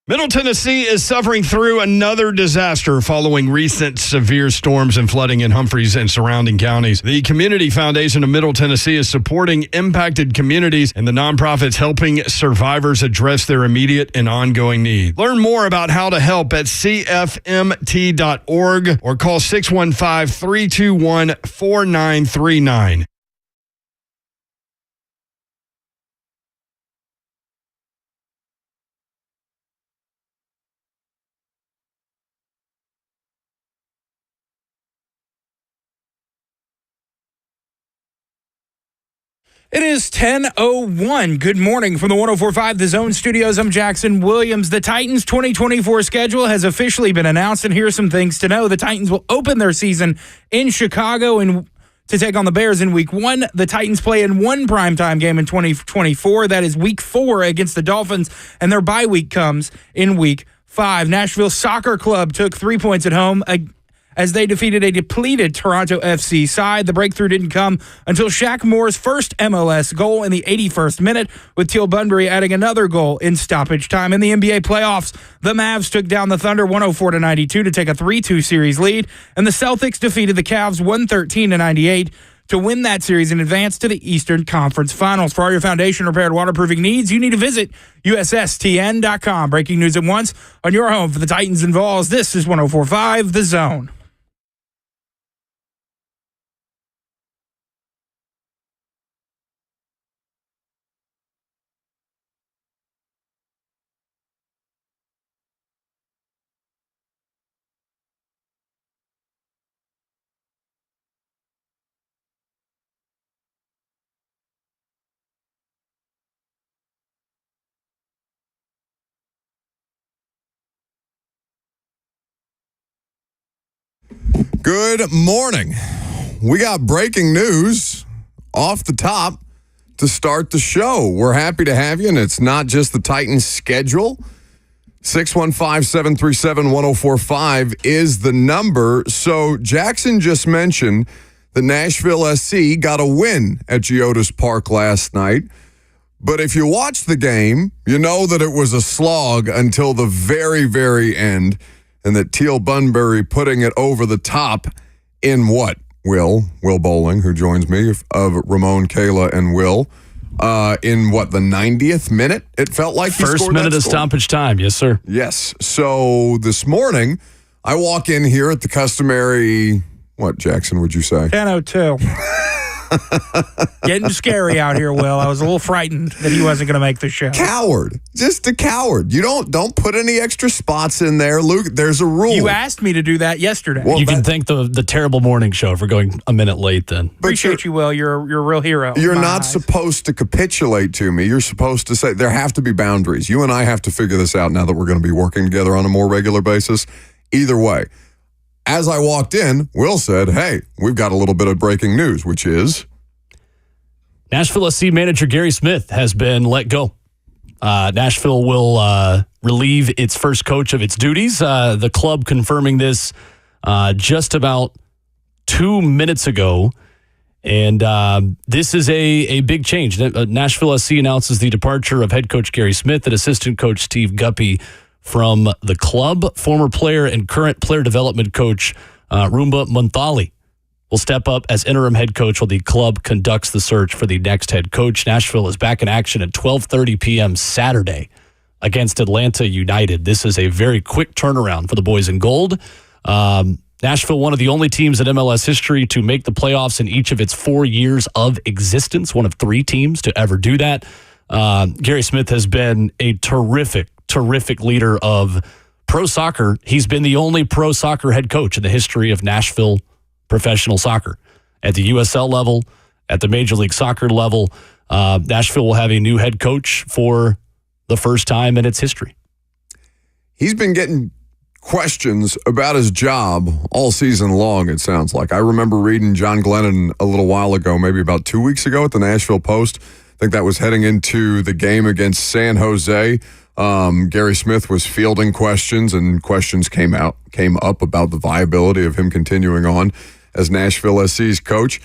Middle Tennessee is suffering through another disaster following recent severe storms and flooding in Humphreys and surrounding counties. The Community Foundation of Middle Tennessee is supporting impacted communities and the nonprofits helping survivors address their immediate and ongoing needs. Learn more about how to help at cfmt.org or call 615-321-4939. It is 10:01. Good morning from the 104.5 The Zone Studios. I'm Jackson Williams. The Titans' 2024 schedule has officially been announced, and here are some things to know. The Titans will open their season in Chicago to take on the Bears in Week 1. The Titans play in one primetime game in 2024. That is Week 4 against the Dolphins, and their bye week comes in Week 5. Nashville Soccer Club took 3 points at home as they defeated a depleted Toronto FC side. The breakthrough didn't come until Shaq Moore's first MLS goal in the 81st minute, with Teal Bunbury adding another goal in stoppage time. In the NBA playoffs, the Mavs took down the Thunder 104-92 to take a 3-2 series lead, and the Celtics defeated the Cavs 113-98 to win that series and advance to the Eastern Conference Finals. For all your foundation repaired waterproofing needs, you need to visit USSTN.com. Breaking news at once on your home for the Titans and Vols. This is 104.5 The Zone. Good morning. We got breaking news off the top to start the show. We're happy to have you, and it's not just the Titans' schedule. 615-737-1045 is the number. So Jackson just mentioned that Nashville SC got a win at Geodis Park last night. But if you watch the game, you know that it was a slog until the very, very end. And that Teal Bunbury putting it over the top in what? Will Bowling, who joins me, of Ramon, Kayla, and Will, in what, the 90th minute? It felt like he first scored minute that of score. stoppage time. Yes, sir. Yes. So this morning, I walk in here at the customary, what, Jackson, would you say? 10:02. Getting scary out here, Will. I was a little frightened that he wasn't going to make the show. Coward. Just a coward. You don't put any extra spots in there. Luke, there's a rule. You asked me to do that yesterday. Well, You can thank the terrible morning show for going a minute late then. Appreciate you, Will. You're a real hero. You're in my not eyes. supposed to capitulate to me. You're supposed to say there have to be boundaries. You and I have to figure this out now that we're going to be working together on a more regular basis. Either way, as I walked in, Will said, hey, we've got a little bit of breaking news, which is Nashville SC manager Gary Smith has been let go. Nashville will relieve its first coach of its duties. The club confirming this just about 2 minutes ago. And this is a big change. Nashville SC announces the departure of head coach Gary Smith and assistant coach Steve Guppy from the club. Former player and current player development coach Roomba Munthali will step up as interim head coach while the club conducts the search for the next head coach. Nashville is back in action at 12:30 p.m. Saturday against Atlanta United. This is a very quick turnaround for the boys in gold. Nashville, one of the only teams in MLS history to make the playoffs in each of its 4 years of existence, one of 3 teams to ever do that. Gary Smith has been a terrific leader of pro soccer. He's been the only pro soccer head coach in the history of Nashville professional soccer. At the USL level, at the Major League Soccer level, Nashville will have a new head coach for the first time in its history. he's been getting questions about his job all season long, it sounds like. I remember reading John Glennon a little while ago, maybe about 2 weeks ago at the Nashville Post. I think that was heading into the game against San Jose. Gary Smith was fielding questions, and questions came up about the viability of him continuing on as Nashville SC's coach.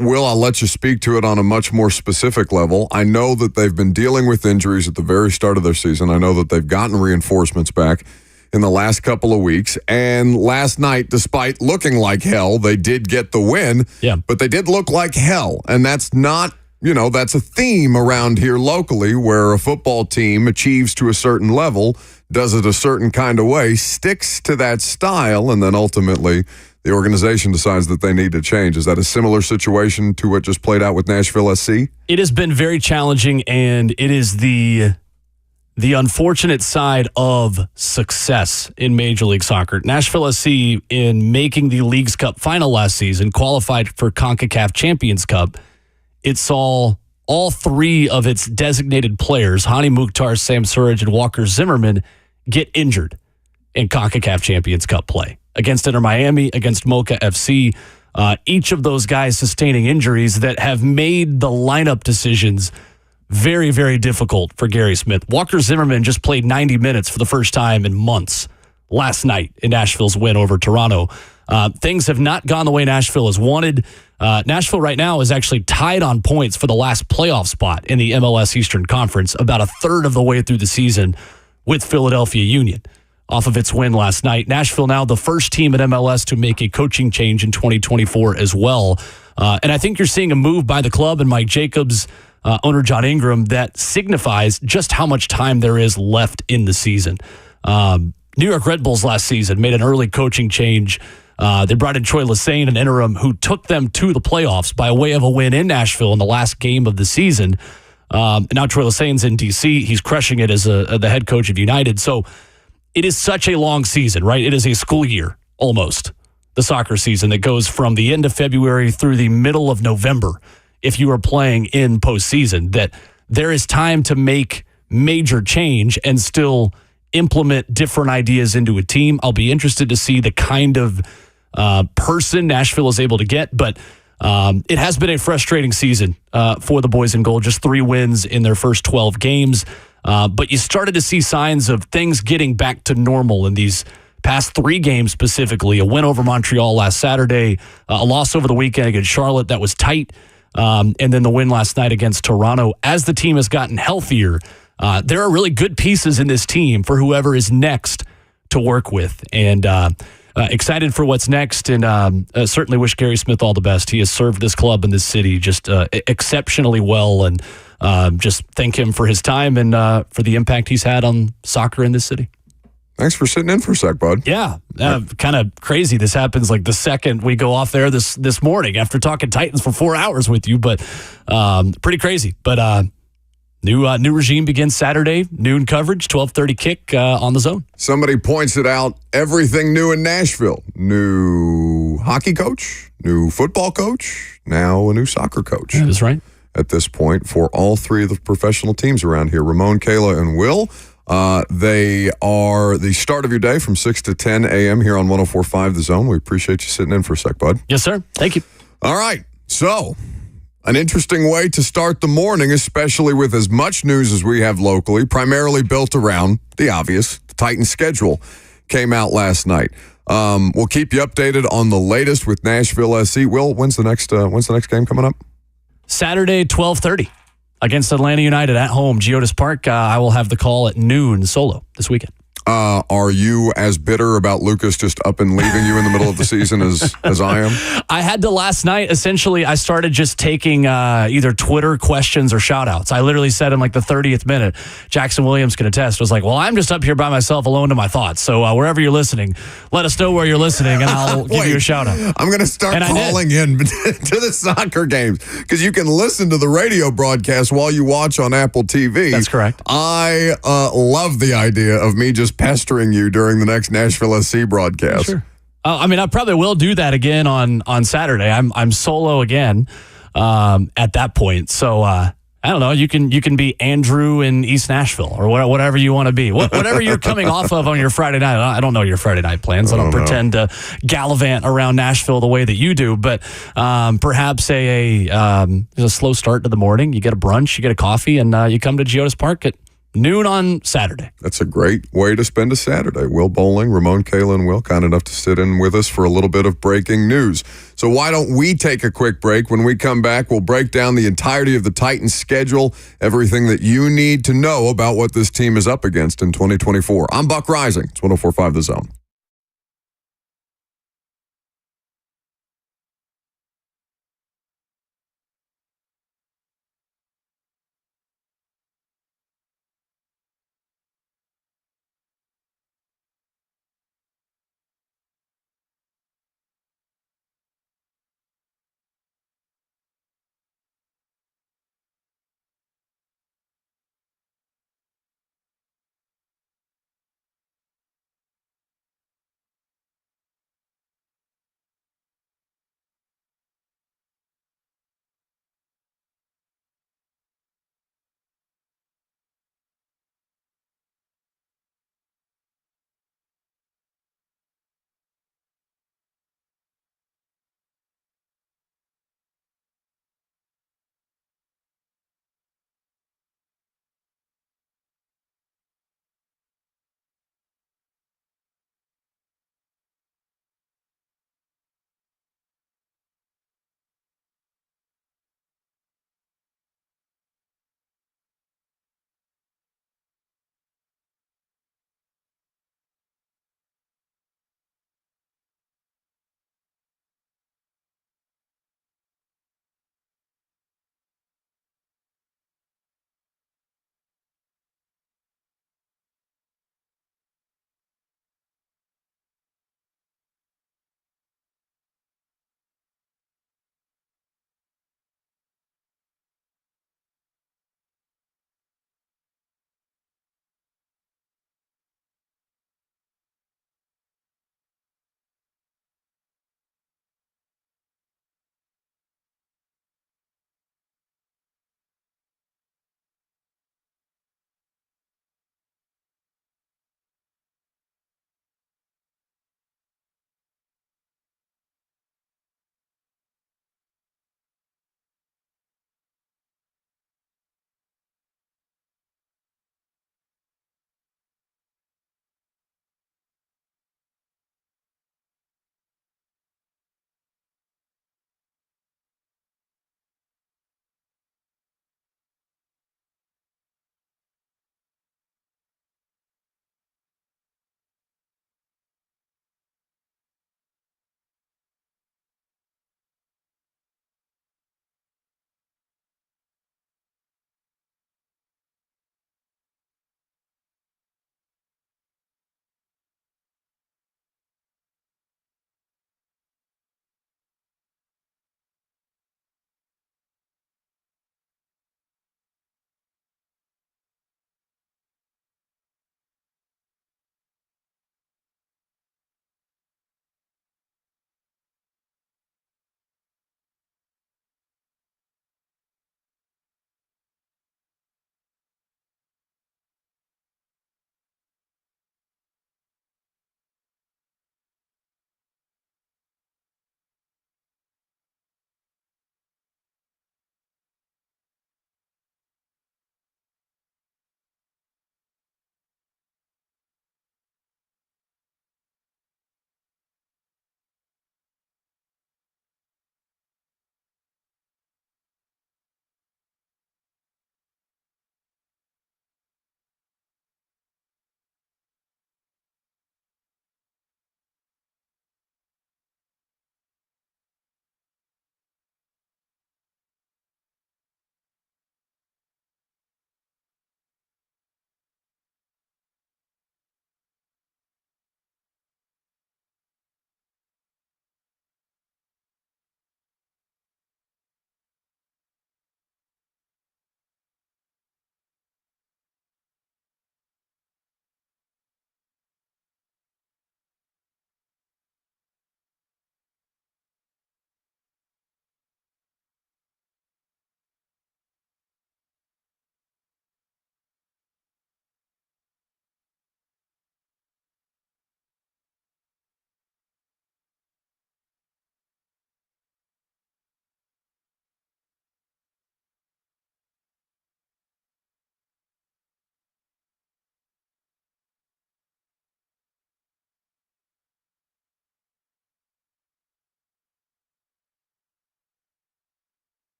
Will, I'll let you speak to it on a much more specific level. I know that they've been dealing with injuries at the very start of their season. I know that they've gotten reinforcements back in the last couple of weeks. And last night, despite looking like hell, they did get the win. Yeah. But they did look like hell. And that's not, that's a theme around here locally where a football team achieves to a certain level, does it a certain kind of way, sticks to that style, and then ultimately the organization decides that they need to change. Is that a similar situation to what just played out with Nashville SC? It has been very challenging, and it is the unfortunate side of success in Major League Soccer. Nashville SC, in making the Leagues Cup final last season, qualified for CONCACAF Champions Cup. It saw all three of its designated players, Hani Mukhtar, Sam Surridge, and Walker Zimmerman, get injured in CONCACAF Champions Cup play. Against Inter Miami, against Mocha FC, each of those guys sustaining injuries that have made the lineup decisions very, very difficult for Gary Smith. Walker Zimmerman just played 90 minutes for the first time in months last night in Nashville's win over Toronto. Things have not gone the way Nashville has wanted. Nashville right now is actually tied on points for the last playoff spot in the MLS Eastern Conference, about a third of the way through the season with Philadelphia Union. Off of its win last night. Nashville now the first team at MLS to make a coaching change in 2024 as well. And I think you're seeing a move by the club and Mike Jacobs, owner John Ingram, that signifies just how much time there is left in the season. New York Red Bulls last season made an early coaching change. They brought in Troy Lesesne, an interim, who took them to the playoffs by way of a win in Nashville in the last game of the season. And now Troy Lesene's in D.C. He's crushing it as the head coach of United. So it is such a long season, right? It is a school year, almost, the soccer season that goes from the end of February through the middle of November if you are playing in postseason, that there is time to make major change and still implement different ideas into a team. I'll be interested to see the kind of person Nashville is able to get, but it has been a frustrating season for the boys in gold. Just 3 wins in their first 12 games. But you started to see signs of things getting back to normal in these past 3 games specifically. A win over Montreal last Saturday, a loss over the weekend against Charlotte that was tight, and then the win last night against Toronto. As the team has gotten healthier, there are really good pieces in this team for whoever is next to work with. And excited for what's next, and certainly wish Gary Smith all the best. He has served this club and this city just exceptionally well, and just thank him for his time and for the impact he's had on soccer in this city. Thanks for sitting in for a sec, bud. Yeah, kind of crazy. This happens like the second we go off there this morning after talking Titans for 4 hours with you, but pretty crazy. But new regime begins Saturday, noon coverage, 12:30 kick on the Zone. Somebody points it out, everything new in Nashville. New hockey coach, new football coach, now a new soccer coach. That is right. At this point for all 3 of the professional teams around here, Ramon, Kayla, and Will. They are the start of your day from 6 to 10 a.m. here on 104.5 The Zone. We appreciate you sitting in for a sec, bud. Yes, sir. Thank you. All right. So, an interesting way to start the morning, especially with as much news as we have locally, primarily built around the obvious. The Titans schedule came out last night. We'll keep you updated on the latest with Nashville SC. Will, when's the next game coming up? Saturday, 12:30 against Atlanta United at home, Geodis Park. I will have the call at noon solo this weekend. Are you as bitter about Lucas just up and leaving you in the middle of the season as I am? I had to last night. Essentially, I started just taking either Twitter questions or shout-outs. I literally said in like the 30th minute, Jackson Williams can attest, was like, well, I'm just up here by myself alone to my thoughts. So wherever you're listening, let us know where you're listening, and I'll give you a shout-out. I'm going to start calling in to the soccer games because you can listen to the radio broadcast while you watch on Apple TV. That's correct. I love the idea of me just pestering you during the next Nashville SC broadcast. Sure. I mean, I probably will do that again on Saturday. I'm solo again at that point. So I don't know. You can be Andrew in East Nashville or whatever you want to be. Whatever you're coming off of on your Friday night. I don't know your Friday night plans. I don't pretend to gallivant around Nashville the way that you do. But perhaps a slow start to the morning. You get a brunch, you get a coffee, and you come to Geodis Park at noon on Saturday. That's a great way to spend a Saturday. Will Bowling, Ramon, Kayla, and Will, kind enough to sit in with us for a little bit of breaking news. So why don't we take a quick break? When we come back, we'll break down the entirety of the Titans' schedule, everything that you need to know about what this team is up against in 2024. I'm Buck Reising. It's 104.5 The Zone.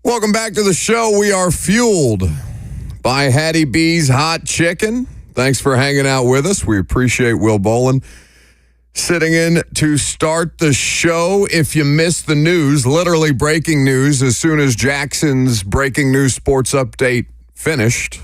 Welcome back to the show. We are fueled by Hattie B's Hot Chicken. Thanks for hanging out with us. We appreciate Will Bolin sitting in to start the show. If you missed the news, literally breaking news, as soon as Jackson's breaking news sports update finished,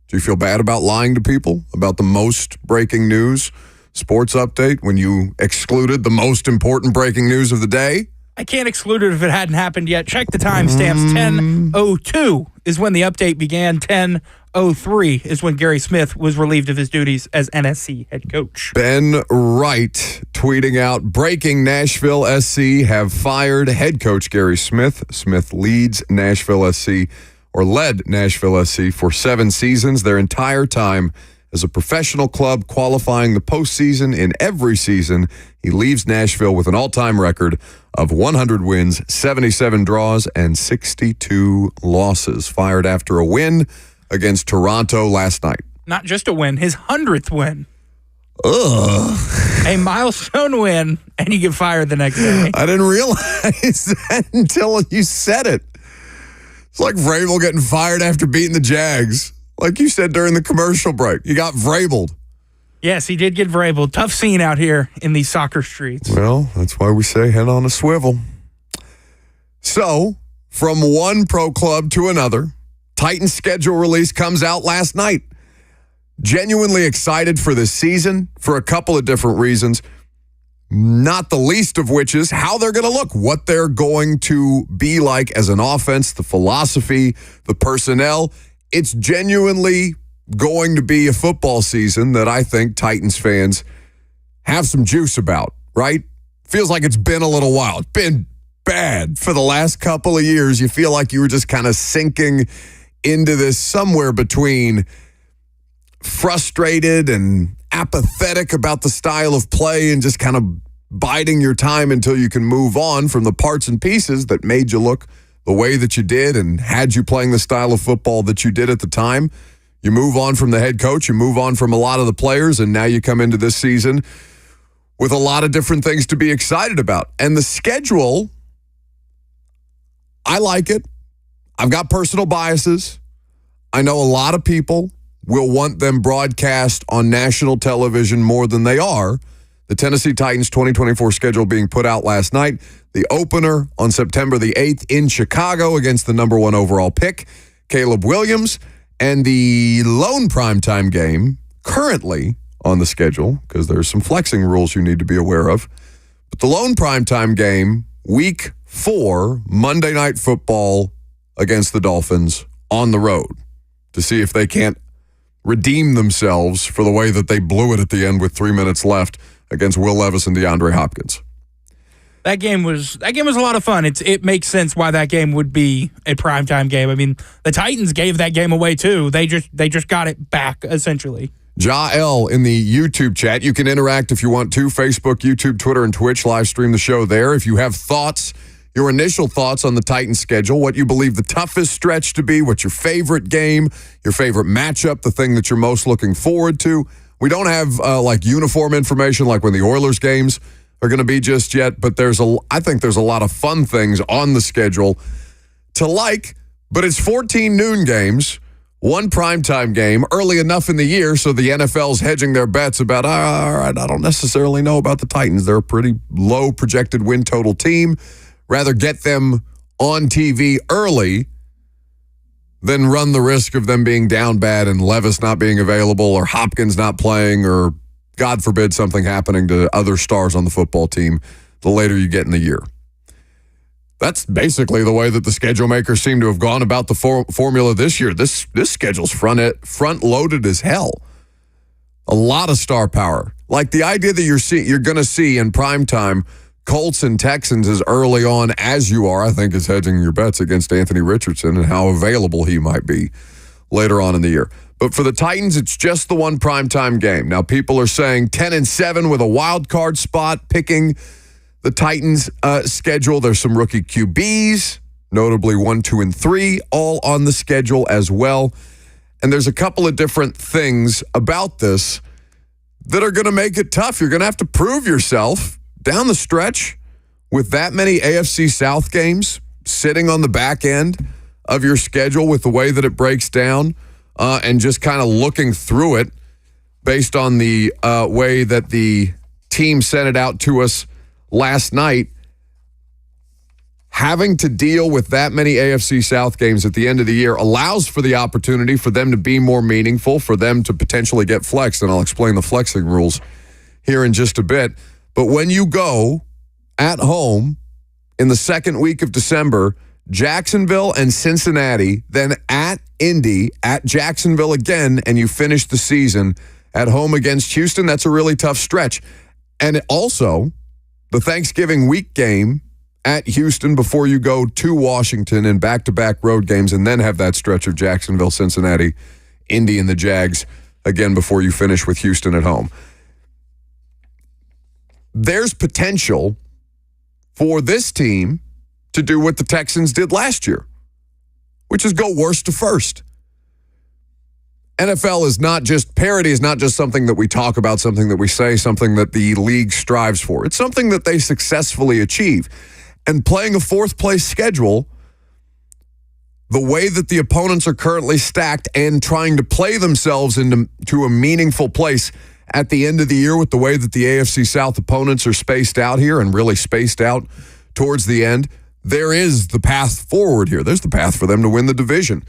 do you feel bad about lying to people about the most breaking news sports update when you excluded the most important breaking news of the day? I can't exclude it if it hadn't happened yet. Check the timestamps. 10:02 is when the update began. 10:03 is when Gary Smith was relieved of his duties as NSC head coach. Ben Wright tweeting out, breaking: Nashville SC have fired head coach Gary Smith. Smith leads Nashville SC, or led Nashville SC for 7 seasons, their entire time as a professional club, qualifying the postseason in every season. He leaves Nashville with an all-time record of 100 wins, 77 draws, and 62 losses. Fired after a win against Toronto last night. Not just a win, his 100th win. Ugh. A milestone win, and you get fired the next day. I didn't realize that until you said it. It's like Vrabel getting fired after beating the Jags. Like you said during the commercial break, you got Vrabeled. Yes, he did get Vrabel. Tough scene out here in these soccer streets. Well, that's why we say head on a swivel. So, from one pro club to another, Titans schedule release comes out last night. Genuinely excited for this season for a couple of different reasons, not the least of which is how they're going to look, what they're going to be like as an offense, the philosophy, the personnel. It's genuinely going to be a football season that I think Titans fans have some juice about, right? Feels like it's been a little while. It's been bad for the last couple of years. You feel like you were just kind of sinking into this somewhere between frustrated and apathetic about the style of play and just kind of biding your time until you can move on from the parts and pieces that made you look the way that you did and had you playing the style of football that you did at the time. You move on from the head coach, you move on from a lot of the players, and now you come into this season with a lot of different things to be excited about. And the schedule, I like it. I've got personal biases. I know a lot of people will want them broadcast on national television more than they are. The Tennessee Titans 2024 schedule being put out last night. The opener on September the 8th in Chicago against the number 1 overall pick, Caleb Williams. And the lone primetime game currently on the schedule, because there's some flexing rules you need to be aware of. But the lone primetime game, week 4, Monday Night Football against the Dolphins on the road to see if they can't redeem themselves for the way that they blew it at the end with 3 minutes left against Will Levis and DeAndre Hopkins. That game was a lot of fun. It makes sense why that game would be a primetime game. I mean, the Titans gave that game away too. They just got it back essentially. Jael in the YouTube chat. You can interact if you want to. Facebook, YouTube, Twitter, and Twitch. Live stream the show there. If you have thoughts, your initial thoughts on the Titans schedule, what you believe the toughest stretch to be, what's your favorite game, your favorite matchup, the thing that you're most looking forward to. We don't have like uniform information like when the Oilers games are going to be just yet, but I think there's a lot of fun things on the schedule to like, but it's 14 noon games, 1 primetime game early enough in the year so the NFL's hedging their bets about, all right, I don't necessarily know about the Titans. They're a pretty low projected win total team. Rather get them on TV early than run the risk of them being down bad and Levis not being available or Hopkins not playing or, God forbid, something happening to other stars on the football team the later you get in the year. That's basically the way that the schedule makers seem to have gone about the formula this year. This schedule's front-loaded as hell. A lot of star power. Like the idea that you're going to see in primetime Colts and Texans as early on as you are, I think, is hedging your bets against Anthony Richardson and how available he might be later on in the year. But for the Titans, it's just the 1 primetime game. Now, people are saying 10-7 with a wild card spot, picking the Titans' schedule. There's some rookie QBs, notably 1, 2, and 3, all on the schedule as well. And there's a couple of different things about this that are going to make it tough. You're going to have to prove yourself down the stretch with that many AFC South games sitting on the back end of your schedule with the way that it breaks down and just kind of looking through it based on the way that the team sent it out to us last night, having to deal with that many AFC South games at the end of the year allows for the opportunity for them to be more meaningful, for them to potentially get flexed, and I'll explain the flexing rules here in just a bit. But when you go at home in the second week of December, Jacksonville and Cincinnati, then at Indy, at Jacksonville again, and you finish the season at home against Houston, that's a really tough stretch. And also, the Thanksgiving week game at Houston before you go to Washington in back-to-back road games and then have that stretch of Jacksonville, Cincinnati, Indy, and the Jags again before you finish with Houston at home. There's potential for this team to do what the Texans did last year, which is go worst to first. NFL is not just, parity is not just something that we talk about, something that we say, something that the league strives for. It's something that they successfully achieve. And playing a fourth-place schedule, the way that the opponents are currently stacked and trying to play themselves into a meaningful place at the end of the year with the way that the AFC South opponents are spaced out here and really spaced out towards the end, there is the path forward here. There's the path for them to win the division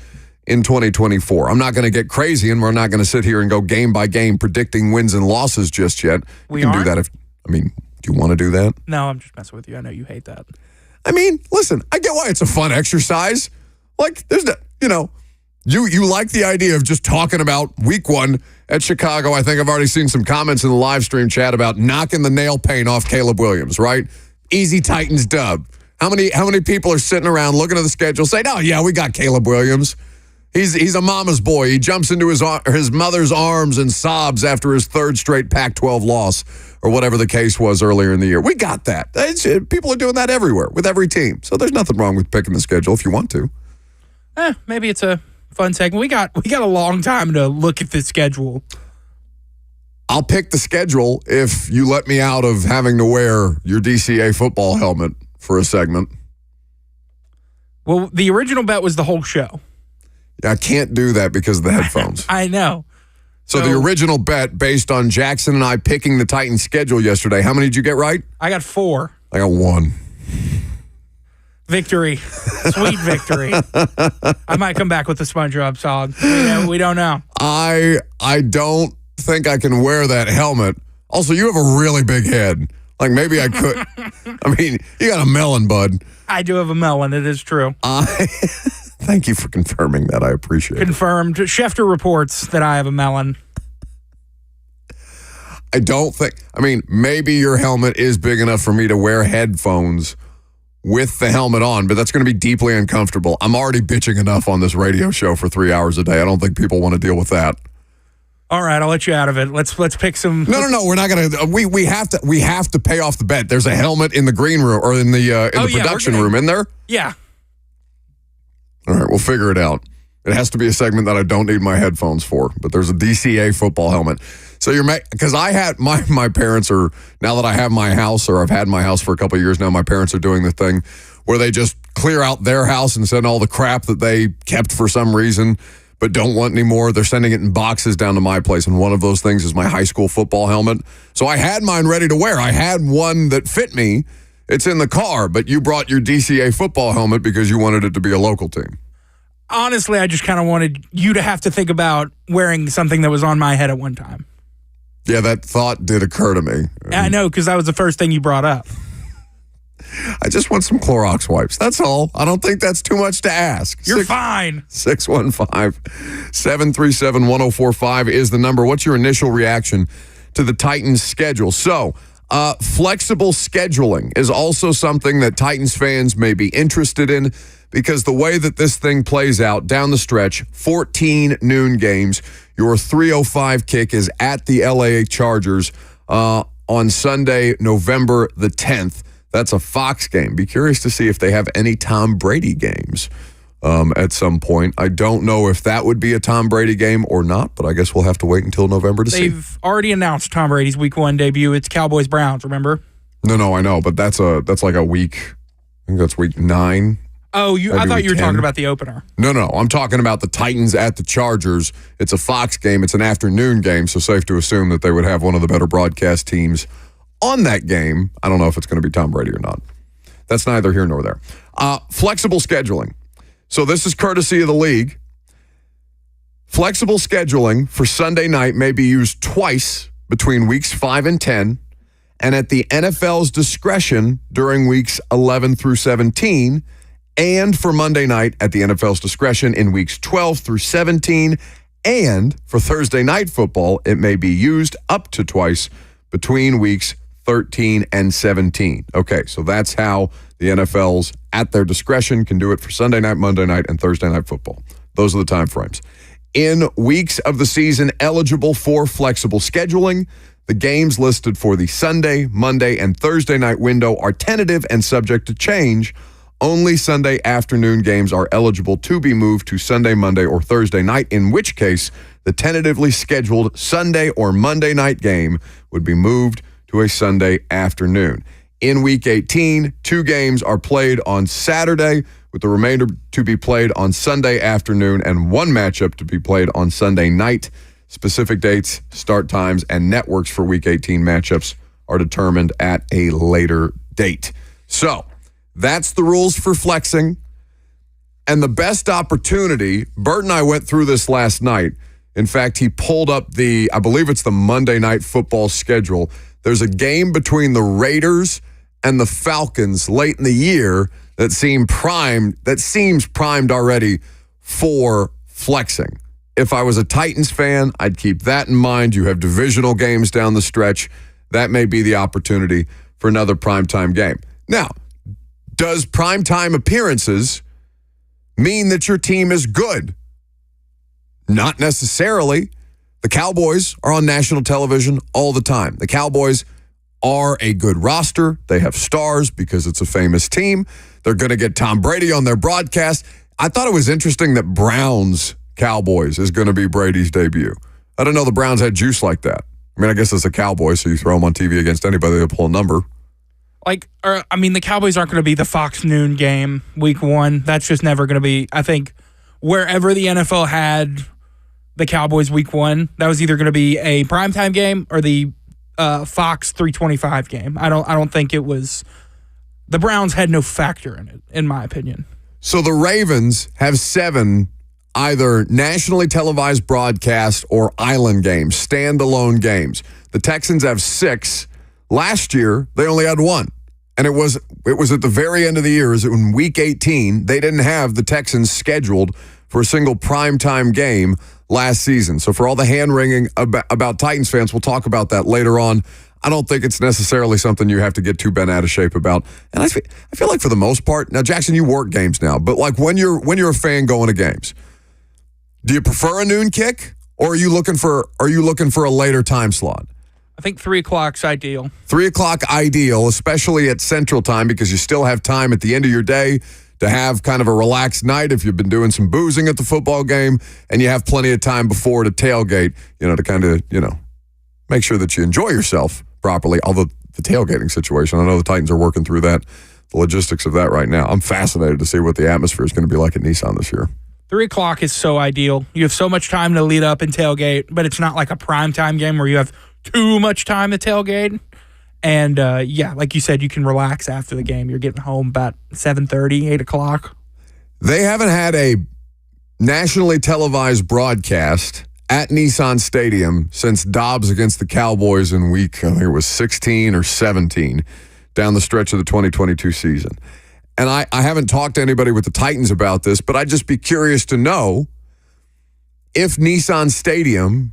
in 2024. I'm not going to get crazy, and we're not going to sit here and go game by game predicting wins and losses just yet. We can do that if, do you want to do that? No, I'm just messing with you. I know you hate that. Listen, I get why it's a fun exercise. Like, there's the, you like the idea of just talking about week one at Chicago. I think I've already seen some comments in the live stream chat about knocking the nail paint off Caleb Williams, right? Easy Titans dub. How many people are sitting around looking at the schedule saying, oh, yeah, we got Caleb Williams. He's a mama's boy. He jumps into his mother's arms and sobs after his third straight Pac-12 loss or whatever the case was earlier in the year. We got that. People are doing that everywhere with every team. So there's nothing wrong with picking the schedule if you want to. Maybe it's a fun segment. We got a long time to look at the schedule. I'll pick the schedule if you let me out of having to wear your DCA football helmet for a segment. Well, the original bet was the whole show. I can't do that because of the headphones. I know. So the original bet based on Jackson and I picking the Titans schedule yesterday, how many did you get right? I got 4. I got 1. Victory. Sweet victory. I might come back with the SpongeBob song. We don't know. I don't think I can wear that helmet. Also, you have a really big head. Like, maybe I could. You got a melon, bud. I do have a melon. It is true. Thank you for confirming that. I appreciate it. Confirmed. Schefter reports that I have a melon. I don't think, maybe your helmet is big enough for me to wear headphones with the helmet on, but that's going to be deeply uncomfortable. I'm already bitching enough on this radio show for 3 hours a day. I don't think people want to deal with that. All right, I'll let you out of it. Let's pick some. No. We're not going to. We have to pay off the bet. There's a helmet in the green room or in the production room. In there. Yeah. All right, we'll figure it out. It has to be a segment that I don't need my headphones for, but there's a DCA football helmet. So because I had my parents are, now that I have my house, or I've had my house for a couple of years now, my parents are doing the thing where they just clear out their house and send all the crap that they kept for some reason but don't want anymore. They're sending it in boxes down to my place, and one of those things is my high school football helmet. So I had mine ready to wear. I had one that fit me. It's in the car, but you brought your DCA football helmet because you wanted it to be a local team. Honestly, I just kind of wanted you to have to think about wearing something that was on my head at one time. Yeah, that thought did occur to me. I know, because that was the first thing you brought up. I just want some Clorox wipes. That's all. I don't think that's too much to ask. You're fine. 615-737-1045 is the number. What's your initial reaction to the Titans' schedule? So, flexible scheduling is also something that Titans fans may be interested in, because the way that this thing plays out down the stretch, 14 noon games, your 3:05 kick is at the LA Chargers on Sunday, November the 10th. That's a Fox game. Be curious to see if they have any Tom Brady games at some point. I don't know if that would be a Tom Brady game or not, but I guess we'll have to wait until November to see. They've already announced Tom Brady's Week 1 debut. It's Cowboys-Browns, remember? No, I know, but that's like a week. I think that's week 9. Oh, I thought you were talking about the opener. No, I'm talking about the Titans at the Chargers. It's a Fox game. It's an afternoon game, so safe to assume that they would have one of the better broadcast teams on that game. I don't know if it's going to be Tom Brady or not. That's neither here nor there. Flexible scheduling. So this is courtesy of the league. Flexible scheduling for Sunday night may be used twice between weeks 5 and 10, and at the NFL's discretion during weeks 11 through 17, and for Monday night at the NFL's discretion in weeks 12 through 17, and for Thursday night football, it may be used up to twice between weeks 13 and 17. Okay, so that's how the NFL's at their discretion can do it for Sunday night, Monday night, and Thursday night football. Those are the time frames. In weeks of the season eligible for flexible scheduling, the games listed for the Sunday, Monday, and Thursday night window are tentative and subject to change. Only Sunday afternoon games are eligible to be moved to Sunday, Monday, or Thursday night, in which case the tentatively scheduled Sunday or Monday night game would be moved to a Sunday afternoon. In Week 18, 2 games are played on Saturday, with the remainder to be played on Sunday afternoon and 1 matchup to be played on Sunday night. Specific dates, start times, and networks for Week 18 matchups are determined at a later date. So, that's the rules for flexing. And the best opportunity, Bert and I went through this last night. In fact, he pulled up I believe it's the Monday night football schedule. There's a game between the Raiders and the Falcons late in the year that seems primed already for flexing. If I was a Titans fan, I'd keep that in mind. You have divisional games down the stretch. That may be the opportunity for another primetime game. Now, does primetime appearances mean that your team is good? Not necessarily. The Cowboys are on national television all the time. The Cowboys are a good roster. They have stars because it's a famous team. They're going to get Tom Brady on their broadcast. I thought it was interesting that Browns Cowboys is going to be Brady's debut. I didn't know the Browns had juice like that. I mean, I guess it's a Cowboys, so you throw them on TV against anybody, they'll pull a number. The Cowboys aren't going to be the Fox noon game week 1. That's just never going to be, I think, wherever the NFL had the Cowboys week 1, that was either going to be a primetime game or the Fox 325 game. I don't think it was. The Browns had no factor in it, in my opinion. So the Ravens have 7 either nationally televised broadcast or island games, standalone games. The Texans have 6. Last year, they only had 1. And it was at the very end of the year, in week 18, they didn't have the Texans scheduled for a single primetime game last season. So for all the hand-wringing about Titans fans, we'll talk about that later on. I don't think it's necessarily something you have to get too bent out of shape about. And I feel like for the most part, now Jackson, you work games now, but like when you're a fan going to games, do you prefer a noon kick or are you looking for a later time slot? I think 3 o'clock's ideal. 3 o'clock ideal, especially at Central Time, because you still have time at the end of your day to have kind of a relaxed night if you've been doing some boozing at the football game, and you have plenty of time before to tailgate, to kind of, make sure that you enjoy yourself properly. Although the tailgating situation, I know the Titans are working through that, the logistics of that right now. I'm fascinated to see what the atmosphere is going to be like at Nissan this year. 3 o'clock is so ideal. You have so much time to lead up and tailgate, but it's not like a primetime game where you have too much time to tailgate. And, like you said, you can relax after the game. You're getting home about 7:30, 8 o'clock. They haven't had a nationally televised broadcast at Nissan Stadium since Dobbs against the Cowboys in week, I think it was 16 or 17, down the stretch of the 2022 season. And I haven't talked to anybody with the Titans about this, but I'd just be curious to know if Nissan Stadium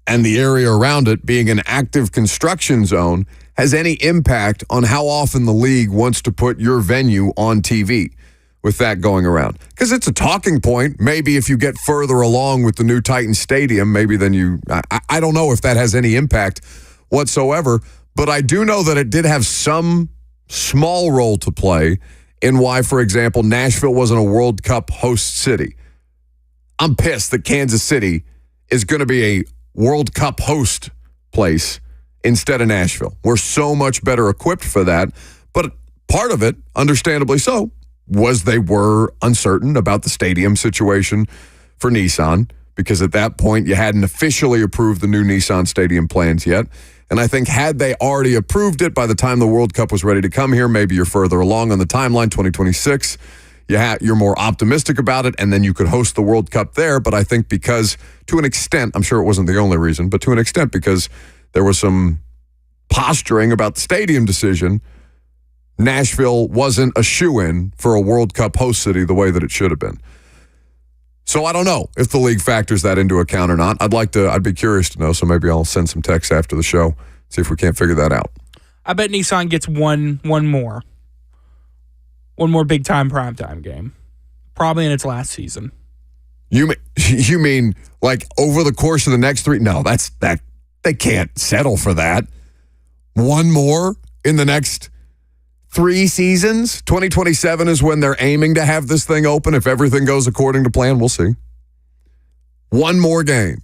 and the area around it being an active construction zone has any impact on how often the league wants to put your venue on TV with that going around. Because it's a talking point. Maybe if you get further along with the new Titans Stadium, maybe then I don't know if that has any impact whatsoever, but I do know that it did have some small role to play in why, for example, Nashville wasn't a World Cup host city. I'm pissed that Kansas City is going to be a World Cup host place instead of Nashville. We're so much better equipped for that. But part of it, understandably so, was they were uncertain about the stadium situation for Nissan, because at that point you hadn't officially approved the new Nissan Stadium plans yet. And I think had they already approved it by the time the World Cup was ready to come here, maybe you're further along on the timeline, 2026. You're more optimistic about it, and then you could host the World Cup there. But I think because, to an extent, I'm sure it wasn't the only reason, but to an extent because there was some posturing about the stadium decision, Nashville wasn't a shoo-in for a World Cup host city the way that it should have been. So I don't know if the league factors that into account or not. I'd be curious to know, so maybe I'll send some texts after the show, see if we can't figure that out. I bet Nissan gets one more. One more big-time primetime game. Probably in its last season. You mean like over the course of the next 3? No, that they can't settle for that. One more in the next 3 seasons? 2027 is when they're aiming to have this thing open. If everything goes according to plan, we'll see. One more game.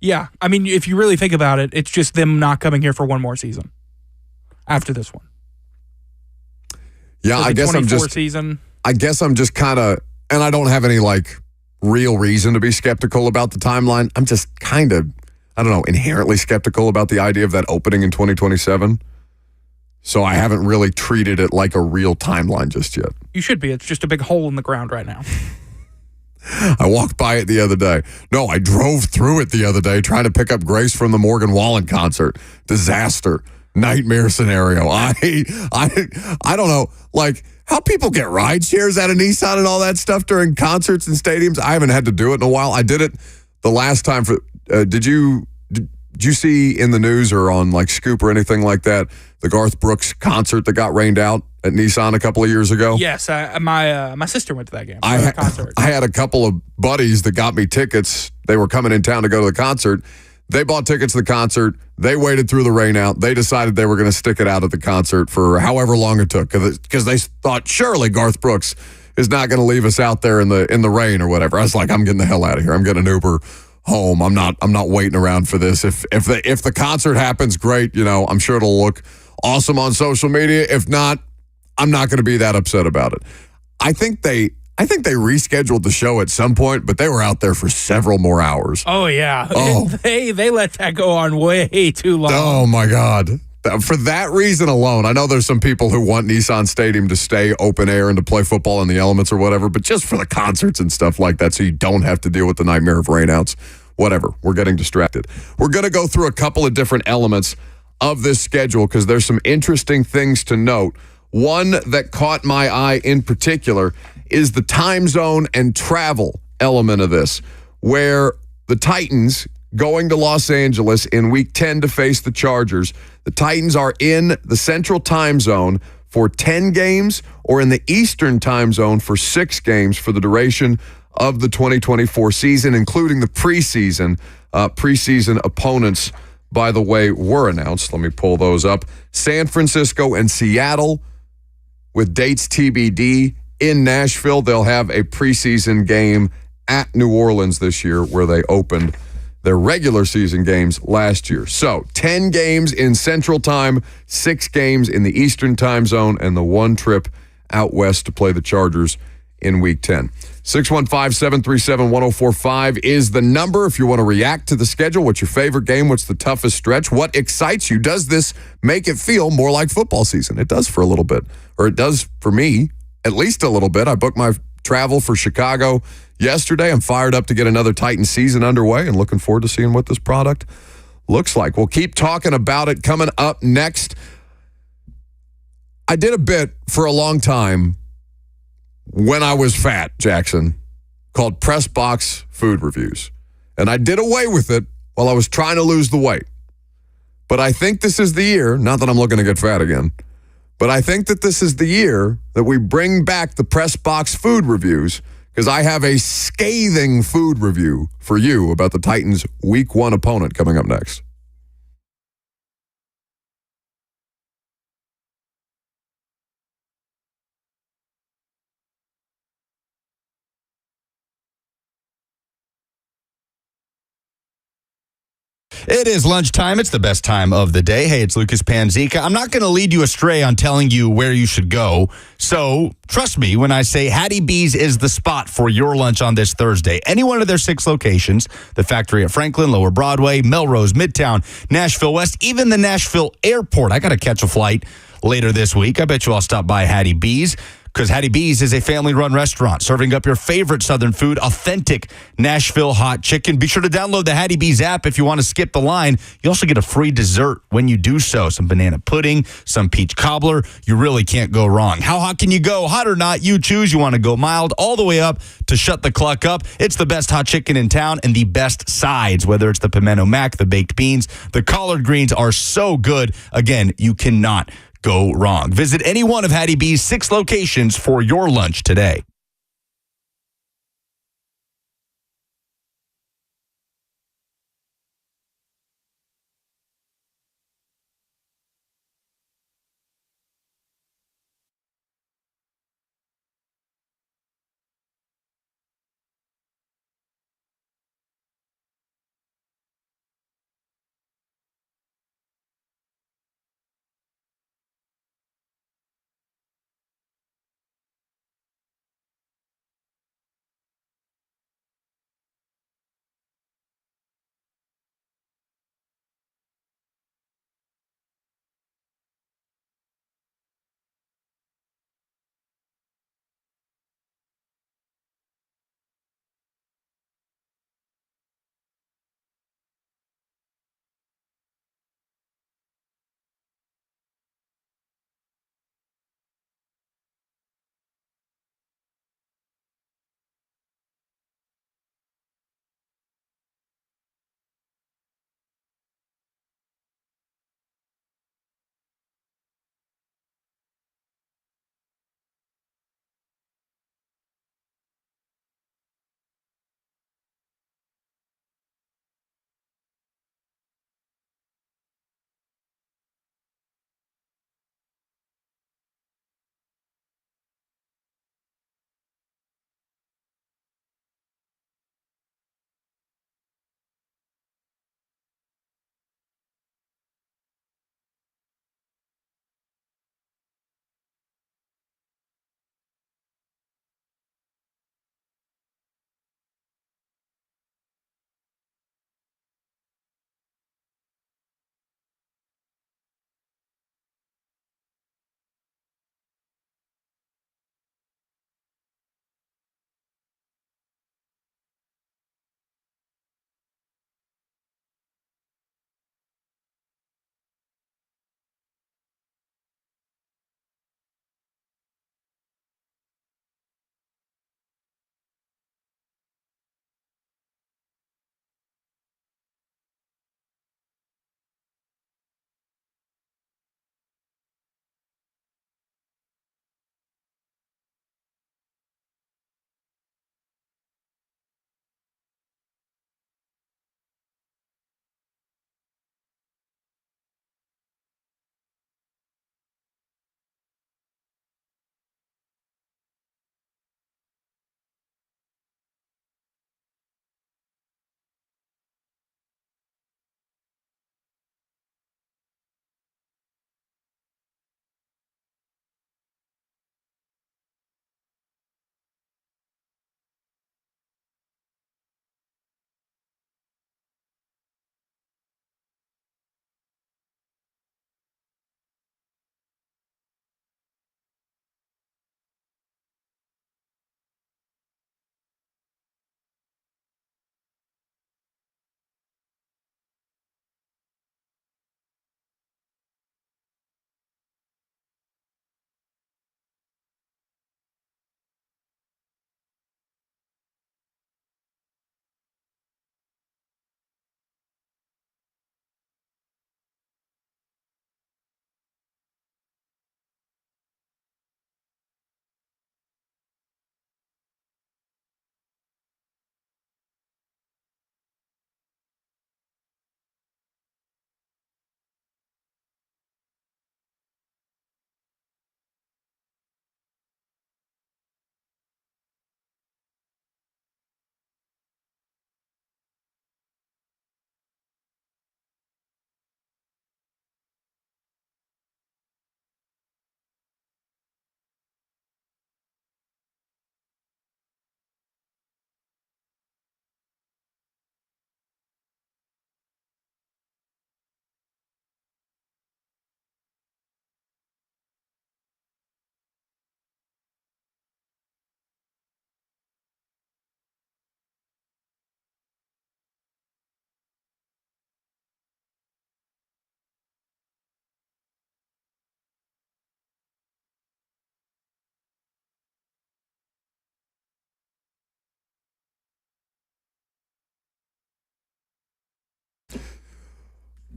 Yeah, I mean, if you really think about it, it's just them not coming here for one more season after this one. Yeah, I guess I'm just kind of, and I don't have any like real reason to be skeptical about the timeline. I'm just kind of, I don't know, inherently skeptical about the idea of that opening in 2027. So I haven't really treated it like a real timeline just yet. You should be. It's just a big hole in the ground right now. I walked by it the other day. No, I drove through it the other day trying to pick up Grace from the Morgan Wallen concert. Disaster. Nightmare scenario. I don't know, like how people get ride shares out of Nissan and all that stuff during concerts and stadiums. I haven't had to do it in a while. I did it the last time for. Did you see in the news or on like Scoop or anything like that the Garth Brooks concert that got rained out at Nissan a couple of years ago? Yes, my sister went to that game. Concert. I had a couple of buddies that got me tickets. They were coming in town to go to the concert. They bought tickets to the concert. They waited through the rain out. They decided they were going to stick it out at the concert for however long it took because they thought surely Garth Brooks is not going to leave us out there in the rain or whatever. I was like, I'm getting the hell out of here. I'm getting an Uber home. I'm not waiting around for this. If the concert happens, great. You know, I'm sure it'll look awesome on social media. If not, I'm not going to be that upset about it. I think they rescheduled the show at some point, but they were out there for several more hours. Oh, yeah. Oh. They let that go on way too long. Oh, my God. For that reason alone, I know there's some people who want Nissan Stadium to stay open air and to play football in the elements or whatever, but just for the concerts and stuff like that so you don't have to deal with the nightmare of rainouts. Whatever. We're getting distracted. We're going to go through a couple of different elements of this schedule because there's some interesting things to note. One that caught my eye in particular is the time zone and travel element of this, where the Titans going to Los Angeles in Week 10 to face the Chargers. The Titans are in the Central Time Zone for 10 games or in the Eastern Time Zone for 6 games for the duration of the 2024 season, including the preseason. Preseason opponents, by the way, were announced. Let me pull those up. San Francisco and Seattle with dates TBD. In Nashville, they'll have a preseason game at New Orleans this year where they opened their regular season games last year. So 10 games in Central Time, 6 games in the Eastern Time Zone, and the 1 trip out west to play the Chargers in Week 10. 615-737-1045 is the number if you want to react to the schedule. What's your favorite game? What's the toughest stretch? What excites you? Does this make it feel more like football season? It does for a little bit, or it does for me. At least a little bit. I booked my travel for Chicago yesterday. I'm fired up to get another Titans season underway and looking forward to seeing what this product looks like. We'll keep talking about it coming up next. I did a bit for a long time when I was fat, Jackson, called Press Box Food Reviews. And I did away with it while I was trying to lose the weight. But I think this is the year, not that I'm looking to get fat again, but I think that this is the year that we bring back the Press Box Food Reviews because I have a scathing food review for you about the Titans' Week 1 opponent coming up next. It is lunchtime. It's the best time of the day. Hey, it's Lucas Panzica. I'm not going to lead you astray on telling you where you should go. So trust me when I say Hattie B's is the spot for your lunch on this Thursday. Any one of their 6 locations, the factory at Franklin, Lower Broadway, Melrose, Midtown, Nashville West, even the Nashville Airport. I got to catch a flight later this week. I bet you I'll stop by Hattie B's, because Hattie B's is a family-run restaurant serving up your favorite Southern food, authentic Nashville hot chicken. Be sure to download the Hattie B's app if you want to skip the line. You also get a free dessert when you do so. Some banana pudding, some peach cobbler. You really can't go wrong. How hot can you go? Hot or not, you choose. You want to go mild all the way up to shut the cluck up. It's the best hot chicken in town and the best sides, whether it's the pimento mac, the baked beans, the collard greens are so good. Again, you cannot go wrong. Visit any one of Hattie B's 6 locations for your lunch today.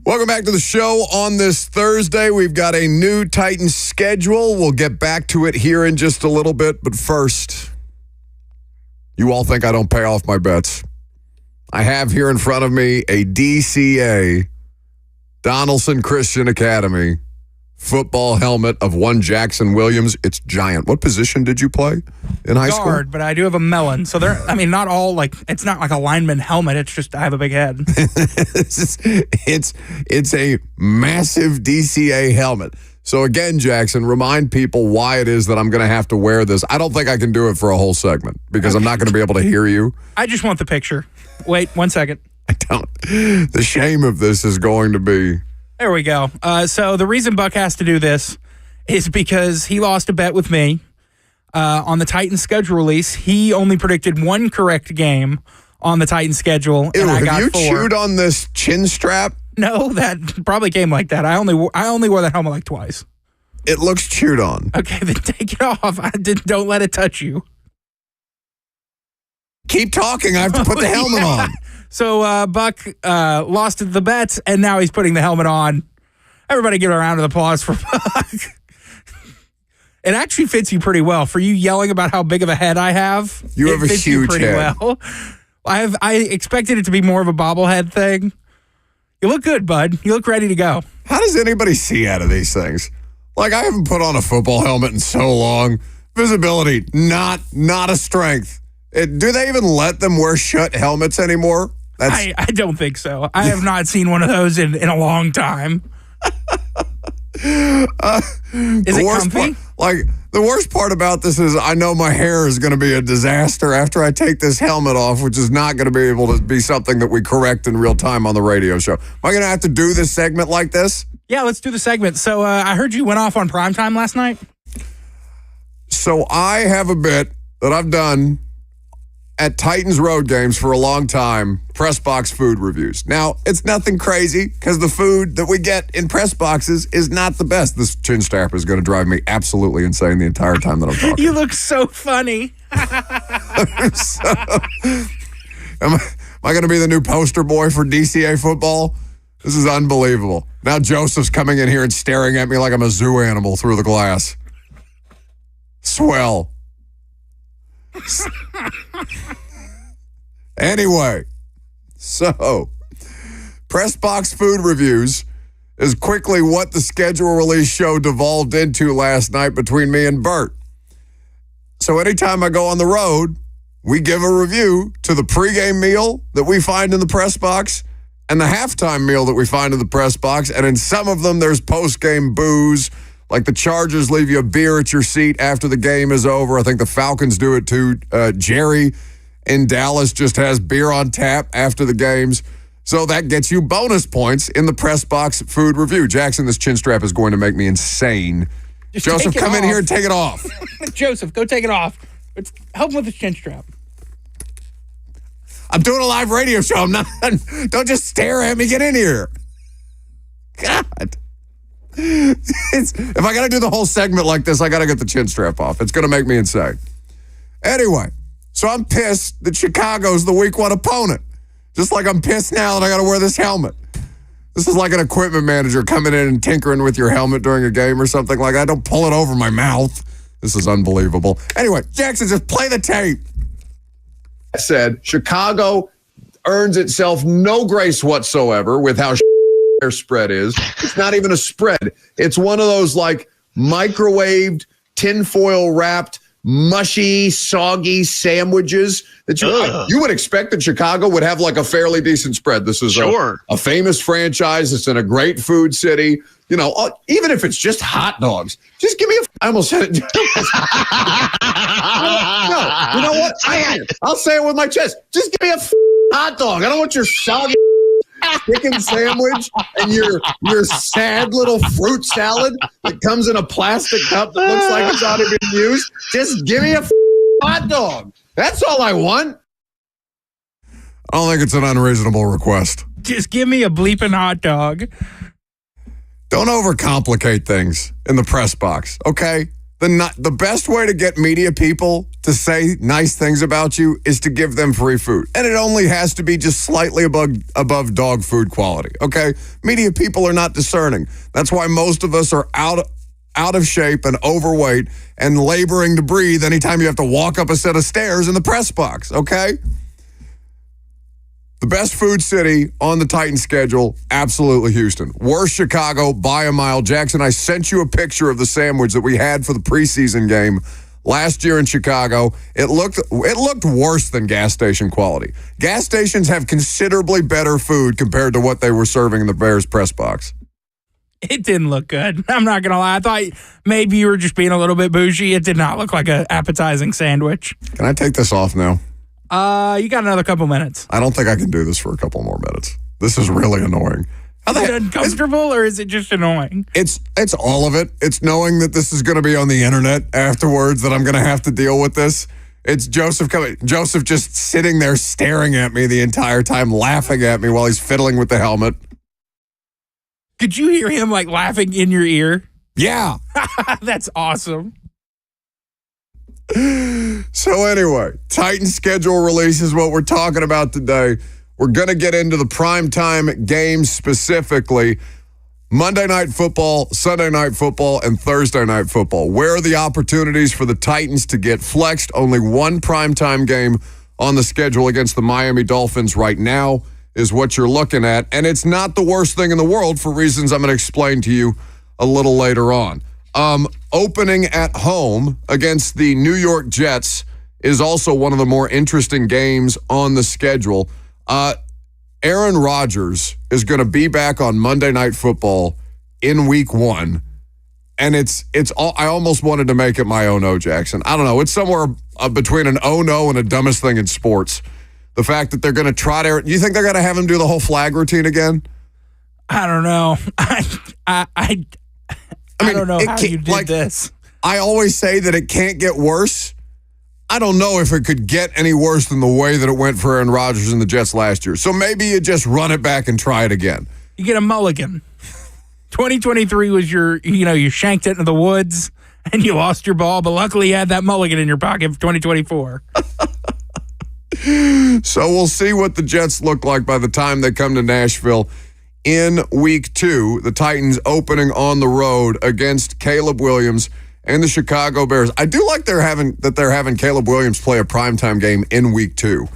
Welcome back to the show on this Thursday. We've got a new Titans schedule. We'll get back to it here in just a little bit. But first, you all think I don't pay off my bets. I have here in front of me a DCA, Donaldson Christian Academy, football helmet of one Jackson Williams. It's giant. What position did you play in high school? Guard, but I do have a melon. So not all it's not like a lineman helmet. It's just I have a big head. It's a massive DCA helmet. So again, Jackson, remind people why it is that I'm going to have to wear this. I don't think I can do it for a whole segment because I'm not going to be able to hear you. I just want the picture. Wait 1 second. I don't. The shame of this is going to be... There we go. So the reason Buck has to do this is because he lost a bet with me on the Titans schedule release. He only predicted one correct game on the Titans schedule, and I got 4. Have you chewed on this chin strap? No, that probably came like that. I only wore that helmet like twice. It looks chewed on. Okay, then take it off. Don't let it touch you. Keep talking. I have to put the helmet on. So Buck lost the bet, and now he's putting the helmet on. Everybody give a round of applause for Buck. It actually fits you pretty well. For you yelling about how big of a head I have, you have a huge head. Well. I expected it to be more of a bobblehead thing. You look good, bud. You look ready to go. How does anybody see out of these things? Like, I haven't put on a football helmet in so long. Visibility, not a strength. Do they even let them wear shut helmets anymore? I don't think so. I have not seen one of those in a long time. Is it comfy? The worst part about this is I know my hair is going to be a disaster after I take this helmet off, which is not going to be able to be something that we correct in real time on the radio show. Am I going to have to do this segment like this? Yeah, let's do the segment. So I heard you went off on primetime last night. So I have a bit that I've done at Titans road games for a long time, press box food reviews. Now, it's nothing crazy because the food that we get in press boxes is not the best. This chin strap is going to drive me absolutely insane the entire time that I'm talking. You look so funny. Am I going to be the new poster boy for DCA football? This is unbelievable. Now Joseph's coming in here and staring at me like I'm a zoo animal through the glass. Swell. Anyway, so press box food reviews is quickly what the schedule release show devolved into last night between me and Bert. So anytime I go on the road, we give a review to the pregame meal that we find in the press box and the halftime meal that we find in the press box. And in some of them, there's postgame booze. Like the Chargers leave you a beer at your seat after the game is over. I think the Falcons do it too. Jerry in Dallas just has beer on tap after the games. So that gets you bonus points in the press box food review. Jackson, this chin strap is going to make me insane. Just Joseph, come in here and take it off. Joseph, go take it off. Help him with the chin strap. I'm doing a live radio show. I'm not. Don't just stare at me. Get in here. God. If I got to do the whole segment like this, I got to get the chin strap off. It's going to make me insane. Anyway, so I'm pissed that Chicago's the week 1 opponent. Just like I'm pissed now that I got to wear this helmet. This is like an equipment manager coming in and tinkering with your helmet during a game or something like that. Don't pull it over my mouth. This is unbelievable. Anyway, Jackson, just play the tape. I said Chicago earns itself no grace whatsoever with how their spread is. It's not even a spread. It's one of those like microwaved, tinfoil wrapped, mushy, soggy sandwiches that you would expect that Chicago would have like a fairly decent spread. This is a famous franchise. It's in a great food city. You know, even if it's just hot dogs, just give me I almost said it. No, you know what? I'll say it with my chest. Just give me a hot dog. I don't want your soggy chicken sandwich and your sad little fruit salad that comes in a plastic cup that looks like it's already been used. Just give me a hot dog. That's all I want. I don't think it's an unreasonable request. Just give me a bleeping hot dog. Don't overcomplicate things in the press box, okay? The best way to get media people to say nice things about you is to give them free food. And it only has to be just slightly above dog food quality, okay? Media people are not discerning. That's why most of us are out of shape and overweight and laboring to breathe anytime you have to walk up a set of stairs in the press box, okay? The best food city on the Titans schedule, absolutely Houston. Worst, Chicago by a mile. Jackson, I sent you a picture of the sandwich that we had for the preseason game last year in Chicago. It looked worse than gas station quality. Gas stations have considerably better food compared to what they were serving in the Bears press box. It didn't look good. I'm not going to lie. I thought maybe you were just being a little bit bougie. It did not look like an appetizing sandwich. Can I take this off now? You got another couple minutes. I don't think I can do this for a couple more minutes. This is really annoying. Is it uncomfortable or is it just annoying? It's all of it. It's knowing that this is going to be on the internet afterwards, that I'm going to have to deal with this. It's Joseph just sitting there staring at me the entire time, laughing at me while he's fiddling with the helmet. Could you hear him like laughing in your ear? Yeah. That's awesome. So anyway, Titans schedule release is what we're talking about today. We're going to get into the primetime games specifically. Monday Night Football, Sunday Night Football, and Thursday Night Football. Where are the opportunities for the Titans to get flexed? Only one primetime game on the schedule against the Miami Dolphins right now is what you're looking at. And it's not the worst thing in the world for reasons I'm going to explain to you a little later on. Opening at home against the New York Jets is also one of the more interesting games on the schedule. Aaron Rodgers is going to be back on Monday Night Football in week 1. And it's all, I almost wanted to make it my oh no, Jackson. I don't know. It's somewhere between an oh no and a dumbest thing in sports. The fact that they're going to try to, you think they're going to have him do the whole flag routine again? I don't know. I don't know how you did this. I always say that it can't get worse. I don't know if it could get any worse than the way that it went for Aaron Rodgers and the Jets last year. So maybe you just run it back and try it again. You get a mulligan. 2023 was you shanked it into the woods and you lost your ball, but luckily you had that mulligan in your pocket for 2024. So we'll see what the Jets look like by the time they come to Nashville in week 2. The Titans opening on the road against Caleb Williams and the Chicago Bears. I do like they're having Caleb Williams play a primetime game in week 2.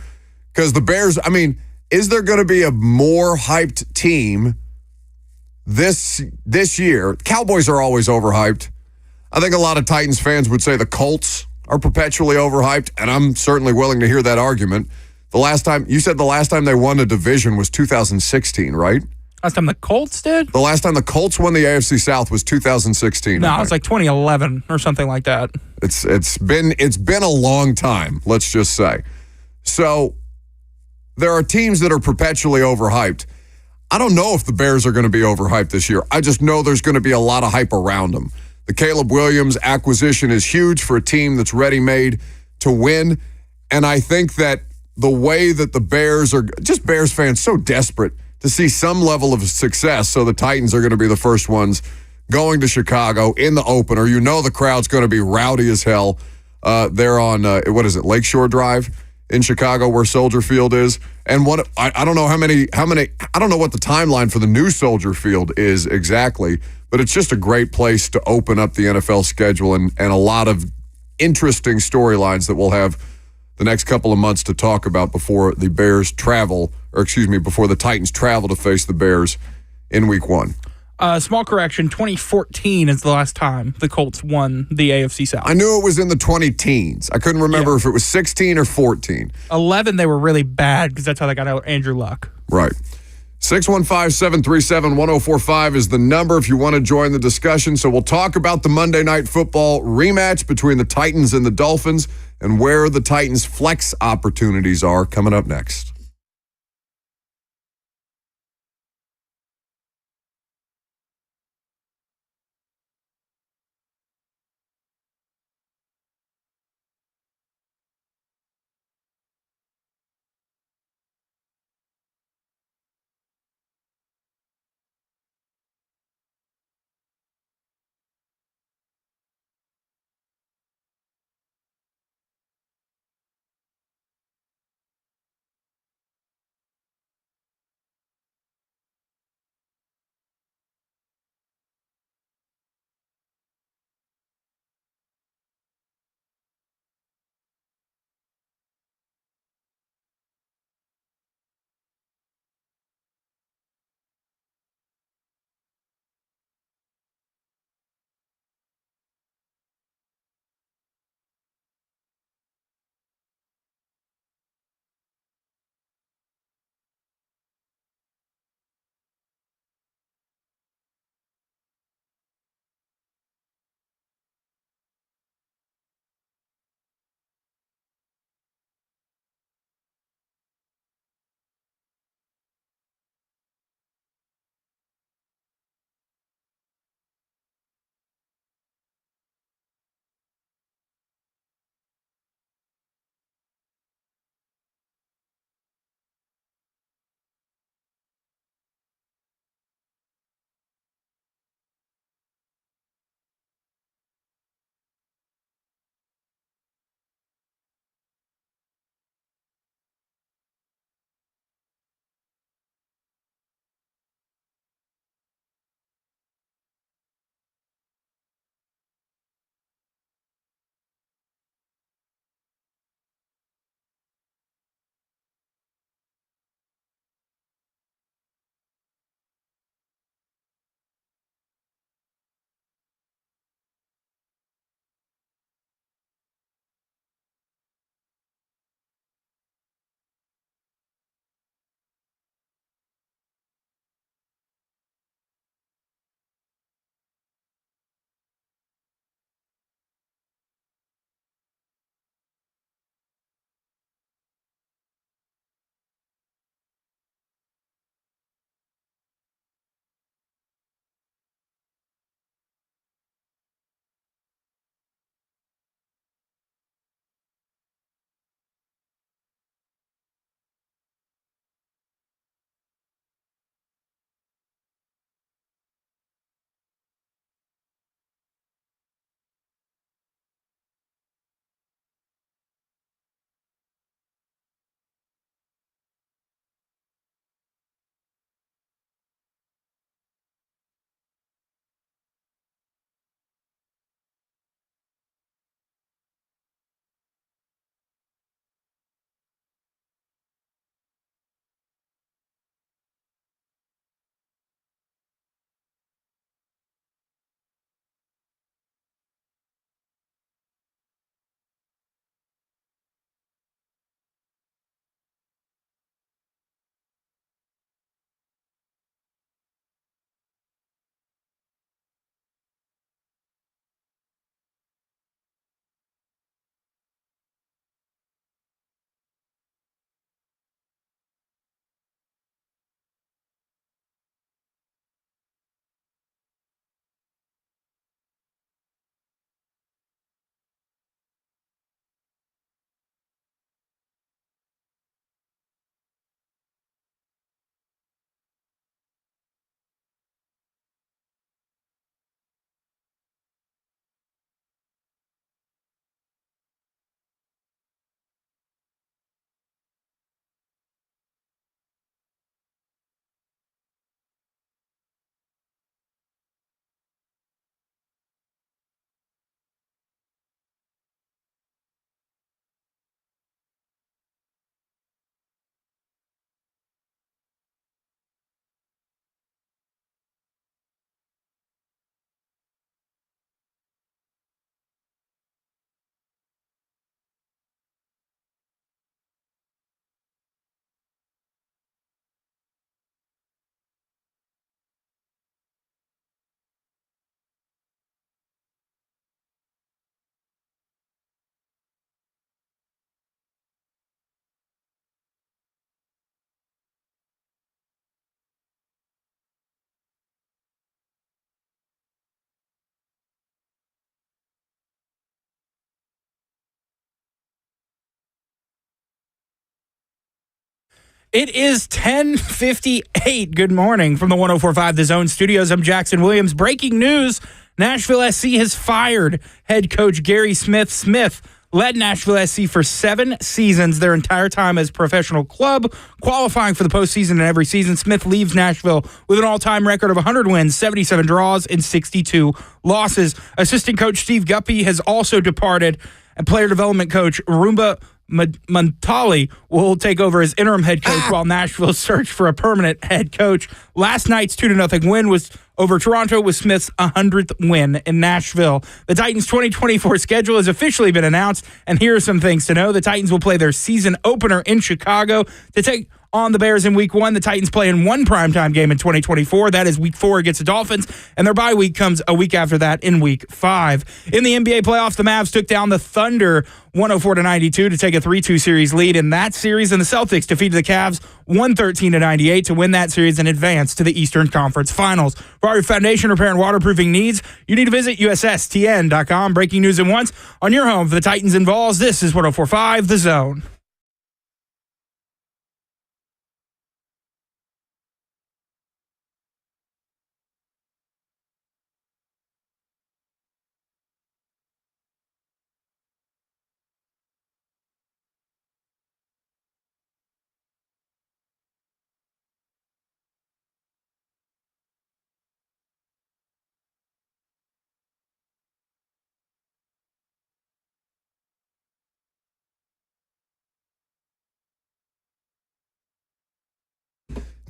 Because the Bears, I mean, is there going to be a more hyped team this year? Cowboys are always overhyped. I think a lot of Titans fans would say the Colts are perpetually overhyped, and I'm certainly willing to hear that argument. You said the last time they won a division was 2016, right? Last time the Colts did? The last time the Colts won the AFC South was 2016. No, it was like 2011 or something like that. It's been a long time, let's just say. So there are teams that are perpetually overhyped. I don't know if the Bears are going to be overhyped this year. I just know there's going to be a lot of hype around them. The Caleb Williams acquisition is huge for a team that's ready-made to win. And I think that the way that the Bears are, just Bears fans so desperate to see some level of success. So the Titans are going to be the first ones going to Chicago in the opener. You know the crowd's going to be rowdy as hell. They're on, Lakeshore Drive in Chicago where Soldier Field is. And I don't know how many, I don't know what the timeline for the new Soldier Field is exactly, but it's just a great place to open up the NFL schedule and a lot of interesting storylines that we'll have the next couple of months to talk about before the before the Titans travel to face the Bears in week 1. Small correction, 2014 is the last time the Colts won the AFC South. I knew it was in the 20-teens. I couldn't remember if it was 16 or 14. 11, they were really bad because that's how they got out Andrew Luck. Right. 615-737-1045 is the number if you want to join the discussion. So we'll talk about the Monday Night Football rematch between the Titans and the Dolphins and where the Titans' flex opportunities are coming up next. It is 10:58. Good morning from the 104.5 The Zone Studios. I'm Jackson Williams. Breaking news, Nashville SC has fired head coach Gary Smith. Smith led Nashville SC for 7 seasons, their entire time as a professional club, qualifying for the postseason in every season. Smith leaves Nashville with an all-time record of 100 wins, 77 draws, and 62 losses. Assistant coach Steve Guppy has also departed, and player development coach Rumba Montali will take over as interim head coach while Nashville search for a permanent head coach. Last night's 2-0 win was over Toronto with Smith's 100th win in Nashville. The Titans' 2024 schedule has officially been announced, and here are some things to know. The Titans will play their season opener in Chicago to take on the Bears in Week 1. The Titans play in one primetime game in 2024. That is Week 4 against the Dolphins, and their bye week comes a week after that in Week 5. In the NBA playoffs, the Mavs took down the Thunder 104-92 to take a 3-2 series lead in that series, and the Celtics defeated the Cavs 113-98 to win that series and advance to the Eastern Conference Finals. For all your foundation repair and waterproofing needs, you need to visit USSTN.com. Breaking news at once on your home for the Titans and Vols. This is 104.5 The Zone.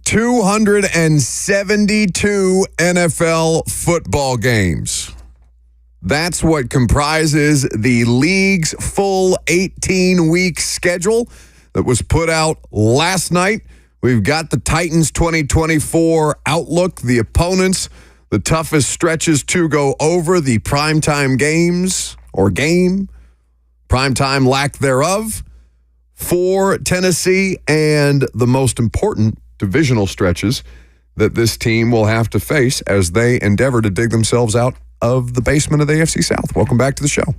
$272 NFL football games. That's what comprises the league's full 18-week schedule that was put out last night. We've got the Titans 2024 outlook, the opponents, the toughest stretches to go over, the primetime games or game, primetime lack thereof for Tennessee, and the most important divisional stretches that this team will have to face as they endeavor to dig themselves out of the basement of the AFC South. Welcome back to the show.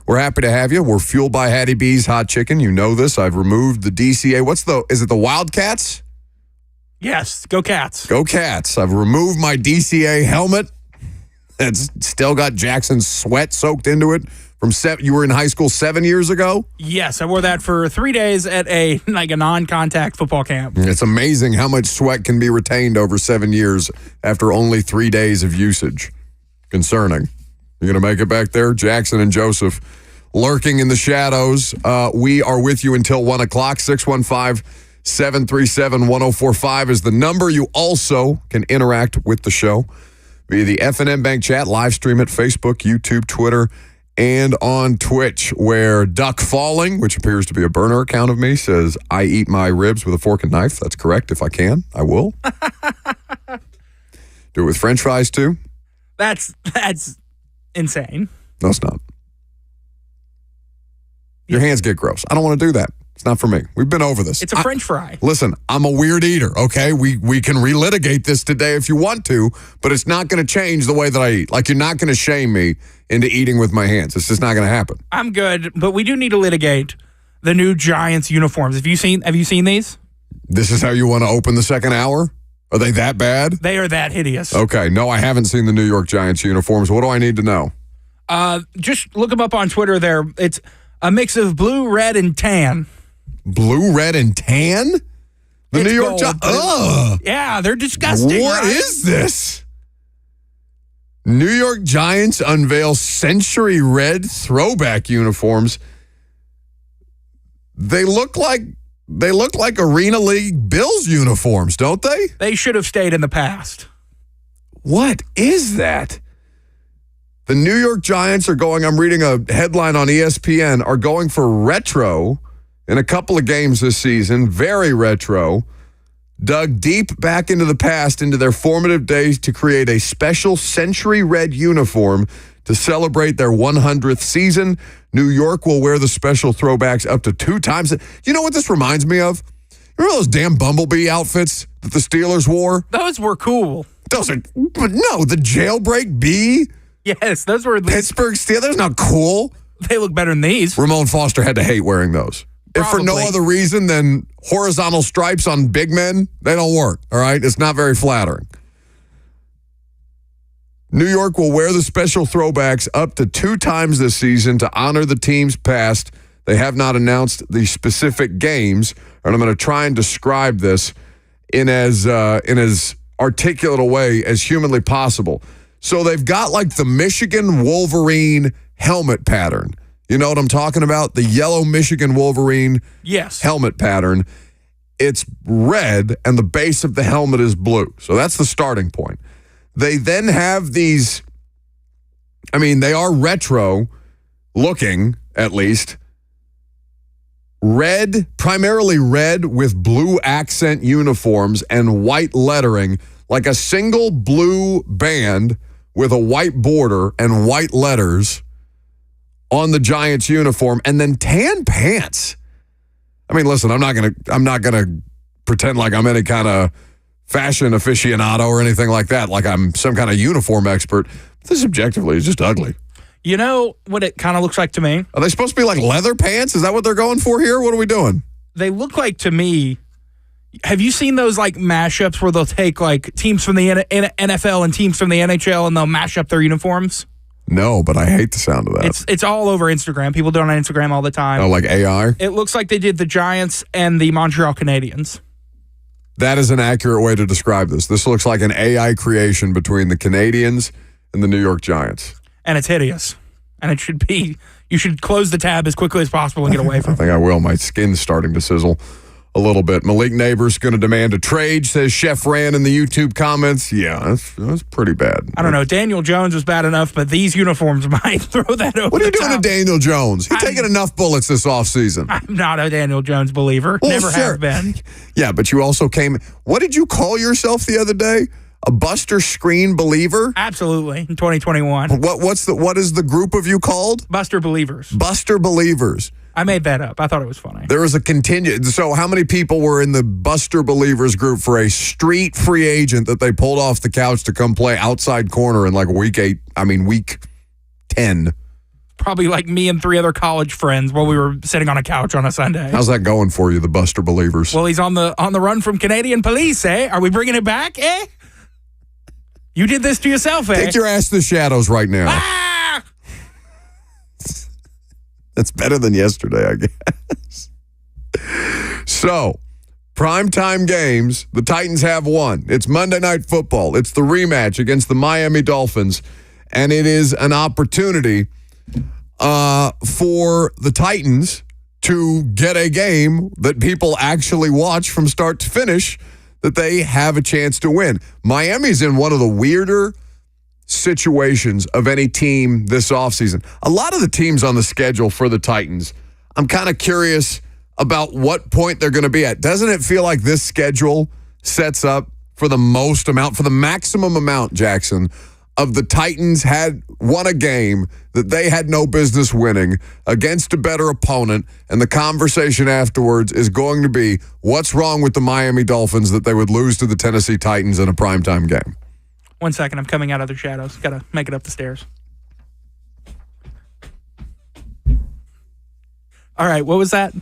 We're happy to have you. We're fueled by Hattie B's Hot Chicken. You know this. I've removed the DCA. Is it the Wildcats? Yes, go Cats. Go Cats. I've removed my DCA helmet. It's still got Jackson's sweat soaked into it from you were in high school 7 years ago? Yes, I wore that for 3 days at a non-contact football camp. It's amazing how much sweat can be retained over 7 years after only 3 days of usage. Concerning. You going to make it back there? Jackson and Joseph lurking in the shadows. We are with you until 1 o'clock. 615-737-1045 is the number. You also can interact with the show via the F&M Bank chat, live stream at Facebook, YouTube, Twitter, and on Twitch, where Duck Falling, which appears to be a burner account of me, says, I eat my ribs with a fork and knife. That's correct. If I can, I will. Do it with French fries, too? That's insane. No, it's not. Your hands get gross. I don't want to do that. It's not for me. We've been over this. It's a French fry. Listen, I'm a weird eater, okay? We can relitigate this today if you want to, but it's not going to change the way that I eat. Like, you're not going to shame me into eating with my hands. It's just not going to happen. I'm good, but we do need to litigate the new Giants uniforms. Have you seen these? This is how you want to open the second hour? Are they that bad? They are that hideous. Okay. No, I haven't seen the New York Giants uniforms. What do I need to know? Just look them up on Twitter there. It's a mix of blue, red, and tan. Blue, red, and tan? The New York Giants. Ugh. Yeah, they're disgusting. What is this? New York Giants unveil century red throwback uniforms. They look like Arena League Bills uniforms, don't they? They should have stayed in the past. What is that? The New York Giants are going, I'm reading a headline on ESPN, are going for retro in a couple of games this season, very retro, dug deep back into the past, into their formative days to create a special century red uniform to celebrate their 100th season. New York will wear the special throwbacks up to 2 times. You know what this reminds me of? Remember those damn Bumblebee outfits that the Steelers wore? Those were cool. But no, the jailbreak bee. Yes, those were Pittsburgh Steelers. Not cool. They look better than these. Ramon Foster had to hate wearing those. If for no Probably. other reason than horizontal stripes on big men, they don't work, all right? It's not very flattering. New York will wear the special throwbacks up to 2 times this season to honor the teams past. They have not announced the specific games, and I'm going to try and describe this in as articulate a way as humanly possible. So they've got like the Michigan Wolverine helmet pattern. You know what I'm talking about? The yellow Michigan Wolverine helmet pattern. It's red, and the base of the helmet is blue. So that's the starting point. They then have these, they are retro looking, at least. Red, primarily red with blue accent uniforms and white lettering, like a single blue band with a white border and white letters on the Giants uniform, and then tan pants. Listen, I'm not gonna pretend like I'm any kind of fashion aficionado or anything like that, like I'm some kind of uniform expert. This objectively is just ugly. You know what it kind of looks like to me? Are they supposed to be like leather pants? Is that what they're going for here? What are we doing? They look like, to me, have you seen those like mashups where they'll take like teams from the NFL and teams from the NHL and they'll mash up their uniforms? No, but I hate the sound of that. It's all over Instagram. People do it on Instagram all the time. Oh, like AI? It looks like they did the Giants and the Montreal Canadiens. That is an accurate way to describe this. This looks like an AI creation between the Canadiens and the New York Giants. And it's hideous. And it should be, you should close the tab as quickly as possible and get away from I it. think I will. My skin's starting to sizzle a little bit. Malik Neighbors going to demand a trade, says Chef Ran in the YouTube comments. Yeah, that's pretty bad. I don't know. Daniel Jones was bad enough, but these uniforms might throw that over. What are you the doing top. to Daniel Jones? He's taking enough bullets this offseason. I'm not a Daniel Jones believer. Well, Never sure. have been. Yeah, but you also came. What did you call yourself the other day? A Buster Screen believer? Absolutely. In 2021. What is the group of you called? Buster Believers. Buster Believers. I made that up. I thought it was funny. There was a contingent. So how many people were in the Buster Believers group for a street free agent that they pulled off the couch to come play outside corner in like week 10? Probably like me and 3 other college friends while we were sitting on a couch on a Sunday. How's that going for you, the Buster Believers? Well, he's on the run from Canadian police, eh? Are we bringing it back, eh? You did this to yourself, eh? Take your ass to the shadows right now. Ah! That's better than yesterday, I guess. So, primetime games, the Titans have one. It's Monday Night Football. It's the rematch against the Miami Dolphins, and it is an opportunity for the Titans to get a game that people actually watch from start to finish that they have a chance to win. Miami's in one of the weirder situations of any team this offseason. A lot of the teams on the schedule for the Titans, I'm kind of curious about what point they're going to be at. Doesn't it feel like this schedule sets up for the maximum amount, Jackson, of the Titans had won a game that they had no business winning against a better opponent, and the conversation afterwards is going to be, what's wrong with the Miami Dolphins that they would lose to the Tennessee Titans in a primetime game? 1 second. I'm coming out of the shadows. Got to make it up the stairs. All right. What was that?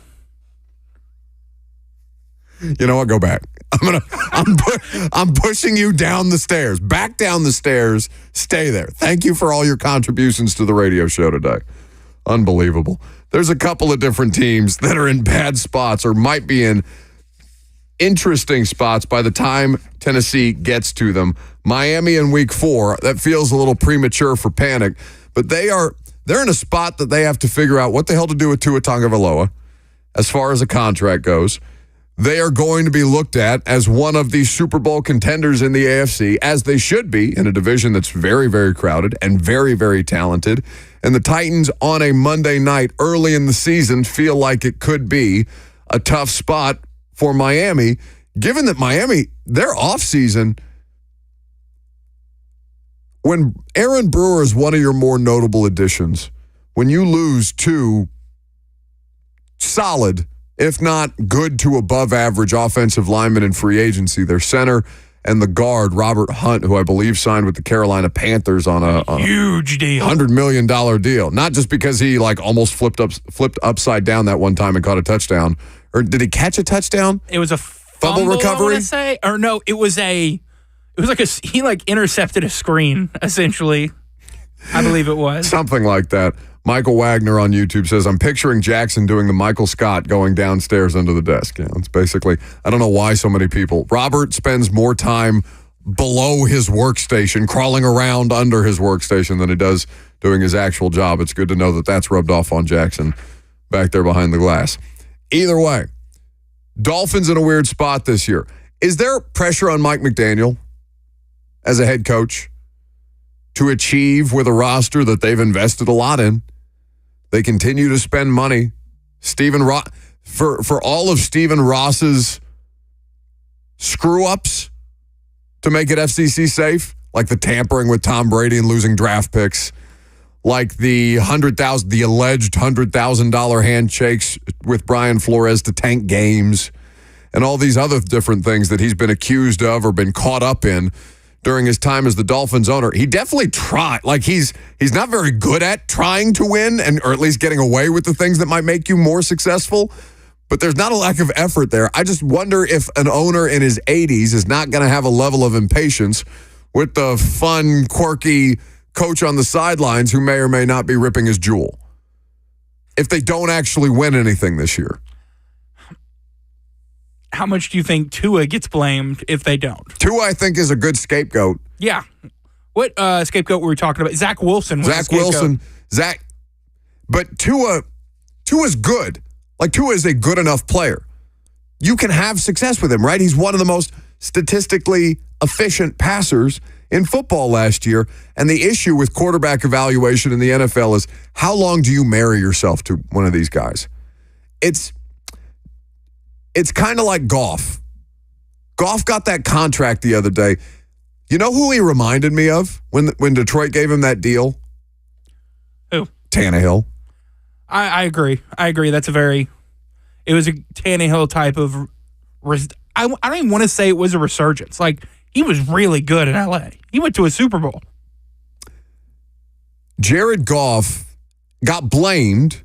You know what? Go back. I'm pushing you down the stairs. Back down the stairs. Stay there. Thank you for all your contributions to the radio show today. Unbelievable. There's a couple of different teams that are in bad spots or might be in interesting spots by the time Tennessee gets to them. Miami in week 4, that feels a little premature for panic, but they're in a spot that they have to figure out what the hell to do with Tua Tagovailoa as far as a contract goes. They are going to be looked at as one of the Super Bowl contenders in the AFC, as they should be in a division that's very, very crowded and very, very talented. And the Titans on a Monday night early in the season feel like it could be a tough spot for Miami, given that Miami, their offseason, when Aaron Brewer is one of your more notable additions, when you lose 2 solid, if not good to above average offensive linemen in free agency, their center and the guard, Robert Hunt, who I believe signed with the Carolina Panthers on a huge deal, $100 million deal. Not just because he almost flipped upside down that one time and caught a touchdown. Or did he catch a touchdown? It was a fumble recovery? I want to say. Or no, he intercepted a screen, essentially. I believe it was. Something like that. Michael Wagner on YouTube says, I'm picturing Jackson doing the Michael Scott going downstairs under the desk. It's basically, I don't know why so many people. Robert spends more time below his workstation, crawling around under his workstation than he does doing his actual job. It's good to know that that's rubbed off on Jackson back there behind the glass. Either way, Dolphins in a weird spot this year. Is there pressure on Mike McDaniel as a head coach to achieve with a roster that they've invested a lot in? They continue to spend money. For all of Stephen Ross's screw-ups to make it FCC safe, like the tampering with Tom Brady and losing draft picks, like the alleged $100,000 handshakes with Brian Flores to tank games, and all these other different things that he's been accused of or been caught up in during his time as the Dolphins owner. He definitely tried. He's not very good at trying to win, or at least getting away with the things that might make you more successful. But there's not a lack of effort there. I just wonder if an owner in his 80s is not going to have a level of impatience with the fun, quirky coach on the sidelines who may or may not be ripping his jewel if they don't actually win anything this year. How much do you think Tua gets blamed if they don't? Tua, I think, is a good scapegoat. Yeah. What scapegoat were we talking about? Zach Wilson was Zach Wilson. But Tua's good. Tua is a good enough player. You can have success with him, right? He's one of the most statistically efficient passers in football last year. And the issue with quarterback evaluation in the NFL is, how long do you marry yourself to one of these guys? It's kind of like Goff. Goff got that contract the other day. You know who he reminded me of when Detroit gave him that deal? Who? Tannehill. I agree. It was a Tannehill type of, I don't even want to say it was a resurgence. He was really good in LA. He went to a Super Bowl. Jared Goff got blamed,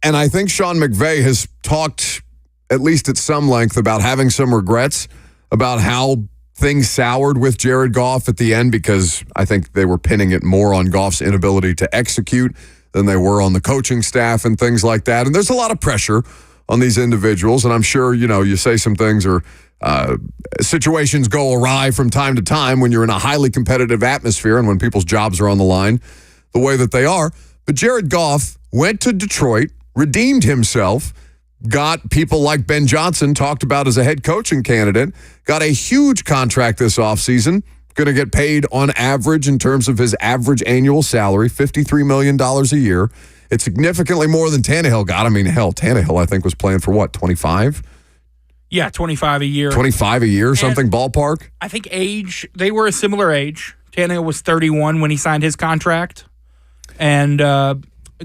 and I think Sean McVay has talked at least at some length about having some regrets about how things soured with Jared Goff at the end, because I think they were pinning it more on Goff's inability to execute than they were on the coaching staff and things like that. And there's a lot of pressure on these individuals, and I'm sure, you say some things or situations go awry from time to time when you're in a highly competitive atmosphere and when people's jobs are on the line the way that they are. But Jared Goff went to Detroit, redeemed himself, got people like Ben Johnson talked about as a head coaching candidate, got a huge contract this offseason, going to get paid on average in terms of his average annual salary, $53 million a year. It's significantly more than Tannehill got. I mean, hell, Tannehill, I think, was playing for what, 25? Yeah, 25 a year. 25 a year, something ballpark? I think age, they were a similar age. Tannehill was 31 when he signed his contract, and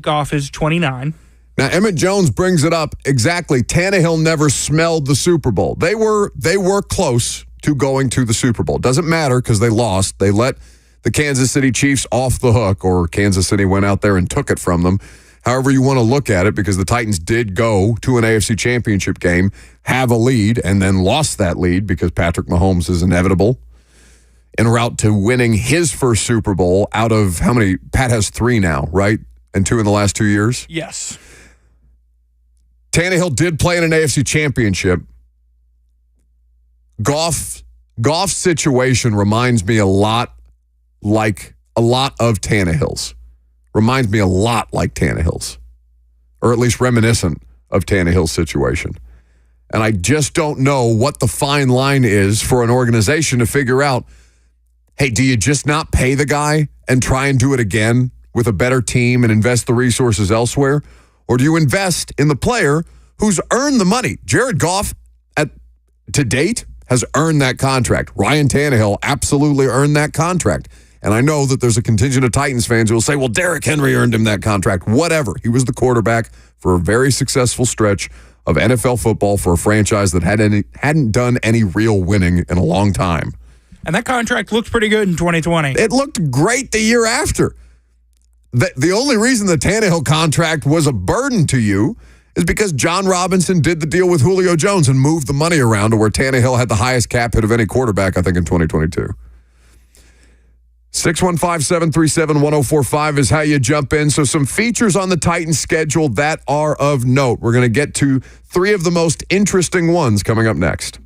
Goff is 29. Now, Emmett Jones brings it up exactly. Tannehill never smelled the Super Bowl. They were close to going to the Super Bowl. Doesn't matter because they lost. They let the Kansas City Chiefs off the hook, or Kansas City went out there and took it from them. However you want to look at it, because the Titans did go to an AFC Championship game, have a lead, and then lost that lead because Patrick Mahomes is inevitable en route to winning his first Super Bowl out of how many? Pat has 3 now, right? And 2 in the last 2 years? Yes. Tannehill did play in an AFC Championship. Goff's situation reminds me a lot of Tannehill's. Reminds me a lot like Tannehill's, or at least reminiscent of Tannehill's situation. And I just don't know what the fine line is for an organization to figure out, hey, do you just not pay the guy and try and do it again with a better team and invest the resources elsewhere? Or do you invest in the player who's earned the money? Jared Goff, to date, has earned that contract. Ryan Tannehill absolutely earned that contract. And I know that there's a contingent of Titans fans who will say, well, Derrick Henry earned him that contract. Whatever. He was the quarterback for a very successful stretch of NFL football for a franchise that hadn't done any real winning in a long time. And that contract looked pretty good in 2020. It looked great the year after. The only reason the Tannehill contract was a burden to you is because John Robinson did the deal with Julio Jones and moved the money around to where Tannehill had the highest cap hit of any quarterback, I think, in 2022. 615-737-1045 is how you jump in. So some features on the Titans schedule that are of note. We're going to get to three of the most interesting ones coming up next.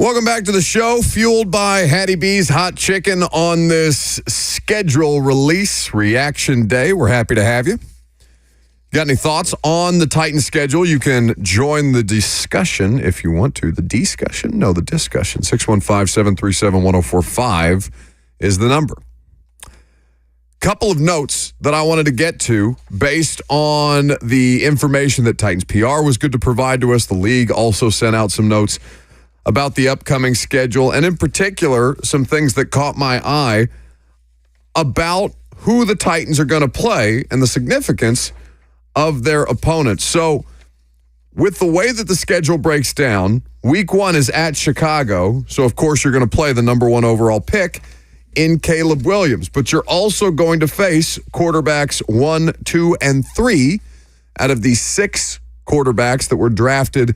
Welcome back to the show, fueled by Hattie B's Hot Chicken on this schedule release reaction day. We're happy to have you. Got any thoughts on the Titans schedule? You can join the discussion if you want to. The discussion? No, the discussion. 615-737-1045 is the number. Couple of notes that I wanted to get to based on the information that Titans PR was good to provide to us. The league also sent out some notes about the upcoming schedule, and in particular, some things that caught my eye about who the Titans are going to play and the significance of their opponents. So, with the way that the schedule breaks down, week 1 is at Chicago, so of course you're going to play the number 1 overall pick in Caleb Williams, but you're also going to face quarterbacks 1, 2, and 3 out of the 6 quarterbacks that were drafted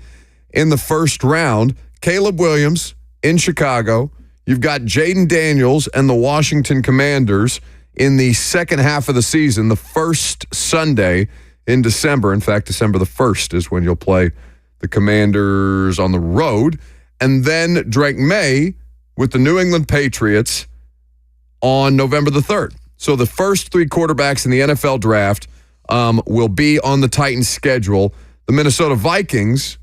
in the first round. Caleb Williams in Chicago. You've got Jaden Daniels and the Washington Commanders in the second half of the season, the first Sunday in December. In fact, December the 1st is when you'll play the Commanders on the road. And then Drake May with the New England Patriots on November the 3rd. So the first 3 quarterbacks in the NFL draft will be on the Titans schedule. The Minnesota Vikings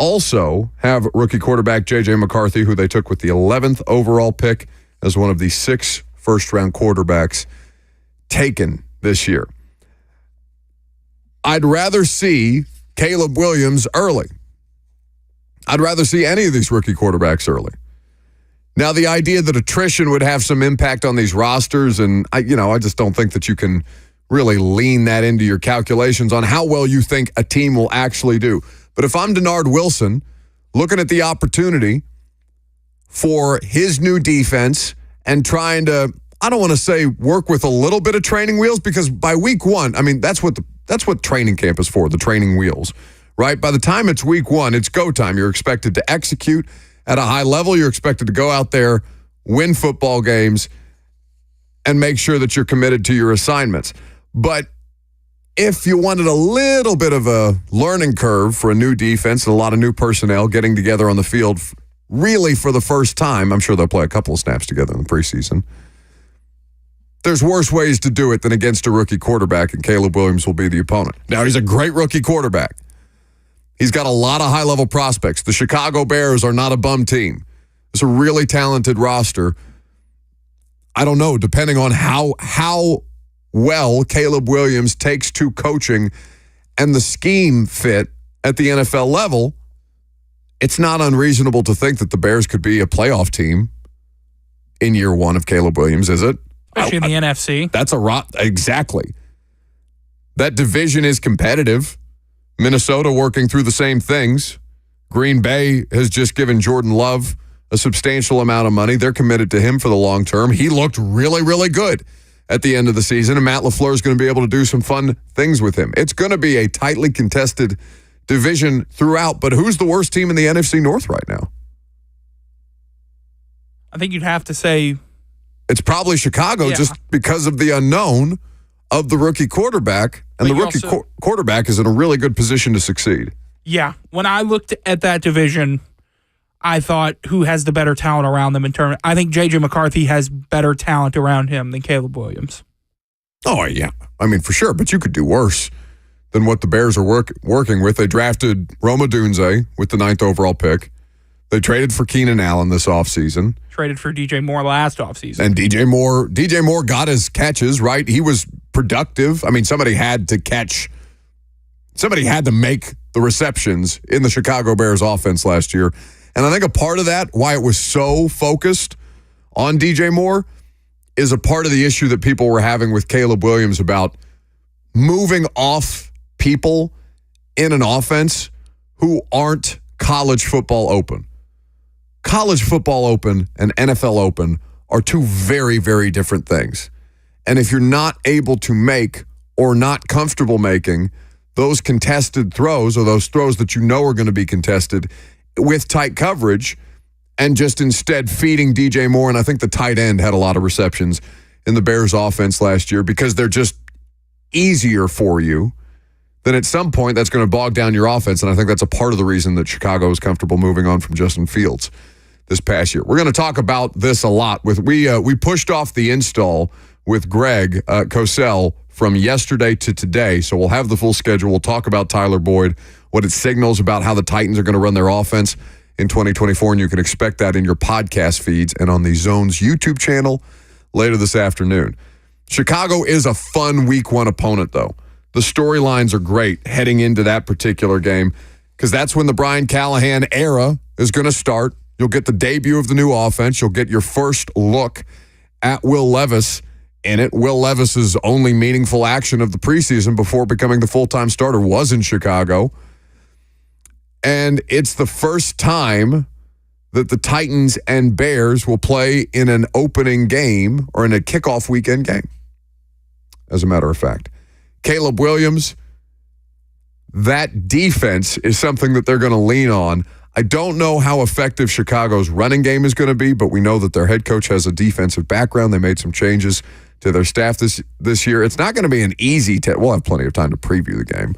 also have rookie quarterback J.J. McCarthy, who they took with the 11th overall pick as one of the 6 first-round quarterbacks taken this year. I'd rather see Caleb Williams early. I'd rather see any of these rookie quarterbacks early. Now, the idea that attrition would have some impact on these rosters, and I just don't think that you can really lean that into your calculations on how well you think a team will actually do. But if I'm Denard Wilson, looking at the opportunity for his new defense and trying to, I don't want to say work with a little bit of training wheels, because by week 1, I mean, that's what training camp is for, the training wheels, right? By the time it's week 1, it's go time. You're expected to execute at a high level. You're expected to go out there, win football games, and make sure that you're committed to your assignments. But if you wanted a little bit of a learning curve for a new defense and a lot of new personnel getting together on the field really for the first time, I'm sure they'll play a couple of snaps together in the preseason. There's worse ways to do it than against a rookie quarterback, and Caleb Williams will be the opponent. Now, he's a great rookie quarterback. He's got a lot of high-level prospects. The Chicago Bears are not a bum team. It's a really talented roster. I don't know, depending on how well Caleb Williams takes to coaching and the scheme fit at the NFL level, it's not unreasonable to think that the Bears could be a playoff team in year 1 of Caleb Williams, is it? Especially in the NFC. That's exactly. That division is competitive. Minnesota working through the same things. Green Bay has just given Jordan Love a substantial amount of money. They're committed to him for the long term. He looked really, really good at the end of the season, and Matt LaFleur is going to be able to do some fun things with him. It's going to be a tightly contested division throughout, but who's the worst team in the NFC North right now? I think you'd have to say it's probably Chicago, just because of the unknown of the rookie quarterback, and the rookie quarterback is in a really good position to succeed. Yeah. When I looked at that division, I thought, who has the better talent around them in terms? I think J.J. McCarthy has better talent around him than Caleb Williams. Oh, yeah. I mean, for sure. But you could do worse than what the Bears are working with. They drafted Roma Dunze with the 9th overall pick. They traded for Keenan Allen this offseason. Traded for DJ Moore last offseason. And DJ Moore got his catches, right? He was productive. I mean, somebody had to make the receptions in the Chicago Bears offense last year. And I think a part of that, why it was so focused on DJ Moore, is a part of the issue that people were having with Caleb Williams about moving off people in an offense who aren't college football open. College football open and NFL open are 2 very, very different things. And if you're not able to make or not comfortable making those contested throws, or those throws that you know are going to be contested with tight coverage, and just instead feeding DJ Moore, and I think the tight end had a lot of receptions in the Bears offense last year because they're just easier for you then at some point that's going to bog down your offense. And I think that's a part of the reason that Chicago is comfortable moving on from Justin Fields this past year. We're going to talk about this a lot. We pushed off the install with Greg Cosell from yesterday to today. So we'll have the full schedule. We'll talk about Tyler Boyd, what it signals about how the Titans are going to run their offense in 2024. And you can expect that in your podcast feeds and on the Zone's YouTube channel later this afternoon. Chicago is a fun week one opponent, though. The storylines are great heading into that particular game because that's when the Brian Callahan era is going to start. You'll get the debut of the new offense. You'll get your first look at Will Levis in it. Will Levis's only meaningful action of the preseason before becoming the full-time starter was in Chicago. And it's the first time that the Titans and Bears will play in an opening game or in a kickoff weekend game, as a matter of fact. Caleb Williams, that defense is something that they're going to lean on. I don't know how effective Chicago's running game is going to be, but we know that their head coach has a defensive background. They made some changes to their staff this year. It's not going to be an easy test. We'll have plenty of time to preview the game.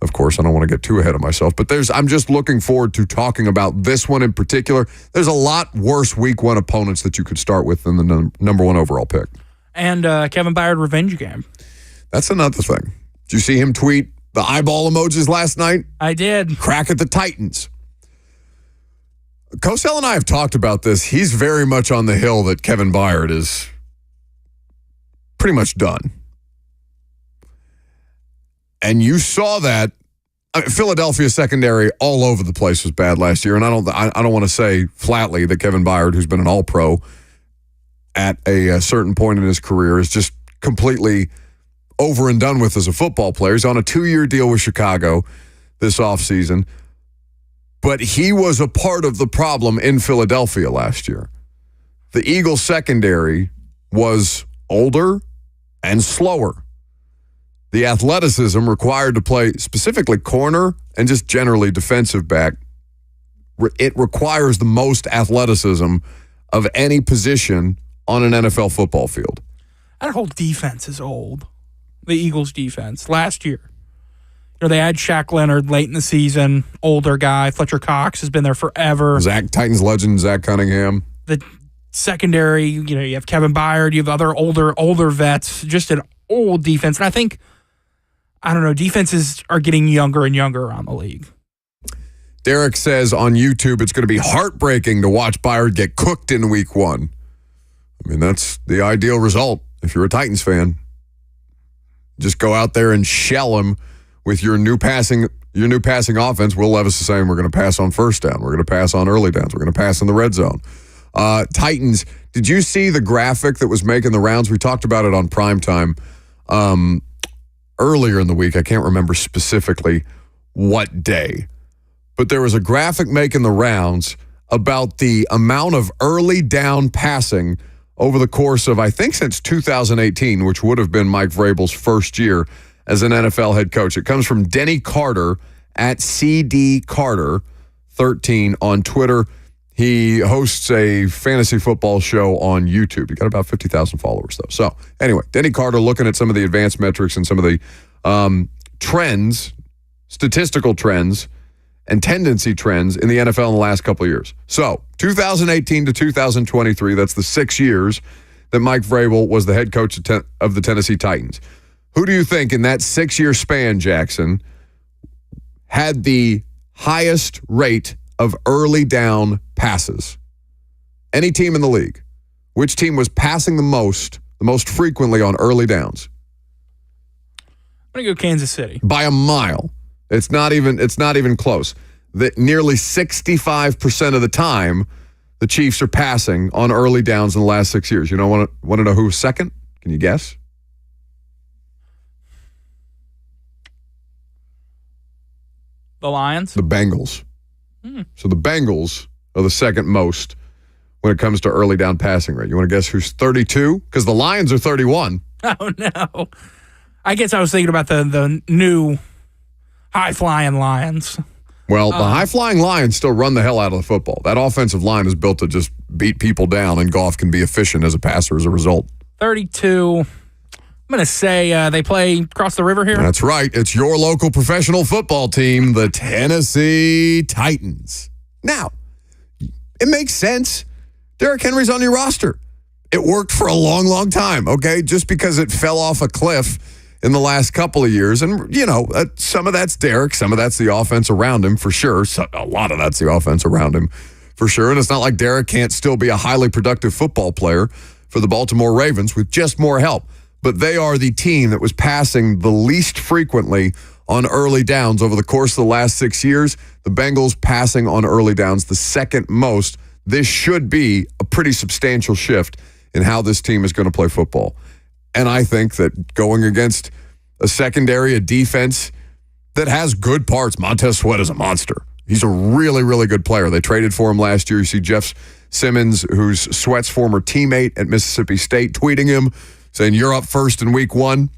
Of course, I don't want to get too ahead of myself, but I'm just looking forward to talking about this one in particular. There's a lot worse week one opponents that you could start with than the number one overall pick. And Kevin Byard revenge game. That's another thing. Did you see him tweet the eyeball emojis last night? I did. Crack at the Titans. Cosell and I have talked about this. He's very much on the hill that Kevin Byard is pretty much done. And you saw that. Philadelphia secondary all over the place was bad last year. And I don't want to say flatly that Kevin Byard, who's been an all-pro at a certain point in his career, is just completely over and done with as a football player. He's on a 2-year deal with Chicago this offseason. But he was a part of the problem in Philadelphia last year. The Eagles secondary was older and slower. The athleticism required to play specifically corner and just generally defensive back, it requires the most athleticism of any position on an NFL football field. That whole defense is old. The Eagles defense last year. They had Shaq Leonard late in the season, older guy. Fletcher Cox has been there forever. Titans legend Zach Cunningham. The secondary, you have Kevin Byard, you have other older vets, just an old defense. And I think, defenses are getting younger and younger around the league. Derek says on YouTube it's going to be heartbreaking to watch Byard get cooked in week one. I mean, that's the ideal result if you're a Titans fan. Just go out there and shell him with your new passing offense. Will Levis is saying we're going to pass on first down. We're going to pass on early downs. We're going to pass in the red zone. Titans, did you see the graphic that was making the rounds? We talked about it on primetime earlier in the week. I can't remember specifically what day. But there was a graphic making the rounds about the amount of early down passing over the course of, I think, since 2018, which would have been Mike Vrabel's first year as an NFL head coach. It comes from Denny Carter at CDCarter13 on Twitter. He hosts a fantasy football show on YouTube. He got about 50,000 followers, though. So anyway, Denny Carter looking at some of the advanced metrics and some of the trends, statistical trends, and tendency trends in the NFL in the last couple of years. So 2018 to 2023, that's the 6 years that Mike Vrabel was the head coach of the Tennessee Titans. Who do you think in that 6-year span, Jackson, had the highest rate of early down passes? Any team in the league. Which team was passing the most frequently on early downs? I'm going to go Kansas City. By a mile. It's not even close. That nearly 65% of the time, the Chiefs are passing on early downs in the last 6 years. Want to know who's second? Can you guess? The Lions? The Bengals. So the Bengals are the second most when it comes to early down passing rate. You want to guess who's 32? Because the Lions are 31. Oh, no. I guess I was thinking about the new high-flying Lions. Well, the high-flying Lions still run the hell out of the football. That offensive line is built to just beat people down, and Goff can be efficient as a passer as a result. 32. I'm going to say they play across the river here. That's right. It's your local professional football team, the Tennessee Titans. Now, it makes sense. Derrick Henry's on your roster. It worked for a long, long time, okay? Just because it fell off a cliff in the last couple of years. And, some of that's Derrick. Some of that's the offense around him, for sure. So, a lot of that's the offense around him, for sure. And it's not like Derrick can't still be a highly productive football player for the Baltimore Ravens with just more help. But they are the team that was passing the least frequently on early downs over the course of the last 6 years. The Bengals passing on early downs the second most. This should be a pretty substantial shift in how this team is going to play football. And I think that going against a secondary, a defense that has good parts, Montez Sweat is a monster. He's a really, really good player. They traded for him last year. You see Jeff Simmons, who's Sweat's former teammate at Mississippi State, tweeting him, saying, "You're up first in week 1."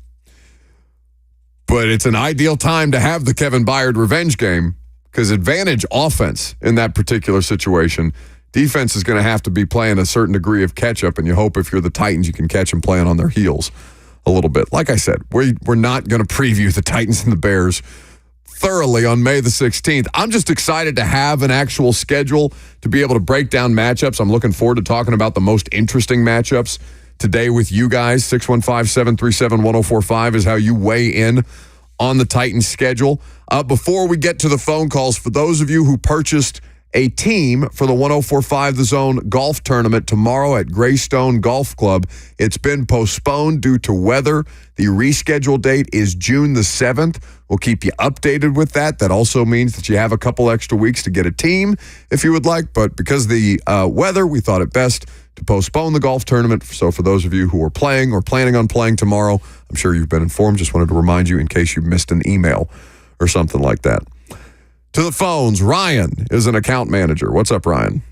But it's an ideal time to have the Kevin Byard revenge game because advantage offense in that particular situation. Defense is going to have to be playing a certain degree of catch-up, and you hope if you're the Titans, you can catch them playing on their heels a little bit. Like I said, we're not going to preview the Titans and the Bears thoroughly on May the 16th. I'm just excited to have an actual schedule to be able to break down matchups. I'm looking forward to talking about the most interesting matchups today with you guys. 615-737-1045 is how you weigh in on the Titans schedule. Before we get to the phone calls, for those of you who purchased a team for the 1045 The Zone golf tournament tomorrow at Greystone Golf Club, it's been postponed due to weather. The rescheduled date is June the 7th. We'll keep you updated with that. That also means that you have a couple extra weeks to get a team if you would like. But because of the weather, we thought it best to postpone the golf tournament. So for those of you who are playing or planning on playing tomorrow, I'm sure you've been informed. Just wanted to remind you in case you missed an email or something like that. To the phones, Ryan is an account manager. What's up, Ryan?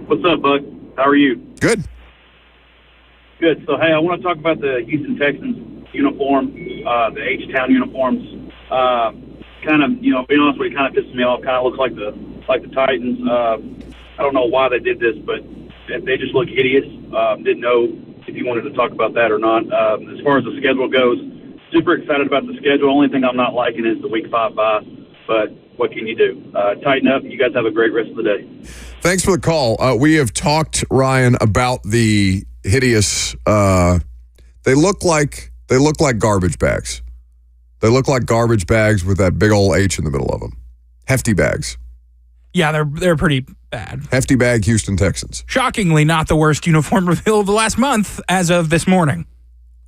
What's up, Buck? How are you? Good. Good. So, hey, I want to talk about the Houston Texans uniform, the H-Town uniforms. Kind of, being honest with you, kind of pisses me off. Kind of looks like the Titans. I don't know why they did this, but they just look hideous. Didn't know if you wanted to talk about that or not. As far as the schedule goes, super excited about the schedule. Only thing I'm not liking is the Week 5 bye, but what can you do? Tighten up. You guys have a great rest of the day. Thanks for the call. We have talked, Ryan, about the hideous. They look like garbage bags. They look like garbage bags with that big old H in the middle of them. Hefty bags. Yeah, they're pretty bad. Hefty bag Houston Texans. Shockingly, not the worst uniform reveal of the last month as of this morning.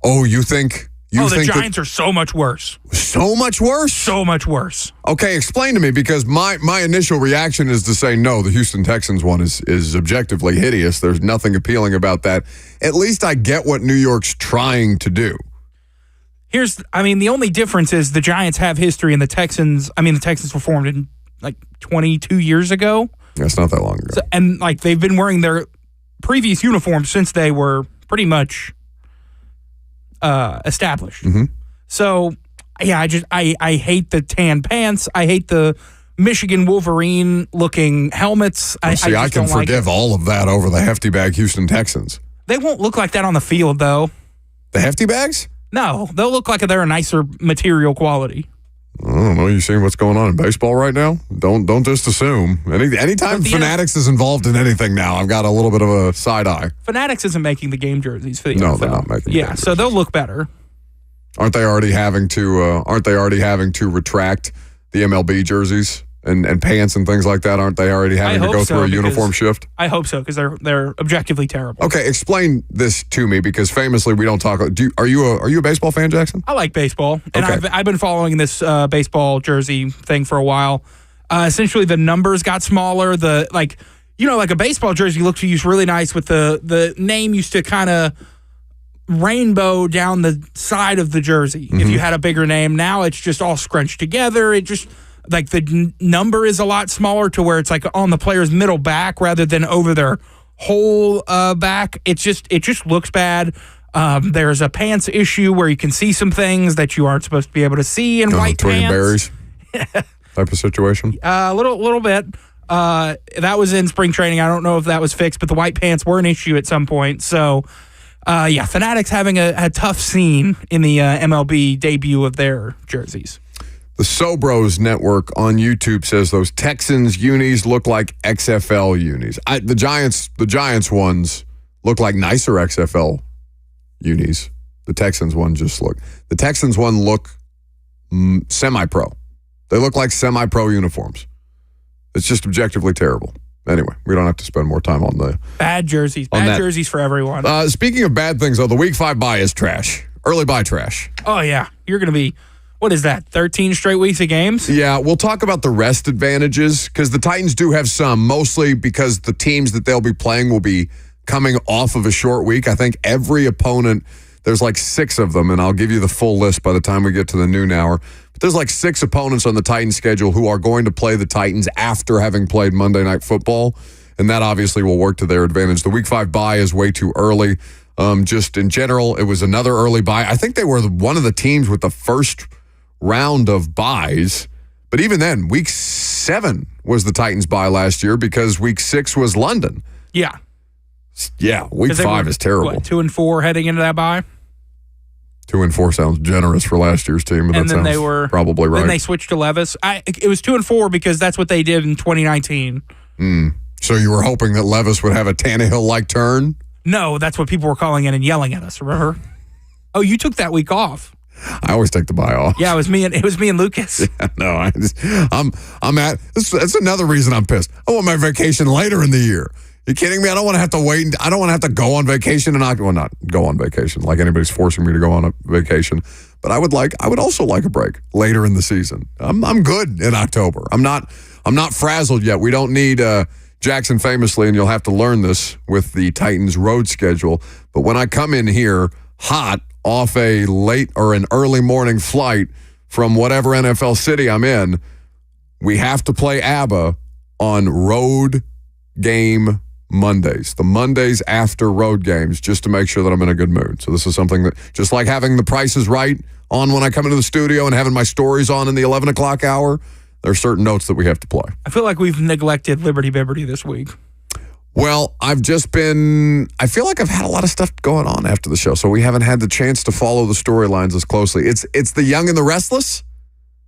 Oh, you think? The Giants are so much worse. So much worse? So much worse. Okay, explain to me, because my initial reaction is to say, no, the Houston Texans one is objectively hideous. There's nothing appealing about that. At least I get what New York's trying to do. The only difference is the Giants have history and the Texans were formed in 22 years ago. That's not that long ago. So, and they've been wearing their previous uniforms since they were pretty much established. Mm-hmm. So, yeah, I hate the tan pants. I hate the Michigan Wolverine looking helmets. I can forgive all of that over the hefty bag Houston Texans. They won't look like that on the field, though. The hefty bags? No, they'll look like they're a nicer material quality. I don't know. You seeing what's going on in baseball right now? Don't just assume. Anytime Fanatics is involved in anything now, I've got a little bit of a side eye. Fanatics isn't making the game jerseys for the NFL. No, they're not making. Yeah, so they'll look better. Aren't they already having to retract the MLB jerseys and pants and things like that? Aren't they already having to go through a uniform shift? I hope so, because they're objectively terrible. Okay, explain this to me, because famously we don't talk. Are you a baseball fan, Jackson? I like baseball, and okay. I've been following this baseball jersey thing for a while. Essentially, the numbers got smaller. Like a baseball jersey looks really nice with the name used to kind of rainbow down the side of the jersey. Mm-hmm. If you had a bigger name, now it's just all scrunched together. It just the number is a lot smaller to where it's on the player's middle back rather than over their whole back. It just looks bad. There's a pants issue where you can see some things that you aren't supposed to be able to see in white pants. Berries type of situation. A little bit. That was in spring training. I don't know if that was fixed, but the white pants were an issue at some point. So Fanatics having a tough scene in the MLB debut of their jerseys. The Sobros Network on YouTube says those Texans unis look like XFL unis. The Giants ones look like nicer XFL unis. The Texans one the Texans one look semi-pro. They look like semi-pro uniforms. It's just objectively terrible. Anyway, we don't have to spend more time on the bad jerseys. Bad jerseys for everyone. Speaking of bad things, though, the Week 5 bye is trash. Early bye trash. Oh, yeah. You're going to be, what is that, 13 straight weeks of games? Yeah, we'll talk about the rest advantages because the Titans do have some, mostly because the teams that they'll be playing will be coming off of a short week. I think every opponent, there's like 6 of them, and I'll give you the full list by the time we get to the noon hour. But there's like 6 opponents on the Titans schedule who are going to play the Titans after having played Monday Night Football, and that obviously will work to their advantage. The Week 5 bye is way too early. Just in general, it was another early bye. I think they were one of the teams with the first round of byes, but even then, Week 7 was the Titans bye last year because Week 6 was London. Yeah. Yeah, Week 5 is terrible. What, 2-4 heading into that bye? 2-4 sounds generous for last year's team, but and that then sounds probably right. Then they switched to Levis. It was 2-4 because that's what they did in 2019. So you were hoping that Levis would have a Tannehill-like turn? No, that's what people were calling in and yelling at us. Remember? Oh, you took that week off. I always take the bye off. Yeah, it was me and Lucas. Yeah, no, I'm at. That's another reason I'm pissed. I want my vacation later in the year. You kidding me? I don't want to have to wait. I don't want to have to go on vacation and not go on vacation like anybody's forcing me to go on a vacation. But I would also like a break later in the season. I'm good in October. I'm not frazzled yet. We don't need Jackson famously, and you'll have to learn this with the Titans road schedule. But when I come in here hot off a late or an early morning flight from whatever NFL city I'm in, we have to play ABBA on road game Mondays, the Mondays after road games, just to make sure that I'm in a good mood. So this is something that, just like having the Price is Right on when I come into the studio and having my stories on in the 11 o'clock hour, there are certain notes that we have to play. I feel like we've neglected Liberty Bibberty this week. Well, I feel like I've had a lot of stuff going on after the show, so we haven't had the chance to follow the storylines as closely. It's The Young and the Restless?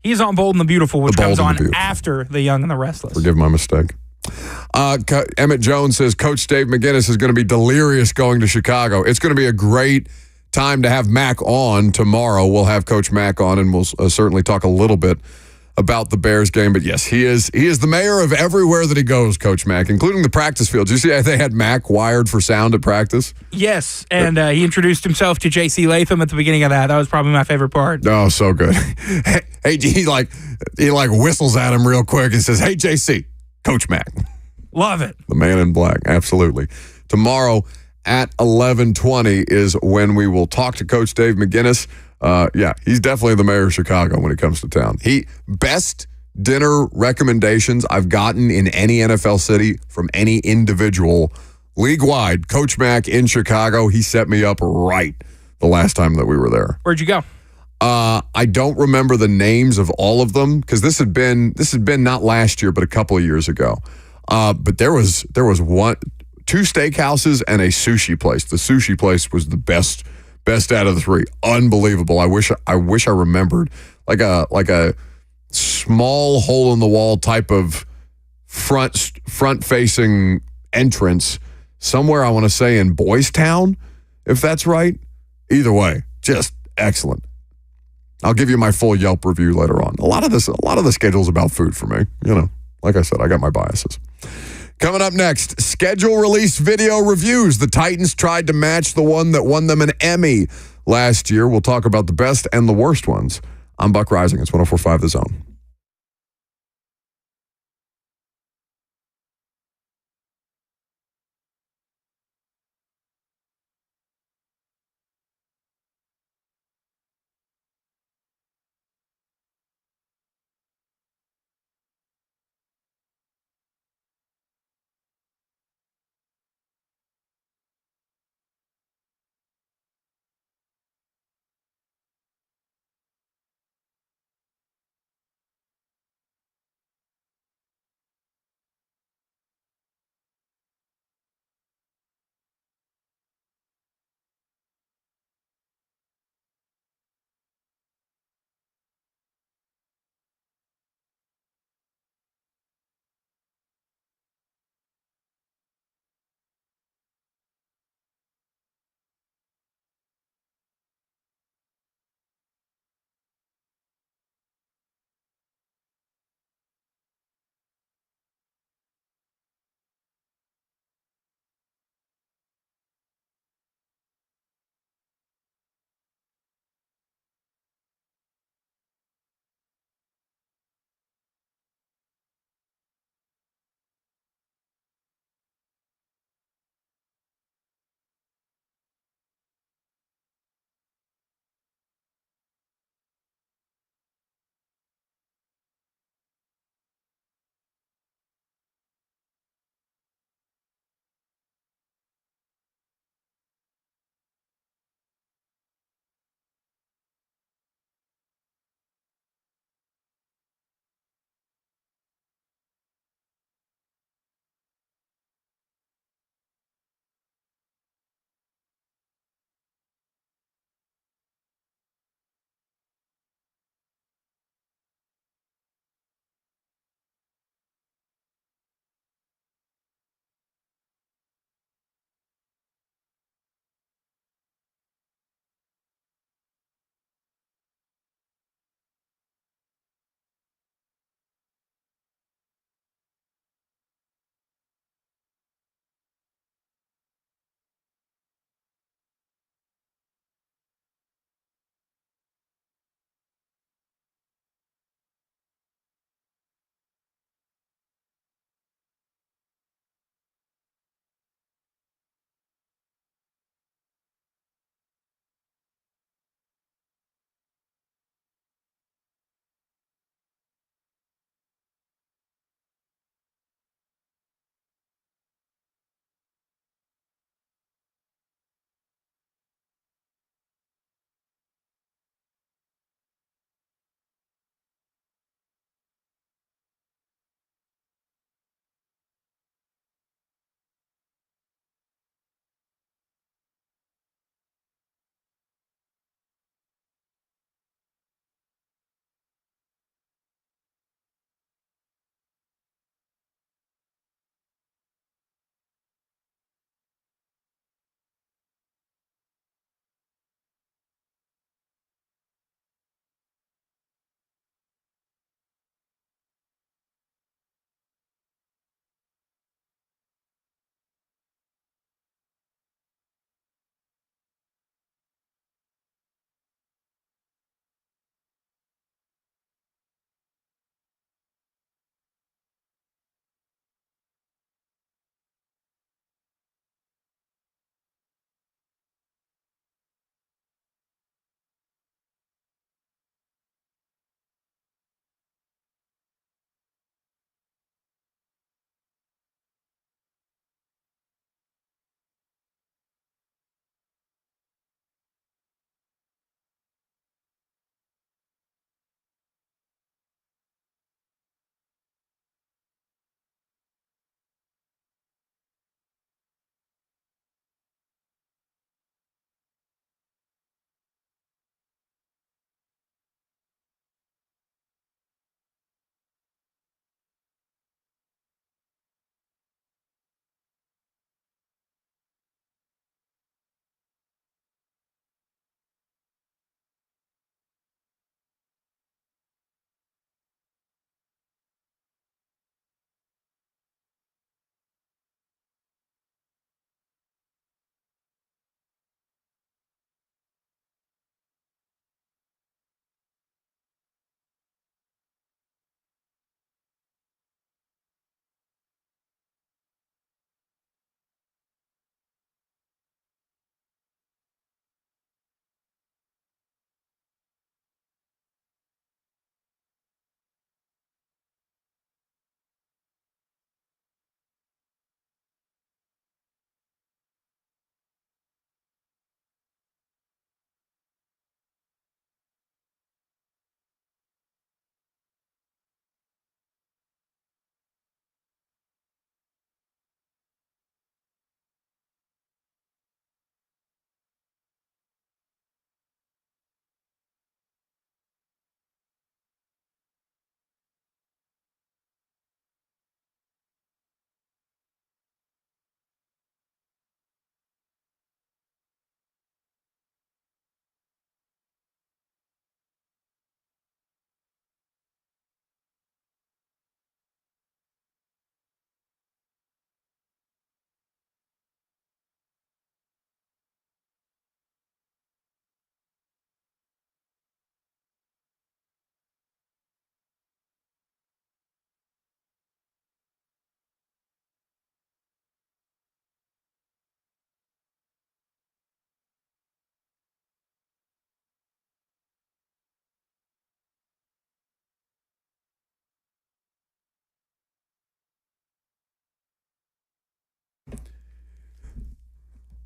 He's on Bold and the Beautiful, which comes on after The Young and the Restless. Forgive my mistake. Emmett Jones says Coach Dave McGinnis is going to be delirious going to Chicago. It's going to be a great time to have Mac on tomorrow. We'll have Coach Mac on, and we'll certainly talk a little bit about the Bears game. But yes, he is the mayor of everywhere that he goes, Coach Mac, including the practice field. Did you see how they had Mac wired for sound at practice? Yes, and he introduced himself to J.C. Latham at the beginning of that. That was probably my favorite part. Oh, so good. Hey, he whistles at him real quick and says, "Hey, J.C., Coach Mac." Love it. The man in black, absolutely. Tomorrow at 11:20 is when we will talk to Coach Dave McGinnis. He's definitely the mayor of Chicago when it comes to town. Best dinner recommendations I've gotten in any NFL city from any individual league-wide. Coach Mac in Chicago, he set me up right the last time that we were there. Where'd you go? I don't remember the names of all of them because this had been not last year, but a couple of years ago. But there was 2 steakhouses and a sushi place. The sushi place was the best out of the 3. Unbelievable. I wish I remembered like a small hole in the wall type of front facing entrance somewhere. I want to say in Boys Town, if that's right. Either way, just excellent. I'll give you my full Yelp review later on. A lot of the schedule is about food for me. Like I said, I got my biases. Coming up next, schedule release video reviews. The Titans tried to match the one that won them an Emmy last year. We'll talk about the best and the worst ones. I'm Buck Reising. It's 104.5 The Zone.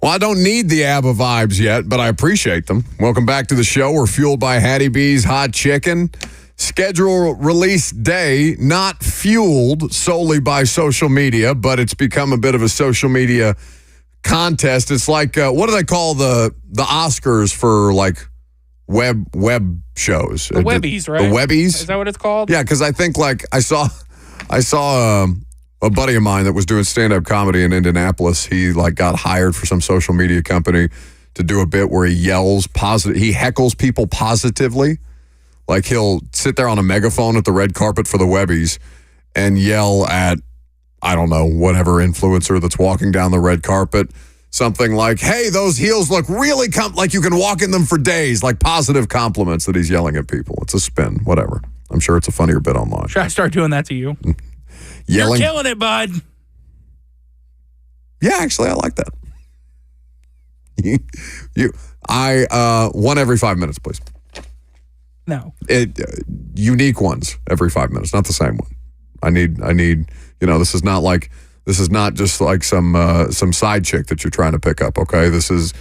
Well, I don't need the ABBA vibes yet, but I appreciate them. Welcome back to the show. We're fueled by Hattie B's Hot Chicken. Schedule release day, not fueled solely by social media, but it's become a bit of a social media contest. It's like, what do they call the Oscars for like web shows? The Webbies, right? The Webbies? Is that what it's called? Yeah, because I think like I saw a buddy of mine that was doing stand-up comedy in Indianapolis. He like got hired for some social media company to do a bit where he yells positive. He heckles people positively. Like he'll sit there on a megaphone at the red carpet for the Webbies and yell at, I don't know, whatever influencer that's walking down the red carpet. Something like, hey, those heels look really like you can walk in them for days. Like positive compliments that he's yelling at people. It's a spin, whatever. I'm sure it's a funnier bit online. Should I start doing that to you? Yelling. You're killing it, bud. Yeah, actually, I like that. One every 5 minutes, please. No. Unique ones every 5 minutes, not the same one. I need. This is not just like some side chick that you're trying to pick up. Okay, this is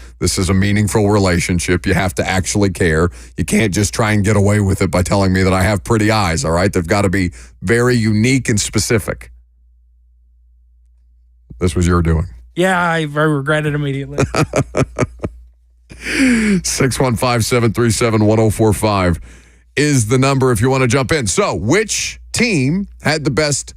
a meaningful relationship. You have to actually care. You can't just try and get away with it by telling me that I have pretty eyes. All right, they've got to be very unique and specific. This was your doing. Yeah, I regret it immediately. 615-737-1045 is the number if you want to jump in. So, which team had the best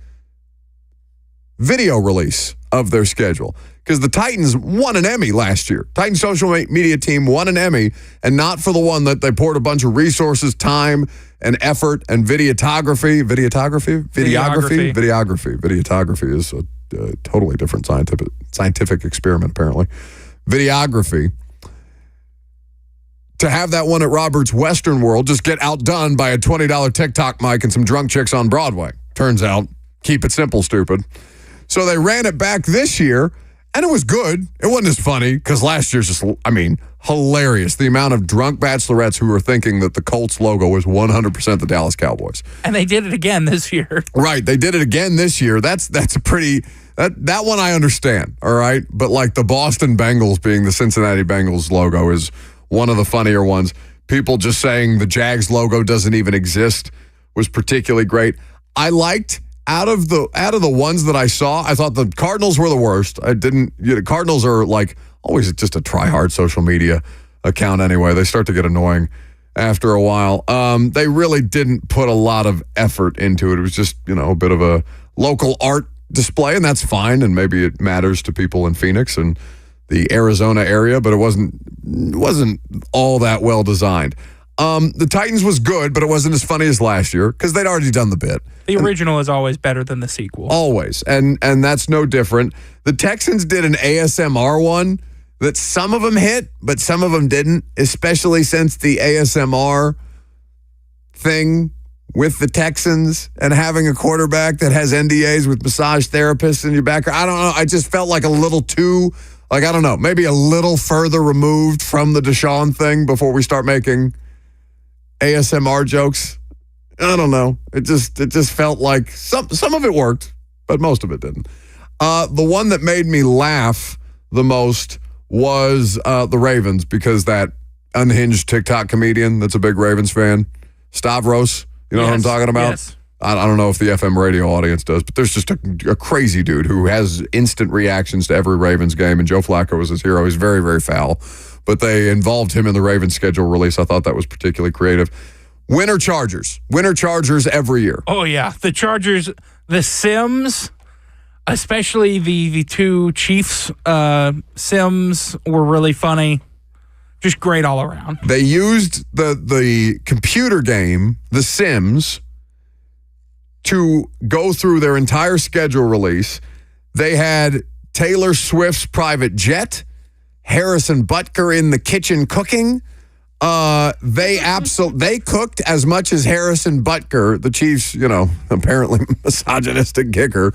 video release of their schedule? Because the Titans won an Emmy last year. Titans social media team won an Emmy, and not for the one that they poured a bunch of resources, time, and effort, and videography. Videography is a totally different scientific experiment, apparently. Videography. To have that one at Robert's Western World just get outdone by a $20 TikTok mic and some drunk chicks on Broadway. Turns out, keep it simple, stupid. So they ran it back this year, and it was good. It wasn't as funny, because last year's just, hilarious. The amount of drunk bachelorettes who were thinking that the Colts logo was 100% the Dallas Cowboys. And they did it again this year. Right, they did it again this year. That's a pretty... That one I understand, all right? But like the Boston Bengals being the Cincinnati Bengals logo is one of the funnier ones. People just saying the Jags logo doesn't even exist was particularly great. I liked out of the ones that I saw, I thought the Cardinals were the worst. Cardinals are like always just a try-hard social media account anyway. They start to get annoying after a while. They really didn't put a lot of effort into it. It was just, a bit of a local art display, and that's fine, and maybe it matters to people in Phoenix and the Arizona area, but it wasn't all that well designed. The Titans was good, but it wasn't as funny as last year because they'd already done the bit. The original is always better than the sequel. Always, and that's no different. The Texans did an ASMR one that some of them hit, but some of them didn't, especially since the ASMR thing with the Texans and having a quarterback that has NDAs with massage therapists in your back. I don't know. I just felt like a little too, I don't know, maybe a little further removed from the Deshaun thing before we start making ASMR jokes. I don't know. It just felt like some of it worked, but most of it didn't. The one that made me laugh the most was the Ravens, because that unhinged TikTok comedian that's a big Ravens fan, Stavros, you know what I'm talking about? Yes. I don't know if the FM radio audience does, but there's just a crazy dude who has instant reactions to every Ravens game, and Joe Flacco was his hero. He's very, very foul, but they involved him in the Ravens schedule release. I thought that was particularly creative. Winner Chargers every year. Oh, yeah. The Chargers, the Sims, especially the two Chiefs Sims were really funny. Just great all around. They used the computer game, The Sims, to go through their entire schedule release. They had Taylor Swift's private jet, Harrison Butker in the kitchen cooking. They cooked as much as Harrison Butker, the Chiefs, apparently misogynistic kicker.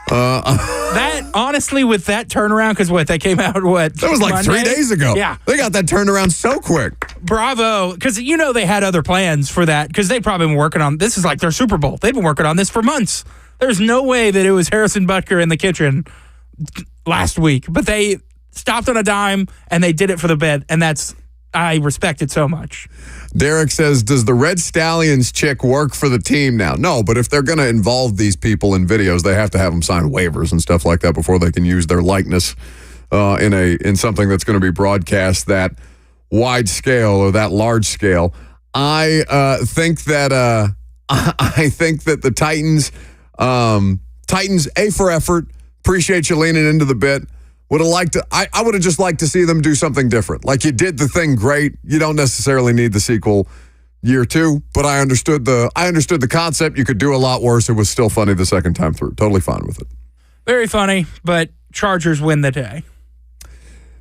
That, honestly, with that turnaround, because they came out, That was like Monday? 3 days ago. Yeah. They got that turned around so quick. Bravo. Because, they had other plans for that, because they've probably been working on, this is like their Super Bowl. They've been working on this for months. There's no way that it was Harrison Butker in the kitchen last week. But they stopped on a dime, and they did it for the bid, and I respect it so much. Derek says, does the Red Stallions chick work for the team now? No, but if they're going to involve these people in videos, they have to have them sign waivers and stuff like that before they can use their likeness in something that's going to be broadcast that wide scale or that large scale. I think that the Titans, A for effort, appreciate you leaning into the bit. I would have just liked to see them do something different. Like, you did the thing great. You don't necessarily need the sequel year 2, but I understood the concept. You could do a lot worse. It was still funny the second time through. Totally fine with it. Very funny, but Chargers win the day.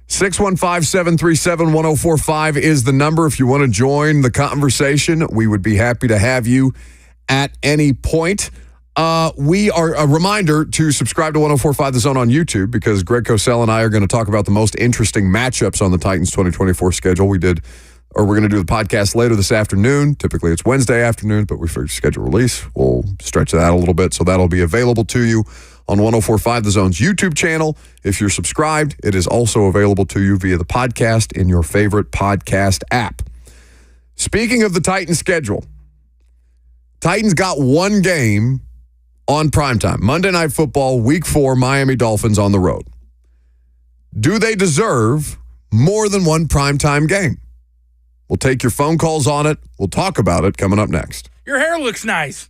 615-737-1045 is the number if you want to join the conversation. We would be happy to have you at any point. We are a reminder to subscribe to 1045 The Zone on YouTube, because Greg Cosell and I are going to talk about the most interesting matchups on the Titans 2024 schedule. We're going to do the podcast later this afternoon. Typically it's Wednesday afternoon, but we figured schedule release. We'll stretch that a little bit, so that'll be available to you on 1045 The Zone's YouTube channel. If you're subscribed, it is also available to you via the podcast in your favorite podcast app. Speaking of the Titans schedule, Titans got one game on primetime. Monday Night Football, Week 4, Miami Dolphins on the road. Do they deserve more than one primetime game? We'll take your phone calls on it. We'll talk about it coming up next. Your hair looks nice.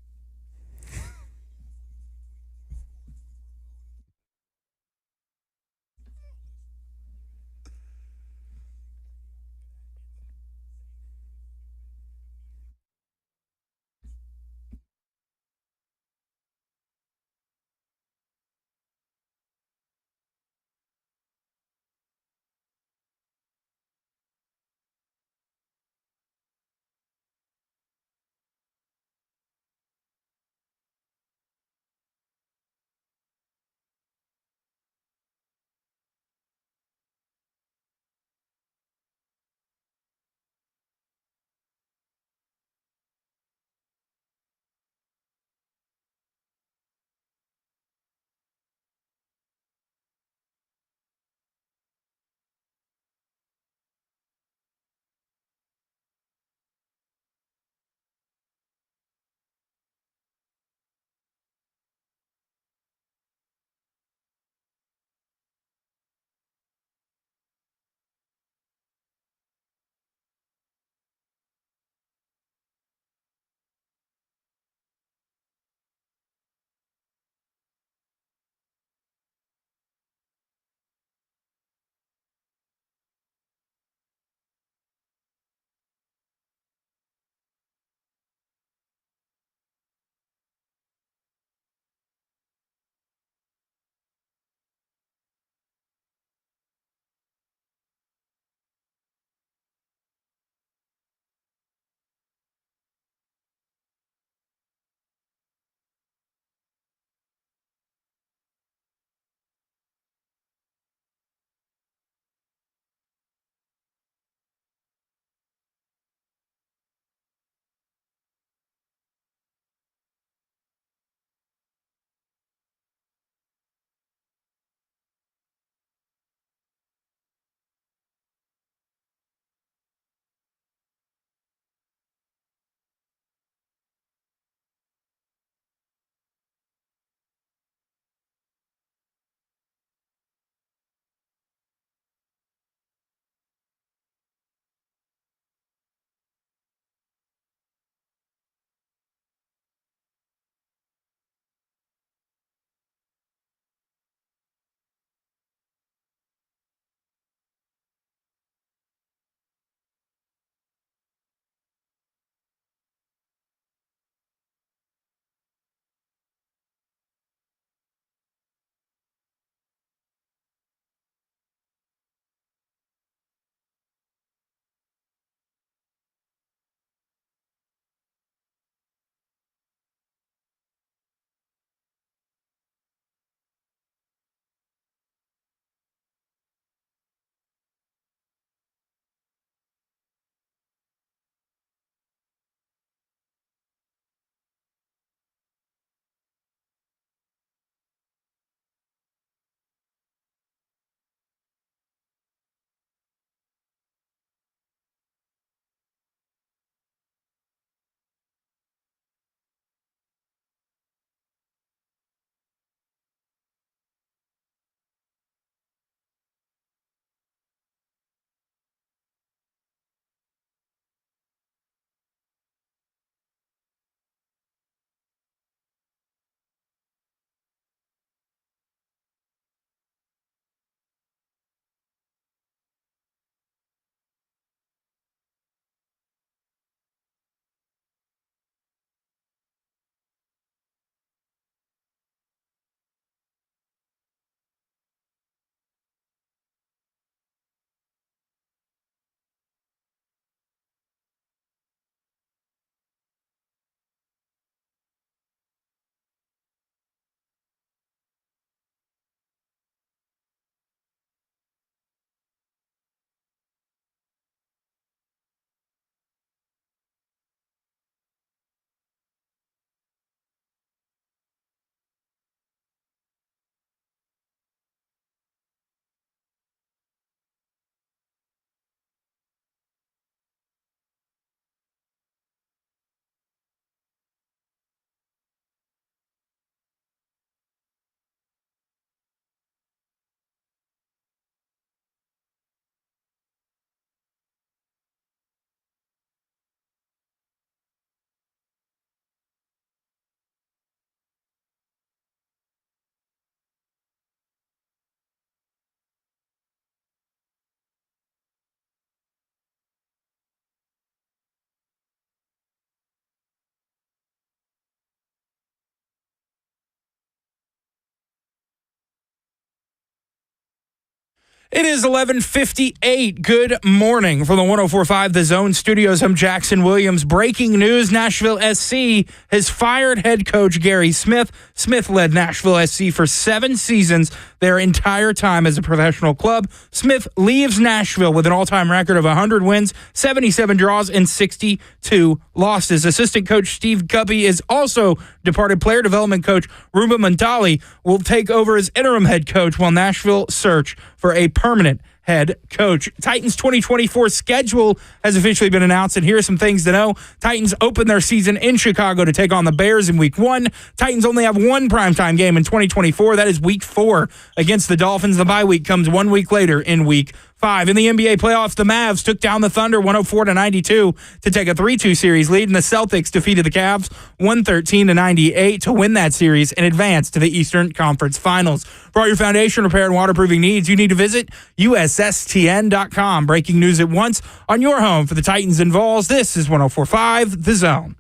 It is 11:58. Good morning from the 104.5 The Zone Studios. I'm Jackson Williams. Breaking news, Nashville SC has fired head coach Gary Smith. Smith led Nashville SC for 7 seasons, their entire time as a professional club. Smith leaves Nashville with an all-time record of 100 wins, 77 draws, and 62 losses. Assistant coach Steve Guppy is also departed. Player development coach Ruba Montali will take over as interim head coach while Nashville search for a permanent head coach. Titans 2024 schedule has officially been announced, and here are some things to know. Titans open their season in Chicago to take on the Bears in Week 1. Titans only have one primetime game in 2024. That is Week 4 against the Dolphins. The bye week comes 1 week later in Week 5. In the NBA playoffs, the Mavs took down the Thunder 104-92 to take a 3-2 series lead, and the Celtics defeated the Cavs 113-98 to win that series and advance to the Eastern Conference Finals. For all your foundation repair and waterproofing needs, you need to visit USSTN.com. Breaking news at once on your home for the Titans and Vols. This is 104.5 The Zone.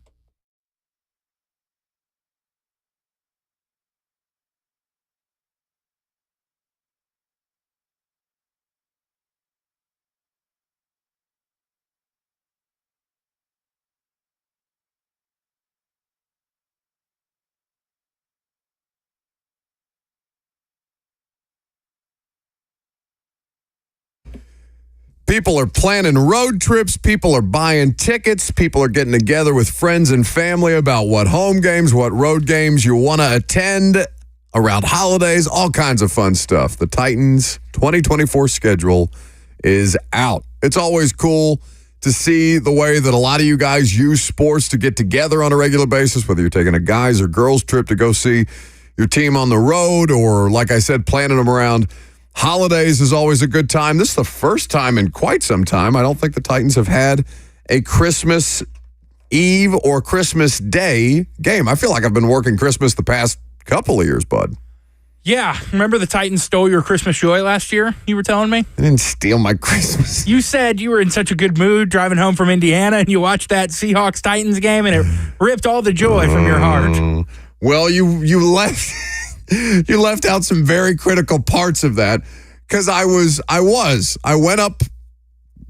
People are planning road trips. People are buying tickets. People are getting together with friends and family about what home games, what road games you want to attend around holidays, all kinds of fun stuff. The Titans 2024 schedule is out. It's always cool to see the way that a lot of you guys use sports to get together on a regular basis, whether you're taking a guys or girls trip to go see your team on the road or, like I said, planning them around holidays is always a good time. This is the first time in quite some time I don't think the Titans have had a Christmas Eve or Christmas Day game. I feel like I've been working Christmas the past couple of years, bud. Yeah, remember the Titans stole your Christmas joy last year, you were telling me? I didn't steal my Christmas. You said you were in such a good mood driving home from Indiana and you watched that Seahawks-Titans game and it ripped all the joy from your heart. Well, you left... You left out some very critical parts of that because I went up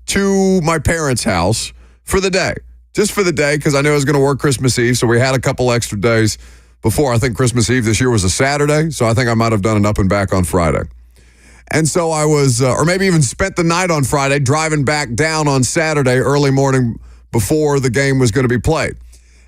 to my parents' house for the day, just for the day because I knew I was going to work Christmas Eve. So we had a couple extra days before. I think Christmas Eve this year was a Saturday. So I think I might have done an up and back on Friday. And so I was, or maybe even spent the night on Friday driving back down on Saturday early morning before the game was going to be played.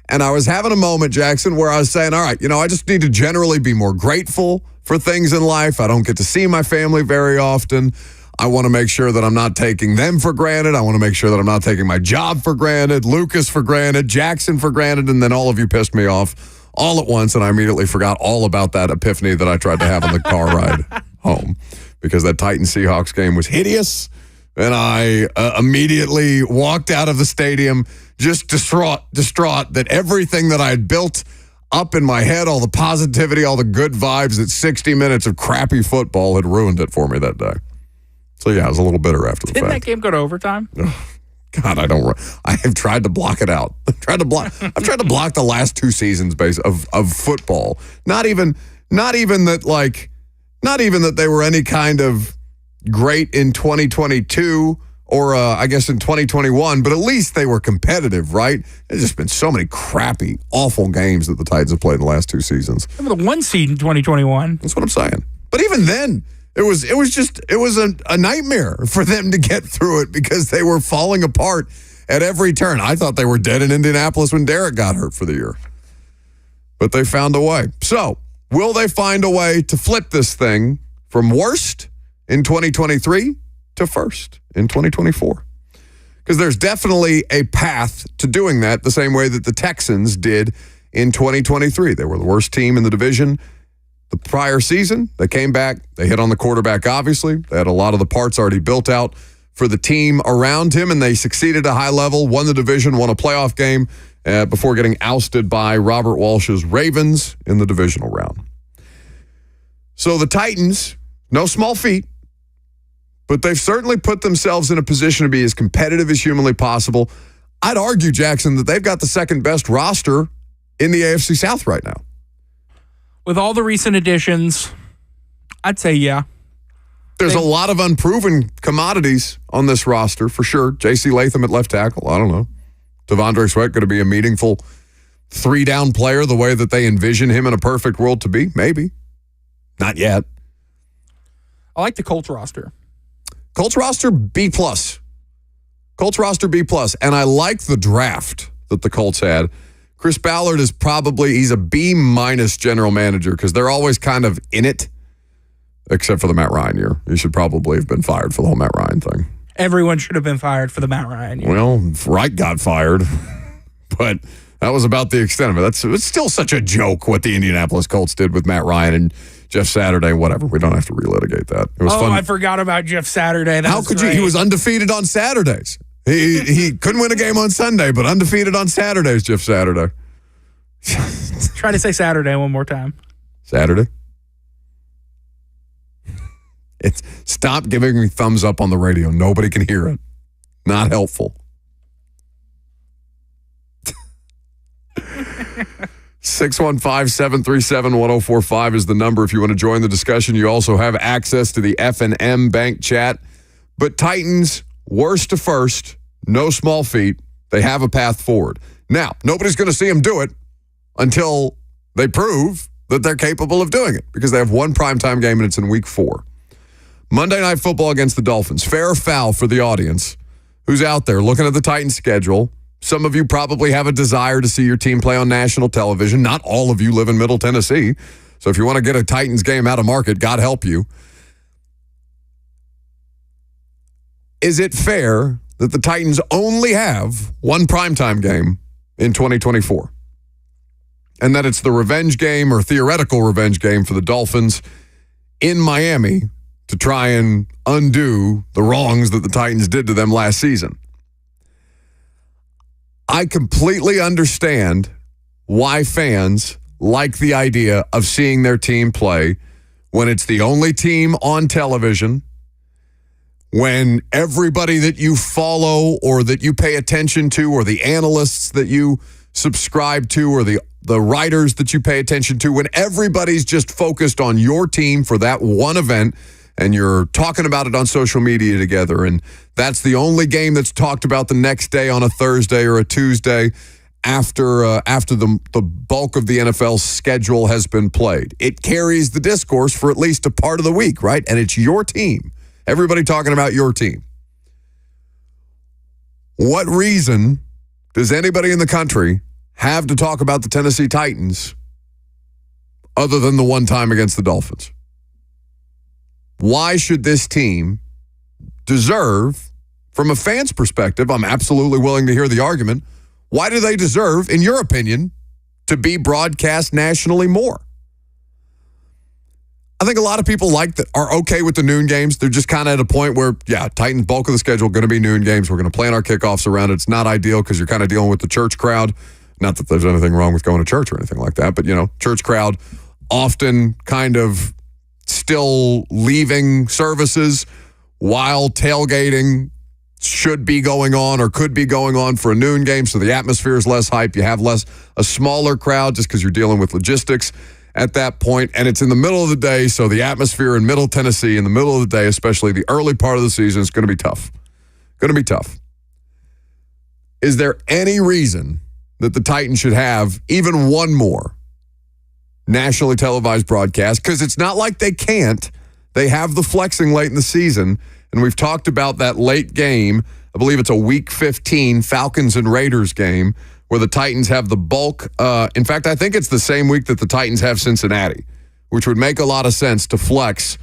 And I was having a moment, Jackson, where I was saying, all right, I just need to generally be more grateful for things in life. I don't get to see my family very often. I want to make sure that I'm not taking them for granted. I want to make sure that I'm not taking my job for granted, Lucas for granted, Jackson for granted, and then all of you pissed me off all at once, and I immediately forgot all about that epiphany that I tried to have on the car ride home because that Titans-Seahawks game was hideous, and I immediately walked out of the stadium just distraught that everything that I had built up in my head, all the positivity, all the good vibes, that 60 minutes of crappy football had ruined it for me that day. So, yeah, I was a little bitter after the fact. Didn't that game go to overtime? God, I have tried to block it out. I've tried to block the last 2 seasons of football. Not even that they were any kind of great in 2022 or I guess in 2021, but at least they were competitive, right? There's just been so many crappy, awful games that the Titans have played in the last 2 seasons. Remember the 1 seed in 2021? That's what I'm saying. But even then, it was a nightmare for them to get through it because they were falling apart at every turn. I thought they were dead in Indianapolis when Derek got hurt for the year. But they found a way. So, will they find a way to flip this thing from worst in 2023 to first in 2024? Because there's definitely a path to doing that the same way that the Texans did in 2023. They were the worst team in the division the prior season. They came back. They hit on the quarterback, obviously. They had a lot of the parts already built out for the team around him, and they succeeded at a high level, won the division, won a playoff game before getting ousted by Robert Walsh's Ravens in the divisional round. So the Titans, no small feat, but they've certainly put themselves in a position to be as competitive as humanly possible. I'd argue, Jackson, that they've got the second best roster in the AFC South right now. With all the recent additions, I'd say yeah. There's a lot of unproven commodities on this roster, for sure. J.C. Latham at left tackle. I don't know. Devondre Sweat going to be a meaningful 3-down player the way that they envision him in a perfect world to be? Maybe. Not yet. I like the Colts roster. Colts roster, B+. Colts roster, B+. And I like the draft that the Colts had. Chris Ballard is he's a B- general manager because they're always kind of in it, except for the Matt Ryan year. He should probably have been fired for the whole Matt Ryan thing. Everyone should have been fired for the Matt Ryan year. Well, Wright got fired, but that was about the extent of it. It's still such a joke what the Indianapolis Colts did with Matt Ryan and Jeff Saturday, whatever. We don't have to relitigate that. It was fun. I forgot about Jeff Saturday. How could you? He was undefeated on Saturdays. He couldn't win a game on Sunday, but undefeated on Saturdays, Jeff Saturday. Try to say Saturday one more time. Saturday? Stop giving me thumbs up on the radio. Nobody can hear it. Not helpful. 615-737-1045 is the number if you want to join the discussion. You also have access to the F&M Bank chat. But Titans, worst to first, no small feat. They have a path forward. Now, nobody's going to see them do it until they prove that they're capable of doing it because they have one primetime game and it's in week 4. Monday Night Football against the Dolphins. Fair or foul for the audience who's out there looking at the Titans schedule. Some of you probably have a desire to see your team play on national television. Not all of you live in Middle Tennessee. So if you want to get a Titans game out of market, God help you. Is it fair that the Titans only have one primetime game in 2024? And that it's the revenge game or theoretical revenge game for the Dolphins in Miami to try and undo the wrongs that the Titans did to them last season. I completely understand why fans like the idea of seeing their team play when it's the only team on television, when everybody that you follow or that you pay attention to or the analysts that you subscribe to or the writers that you pay attention to, when everybody's just focused on your team for that one event and you're talking about it on social media together, and that's the only game that's talked about the next day on a Thursday or a Tuesday after the bulk of the NFL schedule has been played. It carries the discourse for at least a part of the week, right? And it's your team. Everybody talking about your team. What reason does anybody in the country have to talk about the Tennessee Titans other than the one time against the Dolphins? Why should this team deserve, from a fan's perspective, I'm absolutely willing to hear the argument, why do they deserve, in your opinion, to be broadcast nationally more? I think a lot of people are okay with the noon games. They're just kind of at a point where, Titans bulk of the schedule going to be noon games. We're going to plan our kickoffs around it. It's not ideal because you're kind of dealing with the church crowd. Not that there's anything wrong with going to church or anything like that, but, church crowd often kind of still leaving services while tailgating should be going on or could be going on for a noon game, so the atmosphere is less hype. You have a smaller crowd just because you're dealing with logistics at that point, and it's in the middle of the day, so the atmosphere in Middle Tennessee in the middle of the day, especially the early part of the season, is going to be tough. Going to be tough. Is there any reason that the Titans should have even one more nationally televised broadcast? Because it's not like they can't. They have the flexing late in the season, and we've talked about that late game. I believe it's a Week 15 Falcons and Raiders game where the Titans have the bulk. In fact, I think it's the same week that the Titans have Cincinnati, which would make a lot of sense to flex,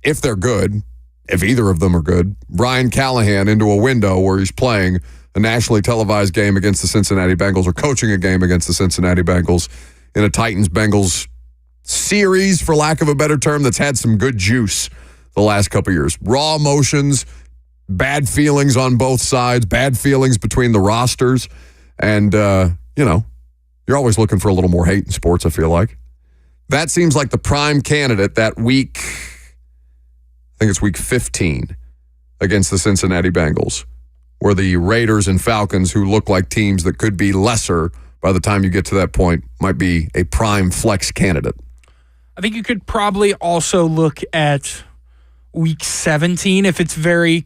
if they're good, if either of them are good, Brian Callahan into a window where he's playing a nationally televised game against the Cincinnati Bengals or coaching a game against the Cincinnati Bengals in a Titans-Bengals series, for lack of a better term, that's had some good juice the last couple of years. Raw emotions, bad feelings on both sides, bad feelings between the rosters. And, you're always looking for a little more hate in sports, I feel like. That seems like the prime candidate that week, I think it's Week 15 against the Cincinnati Bengals, where the Raiders and Falcons, who look like teams that could be lesser by the time you get to that point, might be a prime flex candidate. I think you could probably also look at week 17 if it's very,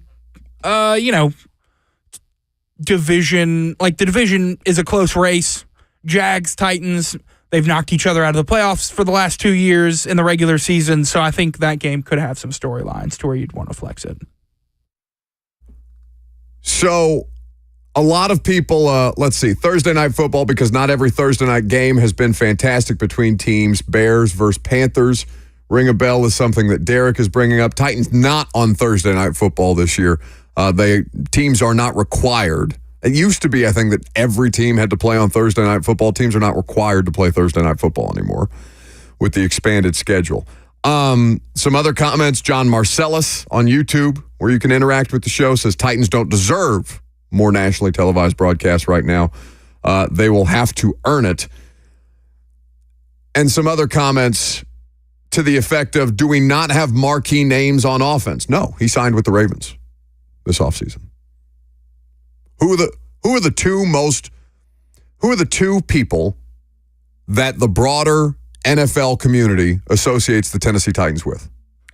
division. Like the division is a close race. Jags, Titans, they've knocked each other out of the playoffs for the last 2 years in the regular season. So I think that game could have some storylines to where you'd want to flex it. So a lot of people, let's see, Thursday night football, because not every Thursday night game has been fantastic between teams. Bears versus Panthers. Ring a bell is something that Derek is bringing up. Titans not on Thursday night football this year. Teams are not required. It used to be, I think, that every team had to play on Thursday night football. Teams are not required to play Thursday night football anymore with the expanded schedule. Some other comments. John Marcellus on YouTube, where you can interact with the show, says Titans don't deserve more nationally televised broadcasts right now. They will have to earn it. And some other comments to the effect of, do we not have marquee names on offense? No, he signed with the Ravens this offseason. Who are the two people that the broader NFL community associates the Tennessee Titans with?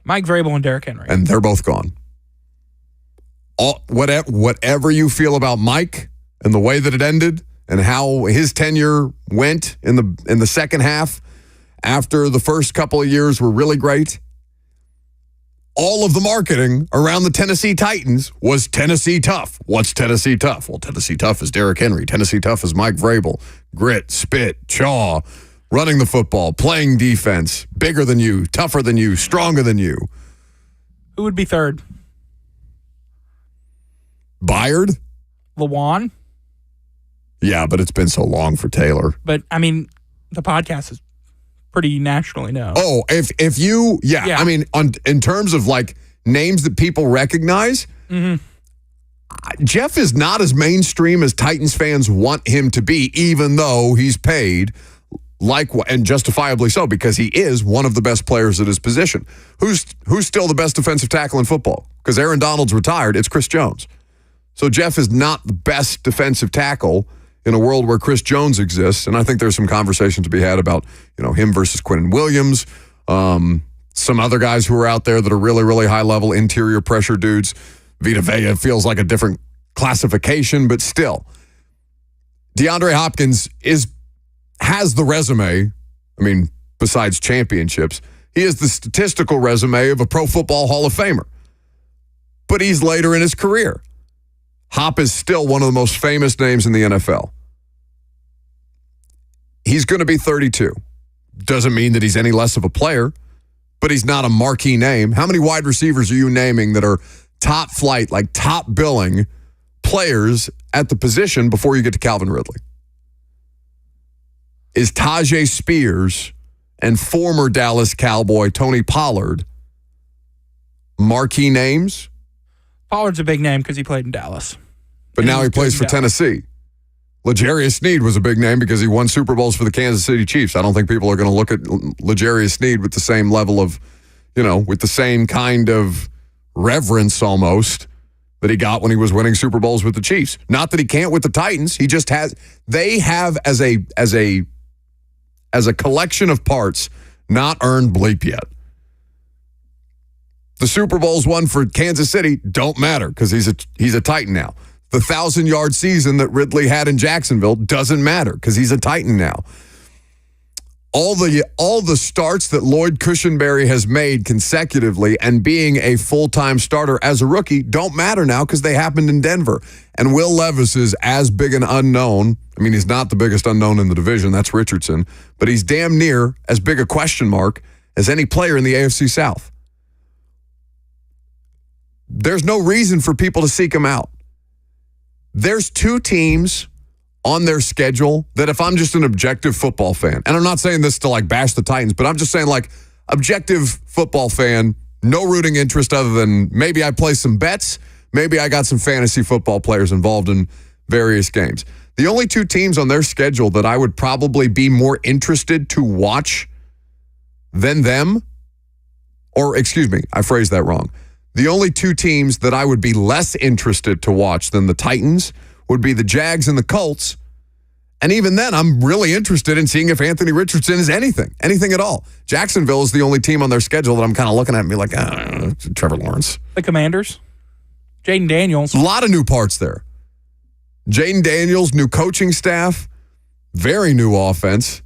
Mike Vrabel and Derrick Henry. And they're both gone. Whatever you feel about Mike and the way that it ended and how his tenure went in the second half after the first couple of years were really great, all of the marketing around the Tennessee Titans was Tennessee Tough. What's Tennessee Tough? Well, Tennessee Tough is Derrick Henry. Tennessee Tough is Mike Vrabel. Grit, spit, chaw, running the football, playing defense, bigger than you, tougher than you, stronger than you. Who would be third? Byard? Lawan? Yeah, but it's been so long for Taylor. But, I mean, the podcast is pretty nationally known. Oh, if you, yeah. I mean, in terms of like names that people recognize, Jeff is not as mainstream as Titans fans want him to be, even though he's paid and justifiably so, because he is one of the best players at his position. Who's still the best defensive tackle in football? Because Aaron Donald's retired. It's Chris Jones. So Jeff is not the best defensive tackle in a world where Chris Jones exists. And I think there's some conversation to be had about, him versus Quinnen Williams, some other guys who are out there that are really, really high level interior pressure dudes. Vita Vea feels like a different classification, but still. DeAndre Hopkins has the resume, besides championships, he has the statistical resume of a Pro Football Hall of Famer. But he's later in his career. Hop is still one of the most famous names in the NFL. He's going to be 32. Doesn't mean that he's any less of a player, but he's not a marquee name. How many wide receivers are you naming that are top flight, like top billing players at the position before you get to Calvin Ridley? Is Tajay Spears and former Dallas Cowboy Tony Pollard marquee names? Pollard's a big name because he played in Dallas. But now he plays for Tennessee. L'Jarius Sneed was a big name because he won Super Bowls for the Kansas City Chiefs. I don't think people are going to look at L'Jarius Sneed with the same level of, with the same kind of reverence almost that he got when he was winning Super Bowls with the Chiefs. Not that he can't with the Titans. He just has. They have as a collection of parts not earned bleep yet. The Super Bowls won for Kansas City don't matter because he's a Titan now. The 1,000-yard season that Ridley had in Jacksonville doesn't matter because he's a Titan now. All the starts that Lloyd Cushenberry has made consecutively and being a full-time starter as a rookie don't matter now because they happened in Denver. And Will Levis is as big an unknown. He's not the biggest unknown in the division. That's Richardson. But he's damn near as big a question mark as any player in the AFC South. There's no reason for people to seek him out. There's two teams on their schedule that if I'm just an objective football fan, and I'm not saying this to bash the Titans, but I'm just saying objective football fan, no rooting interest other than maybe I play some bets, maybe I got some fantasy football players involved in various games. The only two teams on their schedule that I would probably be more interested to watch than them, or excuse me, I phrased that wrong. The only two teams that I would be less interested to watch than the Titans would be the Jags and the Colts, And even then, I'm really interested in seeing if Anthony Richardson is anything at all. Jacksonville is the only team on their schedule that I'm kind of looking at and be like, Trevor Lawrence. The Commanders. Jaden Daniels. A lot of new parts there. Jaden Daniels, new coaching staff, very new offense.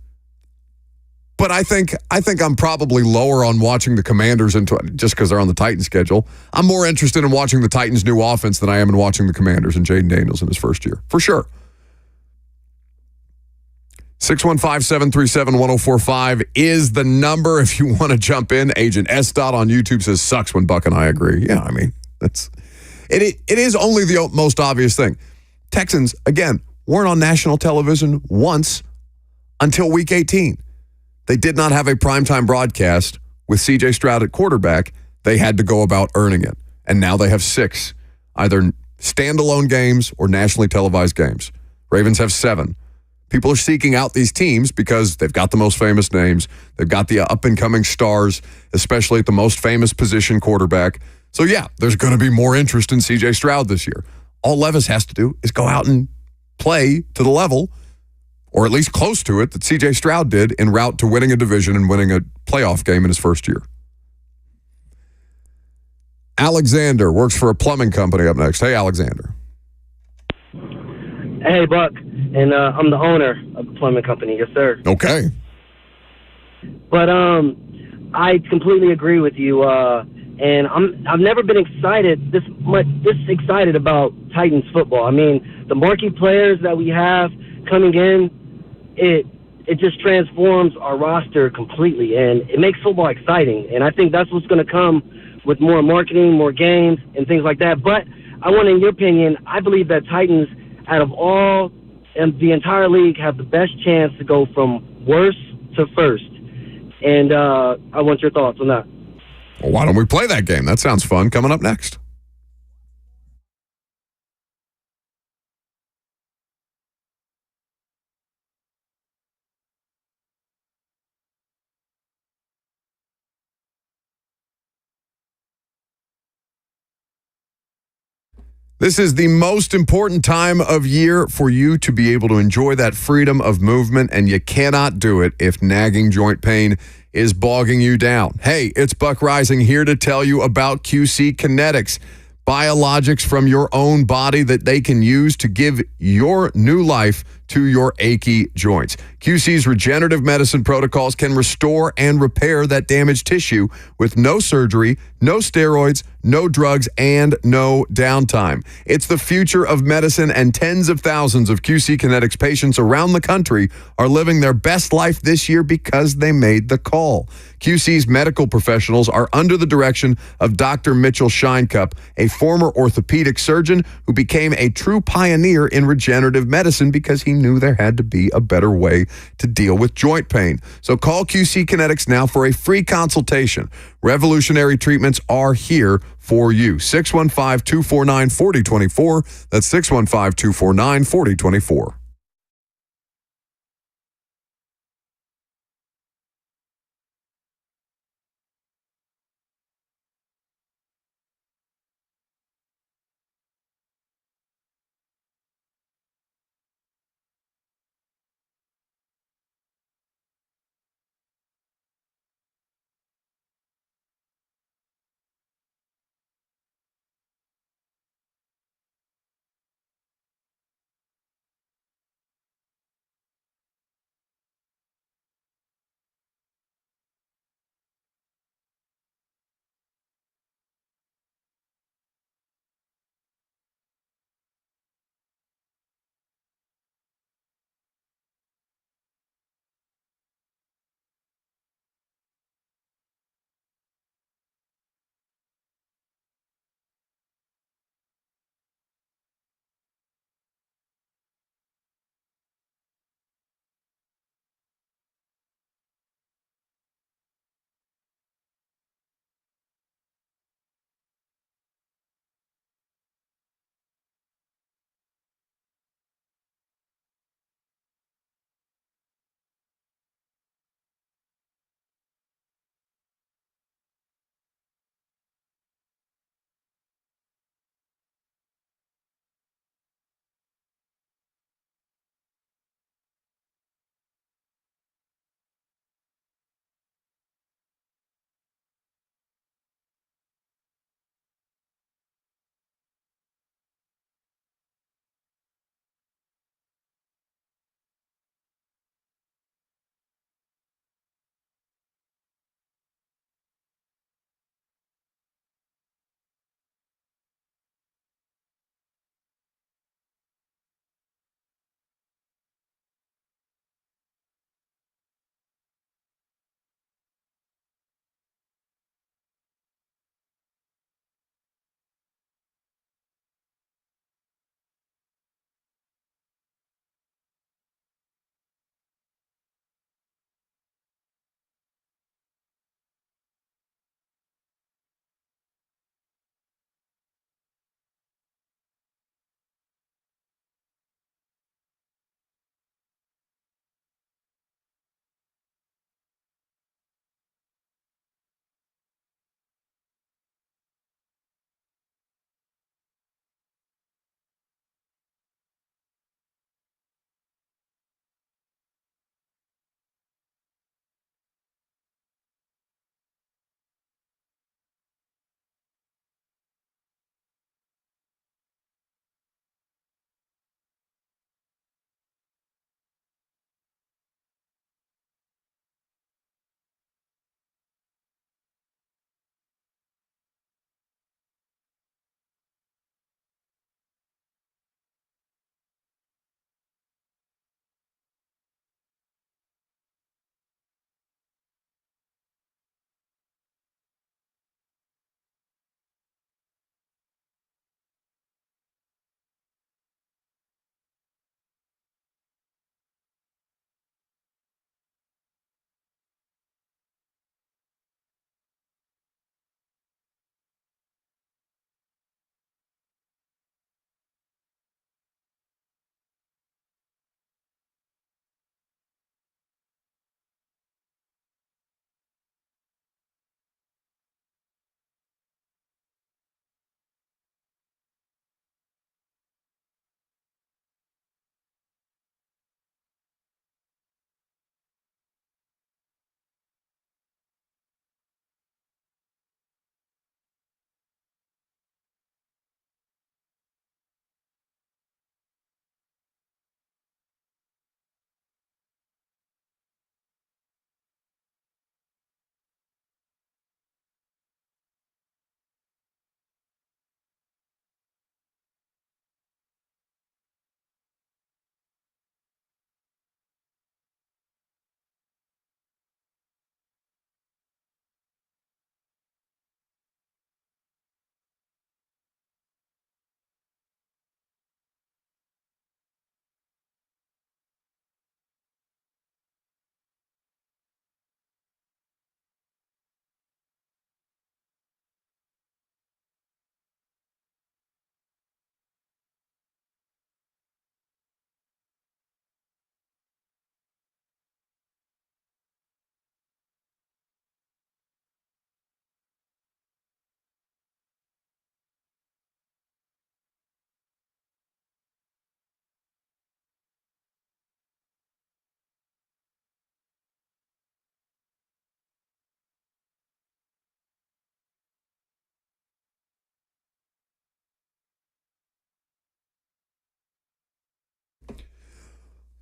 But I think I'm probably lower on watching the Commanders just because they're on the Titans schedule. I'm more interested in watching the Titans' new offense than I am in watching the Commanders and Jaden Daniels in his first year, for sure. 615-737-1045 is the number if you want to jump in. Agent S. on YouTube says, sucks when Buck and I agree. Yeah, I mean, it is only the most obvious thing. Texans, again, weren't on national television once until week 18. They did not have a primetime broadcast with C.J. Stroud at quarterback. They had to go about earning it. And now they have 6, either standalone games or nationally televised games. Ravens have 7. People are seeking out these teams because they've got the most famous names. They've got the up-and-coming stars, especially at the most famous position, quarterback. So, yeah, there's going to be more interest in C.J. Stroud this year. All Levis has to do is go out and play to the level, or at least close to it, that C.J. Stroud did en route to winning a division and winning a playoff game in his first year. Alexander works for a plumbing company up next. Hey, Alexander. Hey, Buck. And I'm the owner of the plumbing company. Yes, sir. Okay. But I completely agree with you. And I've never been excited this excited about Titans football. I mean, the marquee players that we have coming in, it just transforms our roster completely, and it makes football exciting. And I think that's what's going to come with more marketing, more games, and things like that. But I want, in your opinion, I believe that Titans, out of all and the entire league, have the best chance to go from worst to first. And I want your thoughts on that. Well, why don't we play that game? That sounds fun. Coming up next. This is the most important time of year for you to be able to enjoy that freedom of movement, and you cannot do it if nagging joint pain is bogging you down. Hey, it's Buck Reising here to tell you about QC Kinetics, biologics from your own body that they can use to give your new life to your achy joints. QC's regenerative medicine protocols can restore and repair that damaged tissue with no surgery, no steroids, no drugs, and no downtime. It's the future of medicine, and tens of thousands of QC Kinetics patients around the country are living their best life this year because they made the call. QC's medical professionals are under the direction of Dr. Mitchell Shinecup, a former orthopedic surgeon who became a true pioneer in regenerative medicine because he knew there had to be a better way to deal with joint pain. So call QC Kinetics now for a free consultation. Revolutionary treatments are here for you. 615-249-4024. That's 615-249-4024.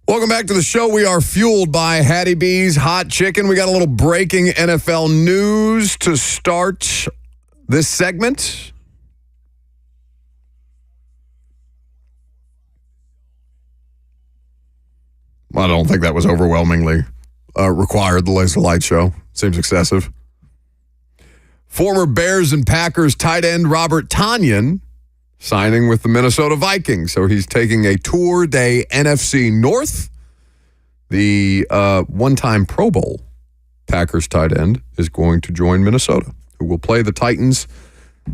Welcome back to the show. We are fueled by Hattie B's Hot Chicken. We got a little breaking NFL news to start this segment. I don't think that was overwhelmingly required, the Laser Light Show. Seems excessive. Former Bears and Packers tight end Robert Tonyan signing with the Minnesota Vikings. So he's taking a tour-day NFC North. The one-time Pro Bowl Packers tight end is going to join Minnesota, who will play the Titans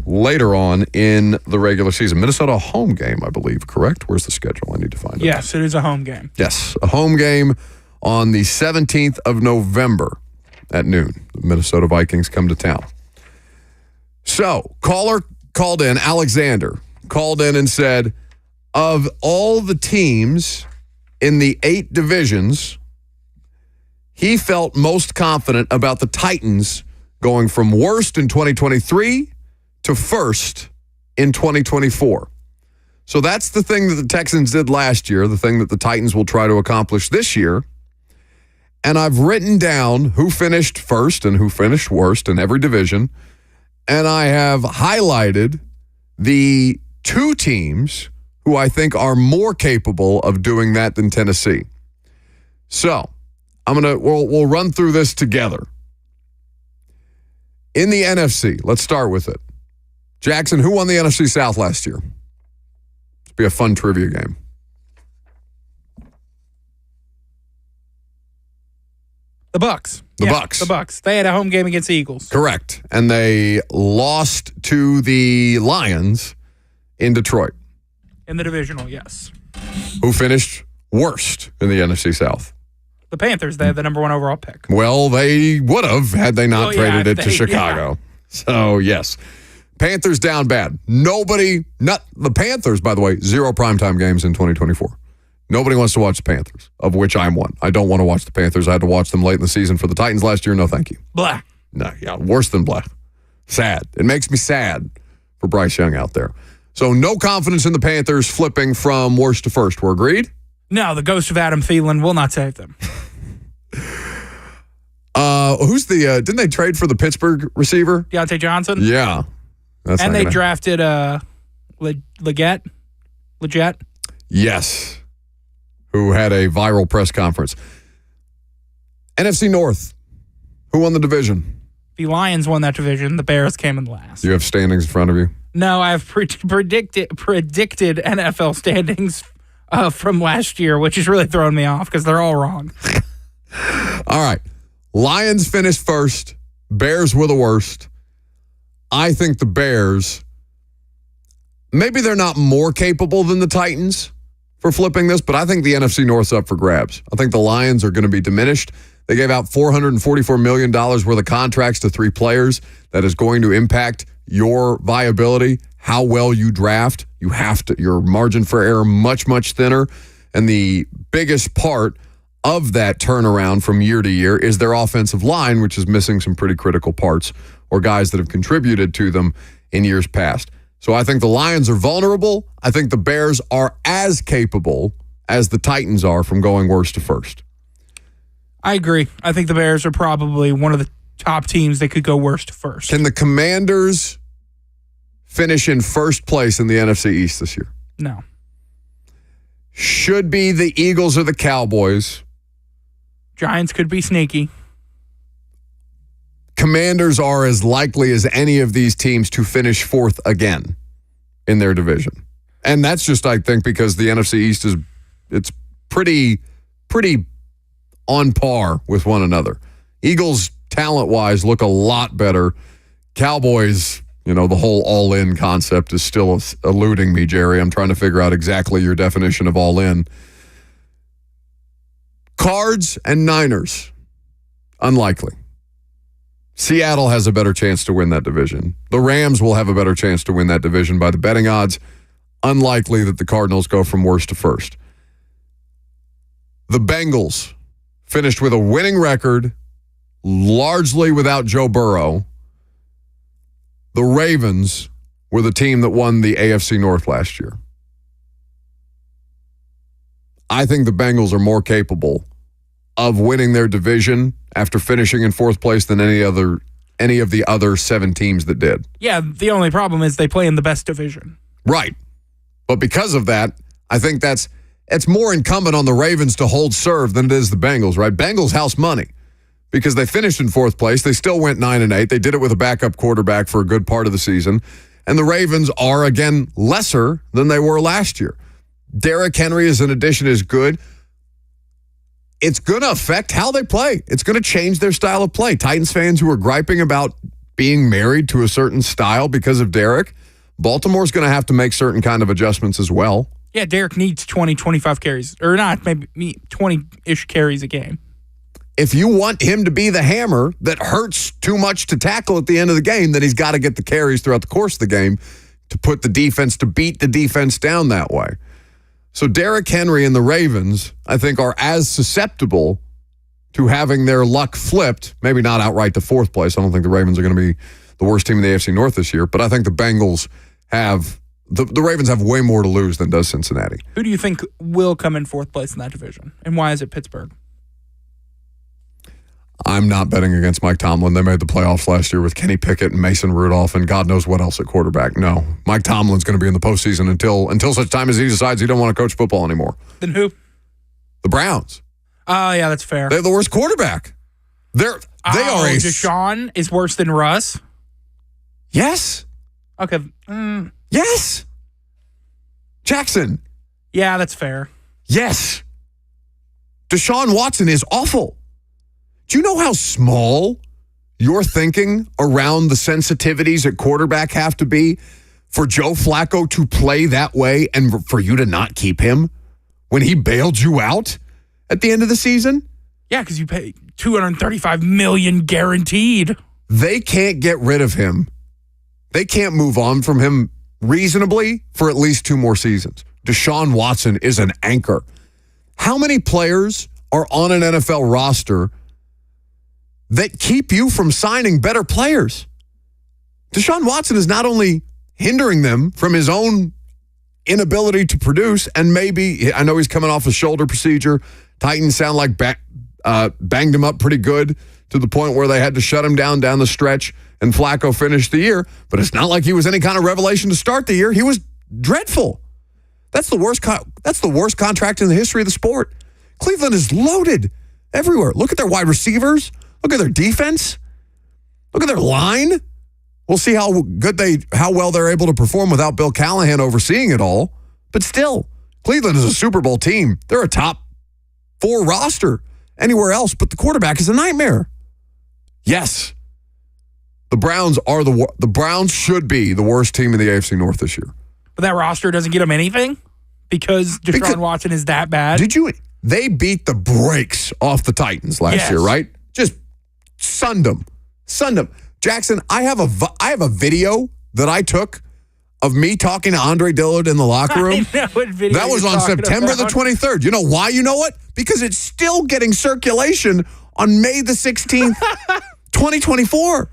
later on in the regular season. Minnesota, a home game, I believe, correct? Where's the schedule? I need to find it. Yes, it is a home game. Yes, a home game on the 17th of November at noon. The Minnesota Vikings come to town. So, caller called in, Alexander, called in and said, of all the teams in the 8 divisions, he felt most confident about the Titans going from worst in 2023 to first in 2024. So that's the thing that the Texans did last year, the thing that the Titans will try to accomplish this year. And I've written down who finished first and who finished worst in every division. And I have highlighted the 2 teams who I think are more capable of doing that than Tennessee. So we'll run through this together. In the NFC, let's start with it. Jackson, who won the NFC South last year? It'll be a fun trivia game. The Bucks. The Bucks. The Bucks. They had a home game against the Eagles. Correct. And they lost to the Lions in Detroit. In the divisional, yes. Who finished worst in the NFC South? The Panthers. They had the number 1 overall pick. Well, they would have had they not traded it to Chicago. Yeah. So, yes. Panthers down bad. The Panthers, by the way, 0 primetime games in 2024. Nobody wants to watch the Panthers, of which I'm one. I don't want to watch the Panthers. I had to watch them late in the season for the Titans last year. No, thank you. Blah. No, yeah, worse than blah. Sad. It makes me sad for Bryce Young out there. So no confidence in the Panthers flipping from worst to first. We're agreed? No, the ghost of Adam Thielen will not save them. Who's didn't they trade for the Pittsburgh receiver? Deontay Johnson? Yeah. And they drafted Leggett? Yes. Who had a viral press conference. NFC North. Who won the division? The Lions won that division. The Bears came in last. You have standings in front of you? No, I've predicted NFL standings from last year, which is really throwing me off because they're all wrong. All right. Lions finished first. Bears were the worst. I think the Bears, maybe they're not more capable than the Titans for flipping this, but I think the NFC North's up for grabs. I think the Lions are going to be diminished. They gave out $444 million worth of contracts to 3 players. That is going to impact your viability, how well you draft. Your margin for error much, much thinner. And the biggest part of that turnaround from year to year is their offensive line, which is missing some pretty critical parts or guys that have contributed to them in years past. So I think the Lions are vulnerable. I think the Bears are as capable as the Titans are from going worst to first. I agree. I think the Bears are probably one of the top teams that could go worst to first. Can the Commanders finish in first place in the NFC East this year? No. Should be the Eagles or the Cowboys. Giants could be sneaky. Commanders are as likely as any of these teams to finish fourth again in their division. And that's just, I think, because the NFC East it's pretty on par with one another. Eagles, talent-wise, look a lot better. Cowboys, the whole all-in concept is still eluding me, Jerry. I'm trying to figure out exactly your definition of all-in. Cards and Niners, unlikely. Seattle has a better chance to win that division. The Rams will have a better chance to win that division by the betting odds. Unlikely that the Cardinals go from worst to first. The Bengals finished with a winning record, largely without Joe Burrow. The Ravens were the team that won the AFC North last year. I think the Bengals are more capable of winning their division after finishing in fourth place than any of the other 7 teams that did. Yeah, the only problem is they play in the best division. Right. But because of that, I think it's more incumbent on the Ravens to hold serve than it is the Bengals, right? Bengals house money because they finished in fourth place. They still went 9-8. They did it with a backup quarterback for a good part of the season. And the Ravens are, again, lesser than they were last year. Derrick Henry as an addition is good. It's going to affect how they play. It's going to change their style of play. Titans fans who are griping about being married to a certain style because of Derrick, Baltimore's going to have to make certain kind of adjustments as well. Yeah, Derrick needs 20, 25 carries. Or not, maybe 20-ish carries a game. If you want him to be the hammer that hurts too much to tackle at the end of the game, then he's got to get the carries throughout the course of the game to put the defense, to beat the defense down that way. So Derrick Henry and the Ravens, I think, are as susceptible to having their luck flipped, maybe not outright to fourth place. I don't think the Ravens are going to be the worst team in the AFC North this year, but I think the Bengals have, the Ravens have way more to lose than does Cincinnati. Who do you think will come in fourth place in that division? And why is it Pittsburgh? I'm not betting against Mike Tomlin. They made the playoffs last year with Kenny Pickett and Mason Rudolph and God knows what else at quarterback. No, Mike Tomlin's going to be in the postseason until such time as he decides he don't want to coach football anymore. Then who? The Browns. Oh, yeah, that's fair. They have the worst quarterback. They are a... Deshaun is worse than Russ? Yes. Okay. Yes. Jackson. Yeah, that's fair. Yes. Deshaun Watson is awful. Do you know how small your thinking around the sensitivities at quarterback have to be for Joe Flacco to play that way and for you to not keep him when he bailed you out at the end of the season? Yeah, because you pay $235 million guaranteed. They can't get rid of him. They can't move on from him reasonably for at least 2 more seasons. Deshaun Watson is an anchor. How many players are on an NFL roster that keep you from signing better players? Deshaun Watson is not only hindering them from his own inability to produce, and maybe, I know he's coming off a shoulder procedure. Titans sound like banged him up pretty good to the point where they had to shut him down the stretch, and Flacco finished the year. But it's not like he was any kind of revelation to start the year. He was dreadful. That's the worst contract in the history of the sport. Cleveland is loaded everywhere. Look at their wide receivers. Look at their defense. Look at their line. We'll see how well they're able to perform without Bill Callahan overseeing it all. But still, Cleveland is a Super Bowl team. They're a top 4 roster anywhere else, but the quarterback is a nightmare. Yes, the Browns are the Browns should be the worst team in the AFC North this year. But that roster doesn't get them anything because Deshaun Watson is that bad. They beat the brakes off the Titans last year, right? Just sunned them. Jackson, I have a video that I took of me talking to Andre Dillard in the locker room. I know what video that was on September the 23rd. You know why? You know what? Because it's still getting circulation on May the 16th, 2024.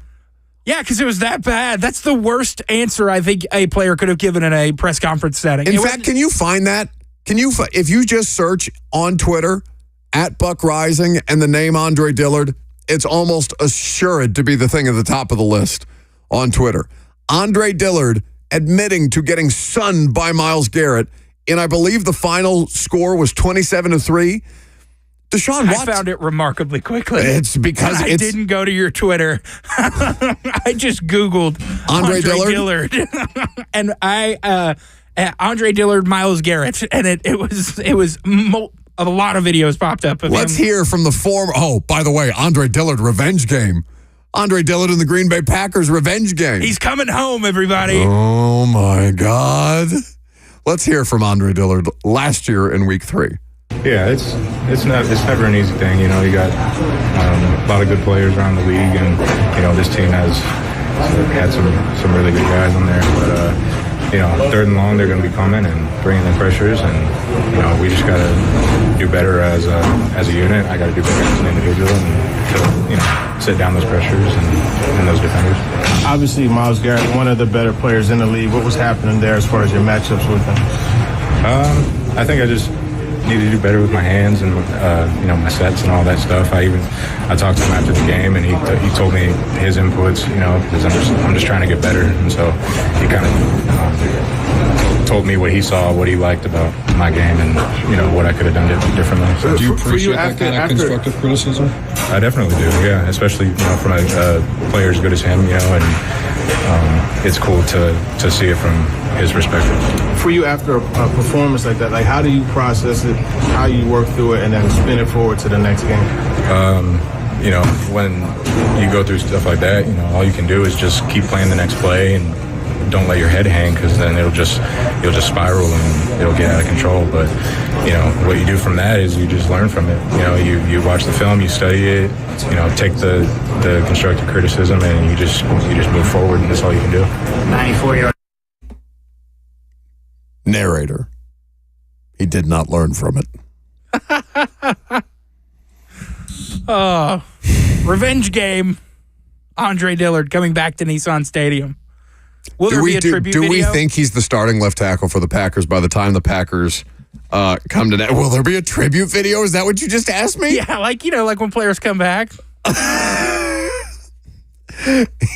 Yeah, because it was that bad. That's the worst answer I think a player could have given in a press conference setting. In fact, can you find that? If you just search on Twitter at Buck Reising and the name Andre Dillard, it's almost assured to be the thing at the top of the list on Twitter. Andre Dillard admitting to getting sunned by Myles Garrett, and I believe the final score was 27-3. Deshaun Watson. I found it remarkably quickly. It's because I didn't go to your Twitter. I just Googled Andre Dillard. And Andre Dillard, Myles Garrett, and it was a lot of videos popped up of Let's him. hear from the former. Oh, by the way, Andre Dillard revenge game. Andre Dillard in the Green Bay Packers revenge game. He's coming home, everybody. Oh my God. Let's hear from Andre Dillard last year in Week 3. Yeah, it's never an easy thing. You know, you got a lot of good players around the league, and you know this team has had some really good guys on there. But you know, 3rd and long, they're going to be coming and bringing the pressures, and you know we just got to do better as a unit. I got to do better as an individual, and to sit down those pressures and those defenders. Obviously, Myles Garrett, one of the better players in the league. What was happening there as far as your matchups with him? I think need to do better with my hands and my sets and all that stuff. I talked to him after the game, and he told me his inputs, because I'm just trying to get better, and so he kind of told me what he saw, what he liked about my game, and what I could have done differently. So, do you appreciate that kind of constructive criticism? I definitely do, yeah. Especially from a player as good as him, and it's cool to see it from his perspective. For you, after a performance like that, how do you process it? How you work through it, and then spin it forward to the next game? When you go through stuff like that, all you can do is just keep playing the next play and don't let your head hang, because then you'll just spiral and it'll get out of control. But what you do from that is you just learn from it. You watch the film, you study it, take the constructive criticism, and you just move forward, and that's all you can do. 94-yard. Narrator. He did not learn from it. Revenge game. Andre Dillard coming back to Nissan Stadium. Will there be a tribute video? Do we think he's the starting left tackle for the Packers by the time the Packers come to net? Will there be a tribute video? Is that what you just asked me? Yeah, like when players come back.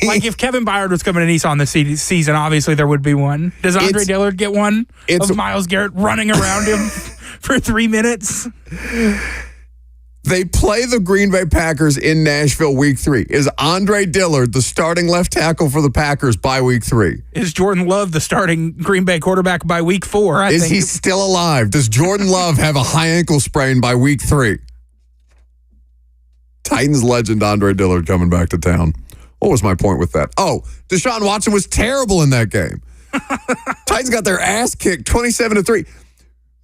Like if Kevin Byard was coming to Nissan this season, obviously there would be one. Does Andre Dillard get one of Myles Garrett running around him for 3 minutes? They play the Green Bay Packers in Nashville week 3. Is Andre Dillard the starting left tackle for the Packers by week 3? Is Jordan Love the starting Green Bay quarterback by week 4? Is he still alive? Does Jordan Love have a high ankle sprain by week 3? Titans legend Andre Dillard coming back to town. What was my point with that? Oh, Deshaun Watson was terrible in that game. Titans got their ass kicked 27-3.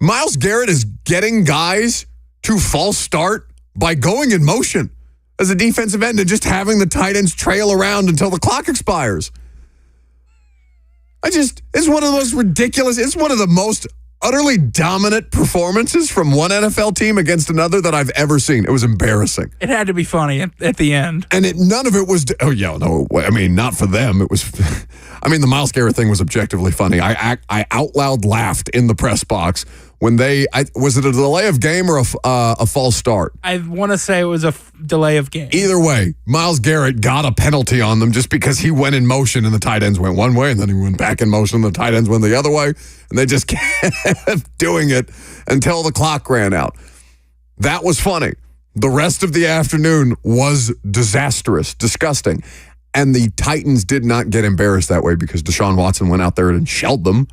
Myles Garrett is getting guys to false start by going in motion as a defensive end and just having the tight ends trail around until the clock expires. It's one of the most ridiculous, it's one of the most utterly dominant performances from one NFL team against another that I've ever seen. It was embarrassing. It had to be funny at the end. And none of it was, not for them. It was, the Myles Garrett thing was objectively funny. I out loud laughed in the press box when was it a delay of game or a false start? I want to say it was a delay of game. Either way, Myles Garrett got a penalty on them just because he went in motion and the tight ends went one way, and then he went back in motion and the tight ends went the other way, and they just kept doing it until the clock ran out. That was funny. The rest of the afternoon was disastrous, disgusting. And the Titans did not get embarrassed that way because Deshaun Watson went out there and shelled them.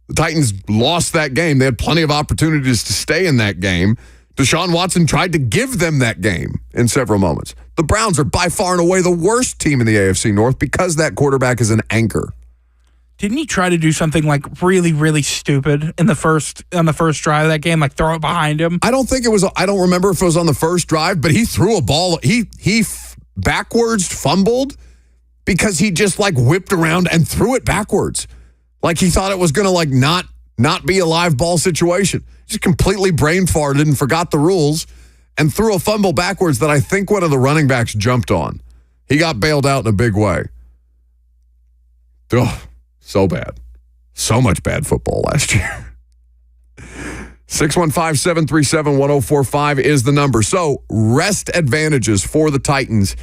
The Titans lost that game. They had plenty of opportunities to stay in that game. Deshaun Watson tried to give them that game in several moments. The Browns are by far and away the worst team in the AFC North because that quarterback is an anchor. Didn't he try to do something like really, really stupid on the first drive of that game, like throw it behind him? I don't remember if it was on the first drive, but he threw a ball. He backwards fumbled because he just whipped around and threw it backwards. Like he thought it was going to not be a live ball situation. Just completely brain farted and forgot the rules and threw a fumble backwards that I think one of the running backs jumped on. He got bailed out in a big way. Ugh, so bad. So much bad football last year. 615-737-1045 is the number. So rest advantages for the Titans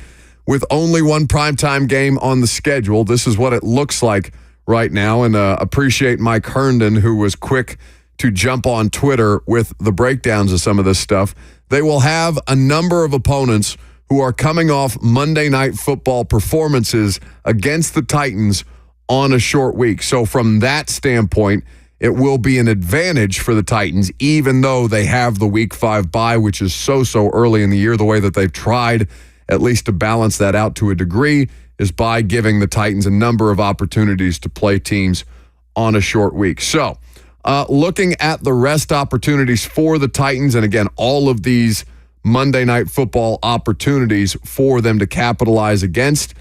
with only one primetime game on the schedule. This is what it looks like right now, and appreciate Mike Herndon, who was quick to jump on Twitter with the breakdowns of some of this stuff. They will have a number of opponents who are coming off Monday Night Football performances against the Titans on a short week. So from that standpoint, it will be an advantage for the Titans, even though they have the Week 5 bye, which is so early in the year. The way that they've tried at least to balance that out to a degree is by giving the Titans a number of opportunities to play teams on a short week. So, looking at the rest opportunities for the Titans, and again, all of these Monday Night Football opportunities for them to capitalize against,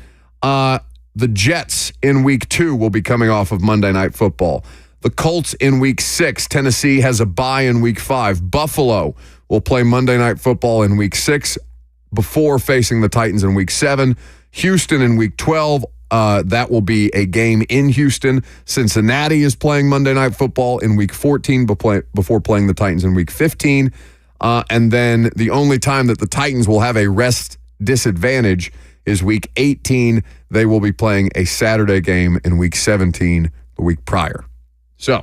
the Jets in Week 2 will be coming off of Monday Night Football. The Colts in Week 6. Tennessee has a bye in Week 5. Buffalo will play Monday Night Football in Week 6 before facing the Titans in Week 7. Houston in Week 12, That will be a game in Houston. Cincinnati is playing Monday Night Football in Week 14 before playing the Titans in Week 15. And then the only time that the Titans will have a rest disadvantage is Week 18. They will be playing a Saturday game in Week 17, the week prior. So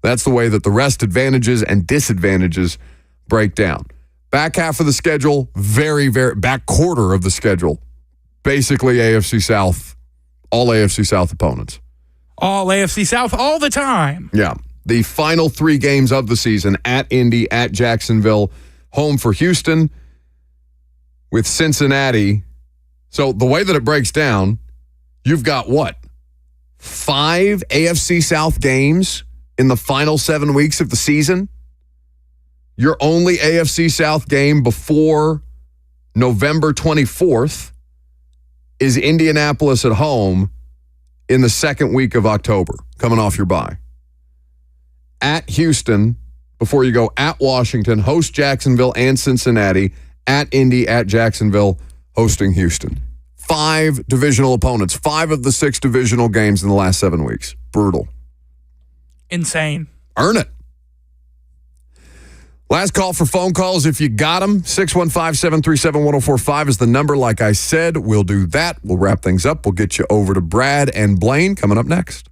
that's the way that the rest advantages and disadvantages break down. Back half of the schedule, very, very back quarter of the schedule, basically AFC South, all AFC South opponents. All AFC South all the time. Yeah. The final 3 games of the season at Indy, at Jacksonville, home for Houston, with Cincinnati. So the way that it breaks down, you've got what? 5 AFC South games in the final 7 weeks of the season? Your only AFC South game before November 24th is Indianapolis at home in the second week of October, coming off your bye. At Houston, before you go at Washington, host Jacksonville and Cincinnati, at Indy, at Jacksonville, hosting Houston. 5 divisional opponents, 5 of the 6 divisional games in the last 7 weeks. Brutal. Insane. Earn it. Last call for phone calls if you got them. 615-737-1045 is the number. Like I said, we'll do that. We'll wrap things up. We'll get you over to Brad and Blaine coming up next.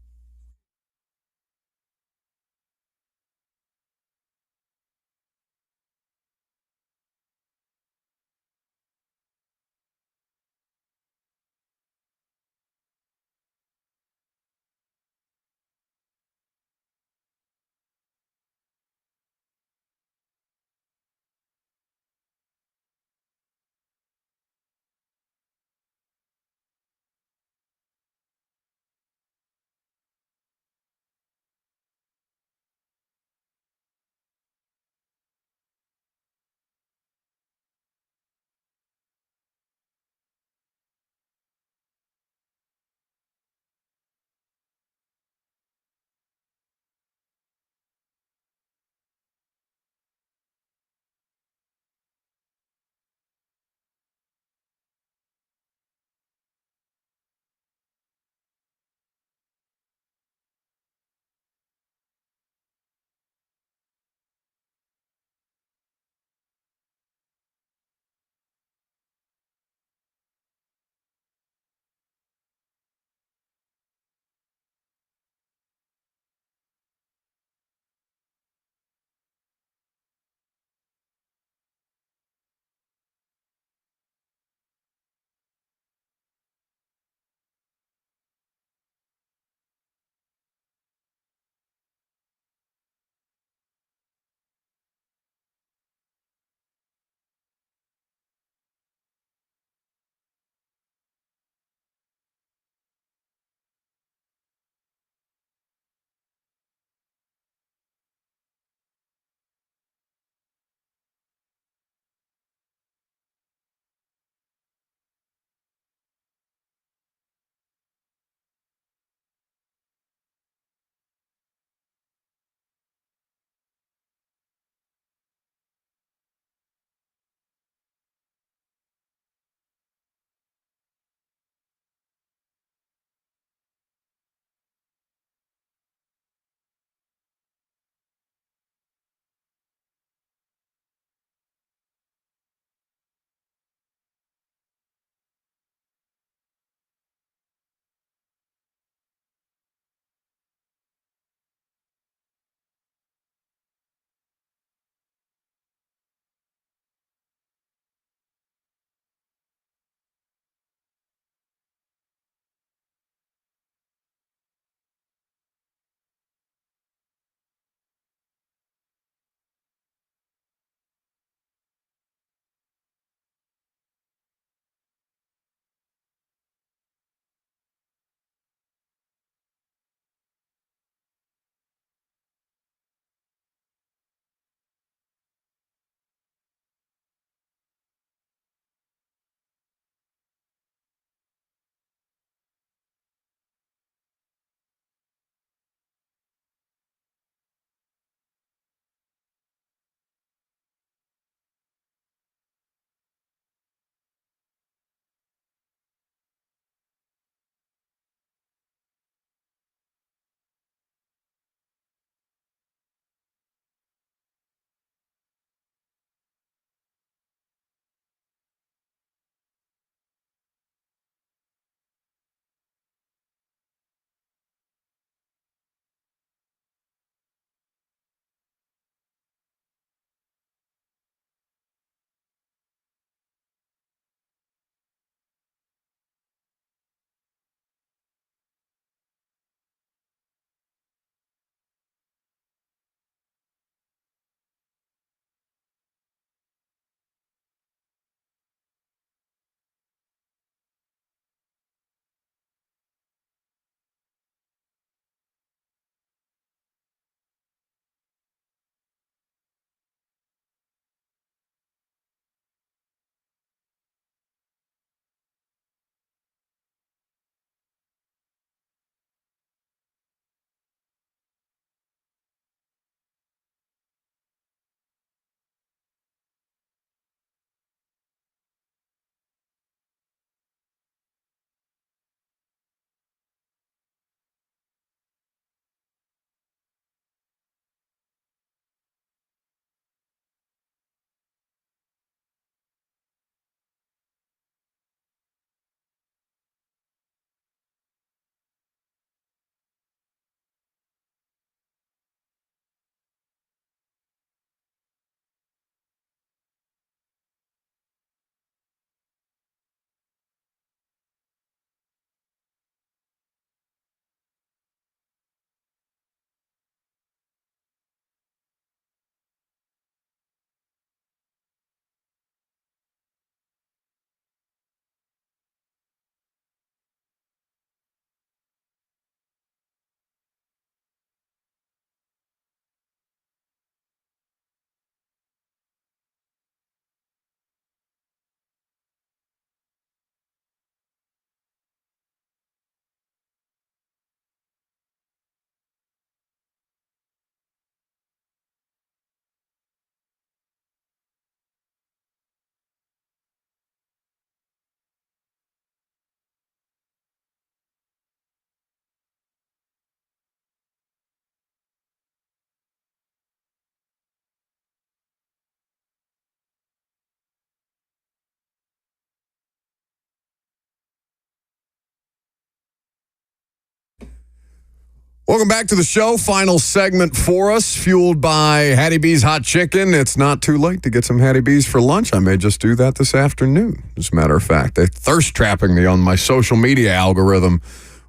Welcome back to the show. Final segment for us, fueled by Hattie B's Hot Chicken. It's not too late to get some Hattie B's for lunch. I may just do that this afternoon, as a matter of fact. They're thirst trapping me on my social media algorithm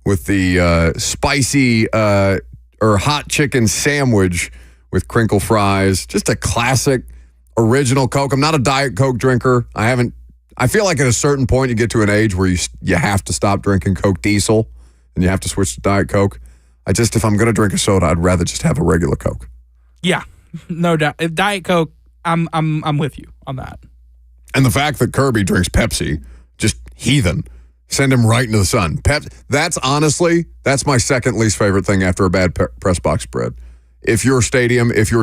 with the spicy or hot chicken sandwich with crinkle fries. Just a classic original Coke. I'm not a Diet Coke drinker. I feel like at a certain point you get to an age where you have to stop drinking Coke Diesel and you have to switch to Diet Coke. If I'm going to drink a soda, I'd rather just have a regular Coke. Yeah, no doubt. If Diet Coke, I'm with you on that. And the fact that Kirby drinks Pepsi, just heathen. Send him right into the sun. That's my second least favorite thing after a bad press box spread. If your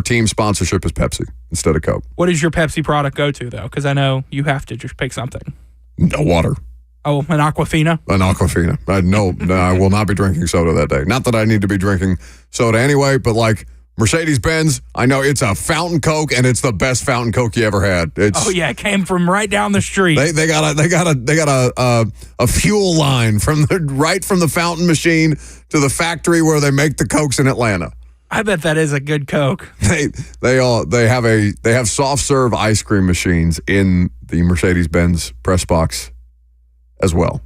team sponsorship is Pepsi instead of Coke. What is your Pepsi product go to, though? Because I know you have to just pick something. No water. Oh, an Aquafina? An Aquafina. No, I will not be drinking soda that day. Not that I need to be drinking soda anyway, but like Mercedes-Benz, I know it's a fountain Coke, and it's the best fountain Coke you ever had. It came from right down the street. They got a fuel line from the fountain machine to the factory where they make the Cokes in Atlanta. I bet that is a good Coke. They have soft serve ice cream machines in the Mercedes-Benz press box as well,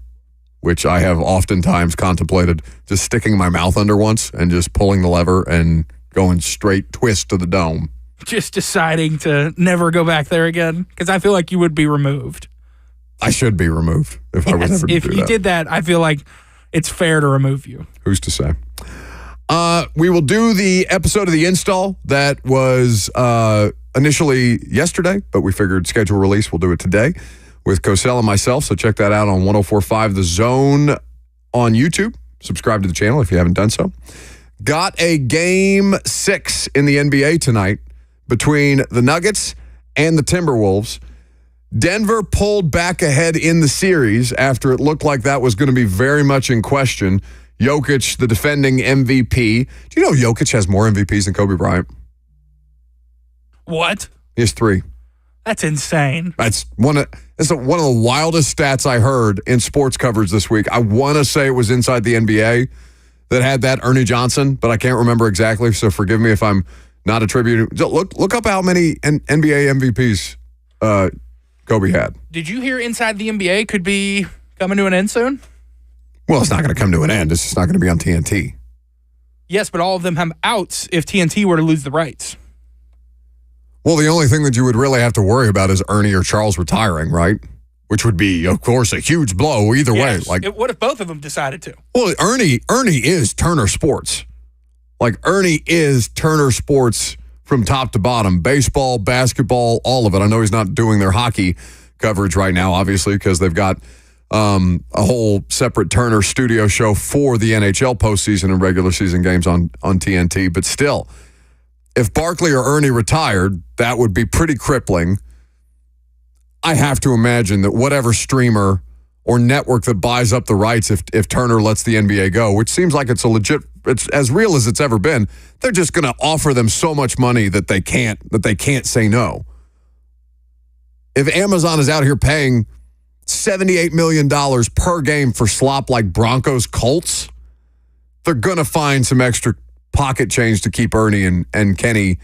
which I have oftentimes contemplated just sticking my mouth under once and just pulling the lever and going straight twist to the dome. Just deciding to never go back there again? Because I feel like you would be removed. I should be removed if I was ever to do that. If you did that, I feel like it's fair to remove you. Who's to say? We will do the episode of The Install that was initially yesterday, but we figured schedule release, we'll do it today with Cosell and myself. So check that out on 104.5 The Zone on YouTube. Subscribe to the channel if you haven't done so. Got a Game 6 in the NBA tonight between the Nuggets and the Timberwolves. Denver pulled back ahead in the series after it looked like that was going to be very much in question. Jokic, the defending MVP. Do you know Jokic has more MVPs than Kobe Bryant? What? He has 3. That's insane. That's one of the wildest stats I heard in sports coverage this week. I want to say it was Inside the NBA that had that, Ernie Johnson, but I can't remember exactly, so forgive me if I'm not attributing. Look up how many NBA MVPs Kobe had. Did you hear Inside the NBA could be coming to an end soon? Well, it's not going to come to an end. It's just not going to be on TNT. Yes, but all of them have outs if TNT were to lose the rights. Well, the only thing that you would really have to worry about is Ernie or Charles retiring, right? Which would be, of course, a huge blow either way. Like, what if both of them decided to? Well, Ernie is Turner Sports. Like, Ernie is Turner Sports from top to bottom. Baseball, basketball, all of it. I know he's not doing their hockey coverage right now, obviously, because they've got a whole separate Turner studio show for the NHL postseason and regular season games on TNT. But still, if Barkley or Ernie retired, that would be pretty crippling. I have to imagine that whatever streamer or network that buys up the rights, if Turner lets the NBA go, which seems like it's as real as it's ever been, they're just going to offer them so much money that they can't say no. If Amazon is out here paying $78 million per game for slop like Broncos Colts, they're going to find some extra pocket change to keep Ernie and Kenny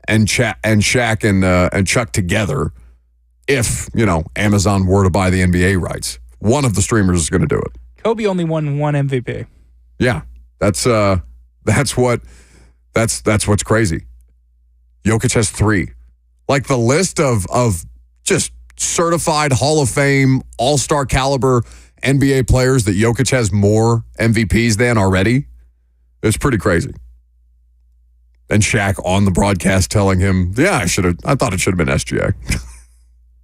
and Shaq and Chuck together. If, Amazon were to buy the NBA rights, one of the streamers is going to do it. Kobe only won 1 MVP. Yeah, that's what's crazy. Jokic has 3. Like the list of just certified Hall of Fame, all-star caliber NBA players that Jokic has more MVPs than already, it's pretty crazy. And Shaq on the broadcast telling him, I thought it should have been SGA.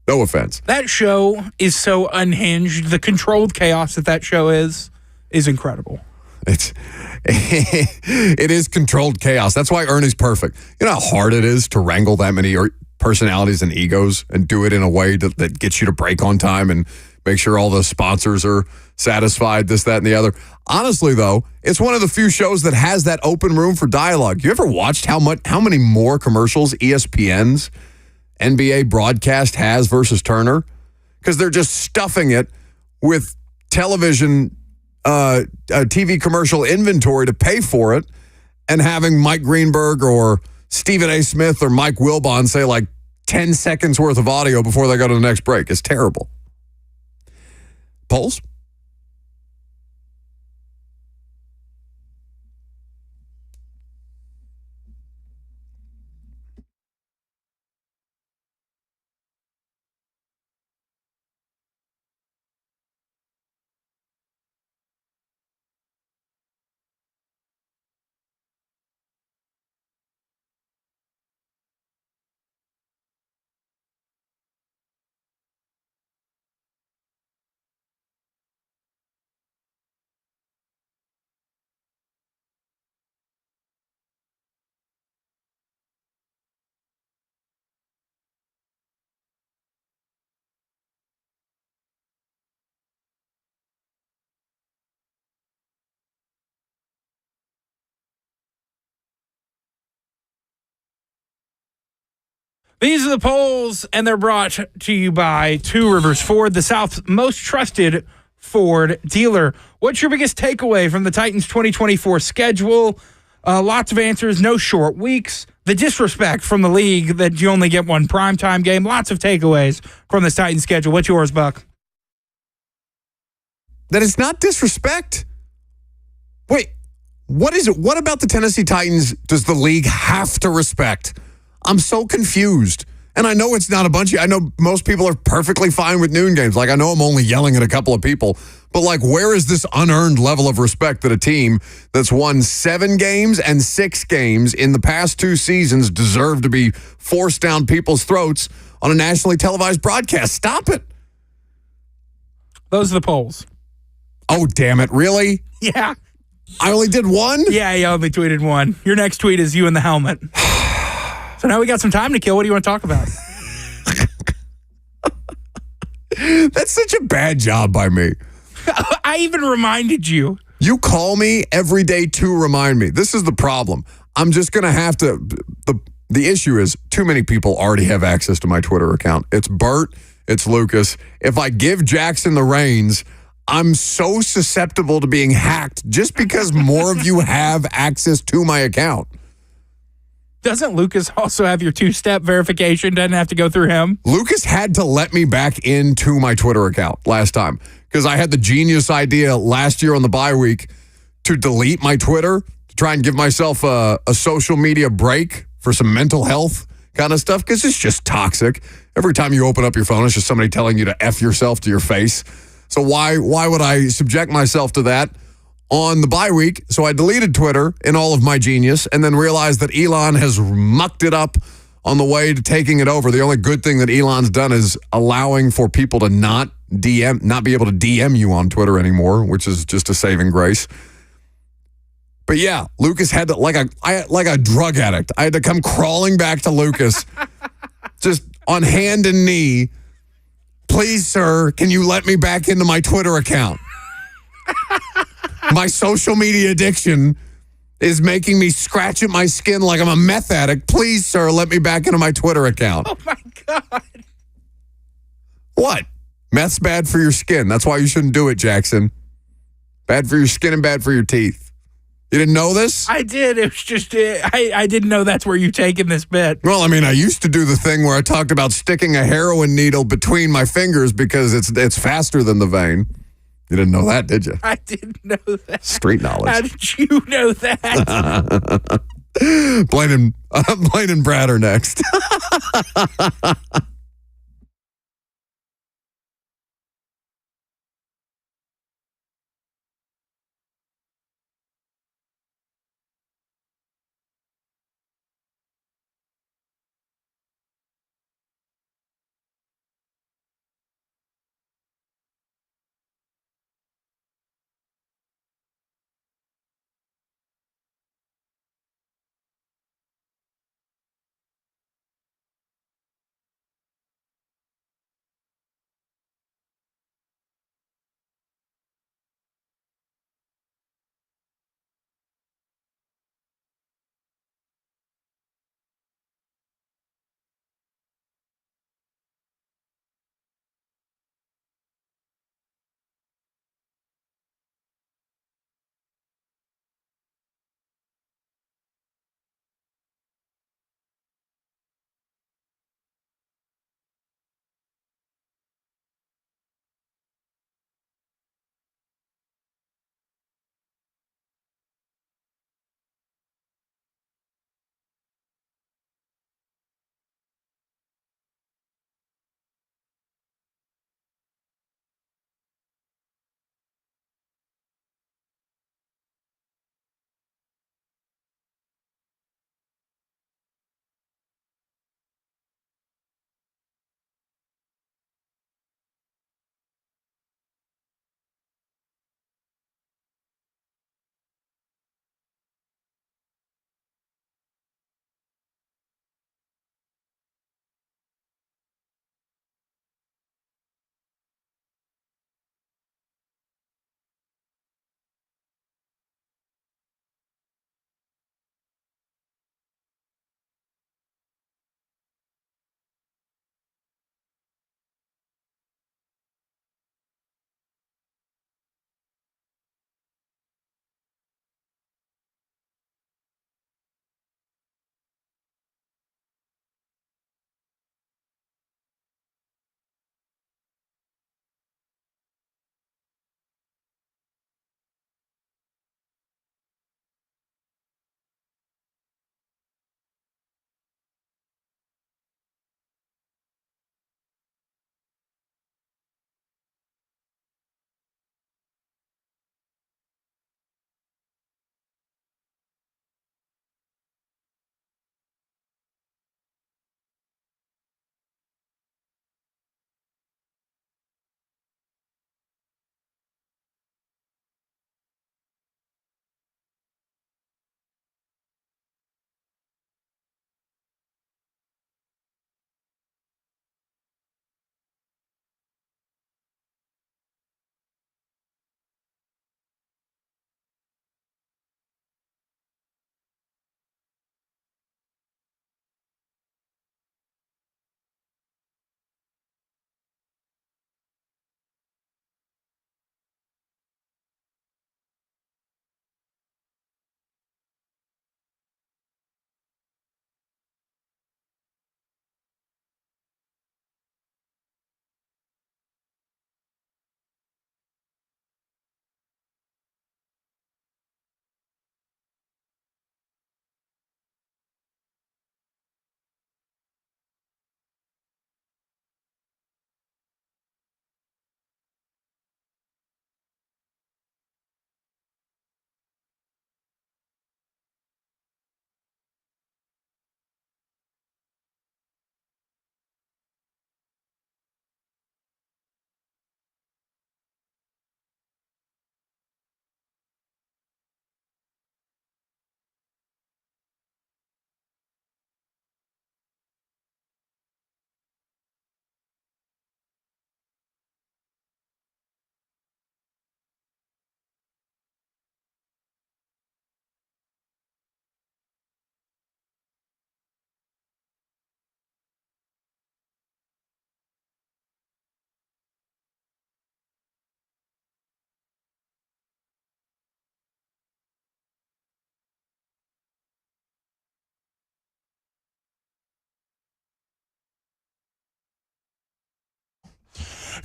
No offense. That show is so unhinged. The controlled chaos that show is incredible. It is controlled chaos. That's why Ernie's perfect. You know how hard it is to wrangle that many personalities and egos and do it in a way that gets you to break on time and make sure all the sponsors are satisfied, this, that, and the other. Honestly, though, it's one of the few shows that has that open room for dialogue. You ever watched how many more commercials ESPN's NBA broadcast has versus Turner? Because they're just stuffing it with television, TV commercial inventory to pay for it. and having Mike Greenberg or Stephen A. Smith or Mike Wilbon say like 10 seconds worth of audio before they go to the next break. It's terrible. Polls? These are the polls, and they're brought to you by Two Rivers Ford, the South's most trusted Ford dealer. What's your biggest takeaway from the Titans' 2024 schedule? Lots of answers, no short weeks. The disrespect from the league that you only get one primetime game. Lots of takeaways from this Titans schedule. What's yours, Buck? That it's not disrespect. Wait, what is it? What about the Tennessee Titans does the league have to respect? I'm so confused. And I know it's not a bunch of, I know most people are perfectly fine with noon games. Like, I know I'm only yelling at a couple of people, but like, where is this unearned level of respect that a team that's won 7 games and 6 games in the past 2 seasons deserve to be forced down people's throats on a nationally televised broadcast? Stop it. Those are the polls. Oh, damn it. Really? Yeah. I only did one? Yeah, you only tweeted one. Your next tweet is you in the helmet. So now we got some time to kill. What do you want to talk about? That's such a bad job by me. I even reminded you. You call me every day to remind me. This is the problem. I'm just going to have to. The issue is too many people already have access to my Twitter account. It's Bert. It's Lucas. If I give Jackson the reins, I'm so susceptible to being hacked just because more of you have access to my account. Doesn't Lucas also have your 2-step verification? Doesn't have to go through him? Lucas had to let me back into my Twitter account last time because I had the genius idea last year on the bye week to delete my Twitter to try and give myself a social media break for some mental health kind of stuff because it's just toxic. Every time you open up your phone, it's just somebody telling you to F yourself to your face. So why would I subject myself to that on the bye week? So I deleted Twitter in all of my genius and then realized that Elon has mucked it up on the way to taking it over. The only good thing that Elon's done is allowing for people to not be able to DM you on Twitter anymore, which is just a saving grace. But yeah, Lucas had to, like a drug addict, I had to come crawling back to Lucas just on hand and knee. Please, sir, can you let me back into my Twitter account? My social media addiction is making me scratch at my skin like I'm a meth addict. Please, sir, let me back into my Twitter account. Oh, my God. What? Meth's bad for your skin. That's why you shouldn't do it, Jackson. Bad for your skin and bad for your teeth. You didn't know this? I did. It was just, I didn't know that's where you're taking this bit. Well, I mean, I used to do the thing where I talked about sticking a heroin needle between my fingers because it's faster than the vein. You didn't know that, did you? I didn't know that. Street knowledge. How did you know that? Blaine and Brad are next.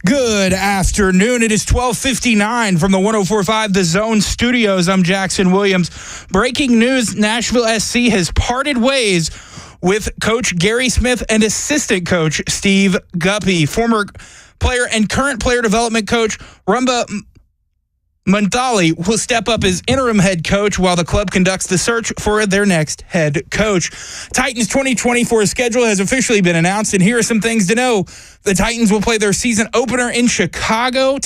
Good afternoon. It is 12:59 from the 104.5 The Zone studios. I'm Jackson Williams. Breaking news, Nashville SC has parted ways with Coach Gary Smith and assistant coach Steve Guppy. Former player and current player development coach Rumba Mantali will step up as interim head coach while the club conducts the search for their next head coach. Titans 2024 schedule has officially been announced, and here are some things to know. The Titans will play their season opener in Chicago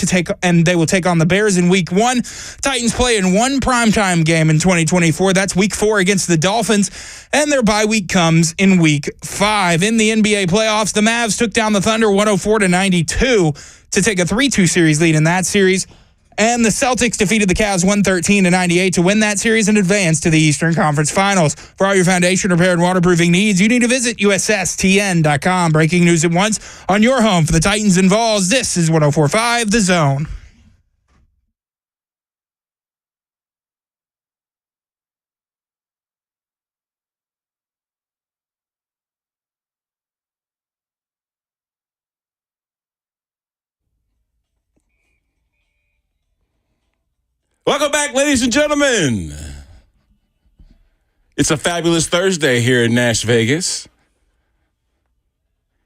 and they will take on the Bears in Week 1. Titans play in one primetime game in 2024. That's Week 4 against the Dolphins, and their bye week comes in Week 5. In the NBA playoffs, the Mavs took down the Thunder 104-92 to take a 3-2 series lead in that series. And the Celtics defeated the Cavs 113-98 to win that series and advance to the Eastern Conference Finals. For all your foundation repair and waterproofing needs, you need to visit USSTN.com. Breaking news at once on your home for the Titans and Vols. This is 104.5 The Zone. Welcome back, ladies and gentlemen. It's a fabulous Thursday here in Nash Vegas.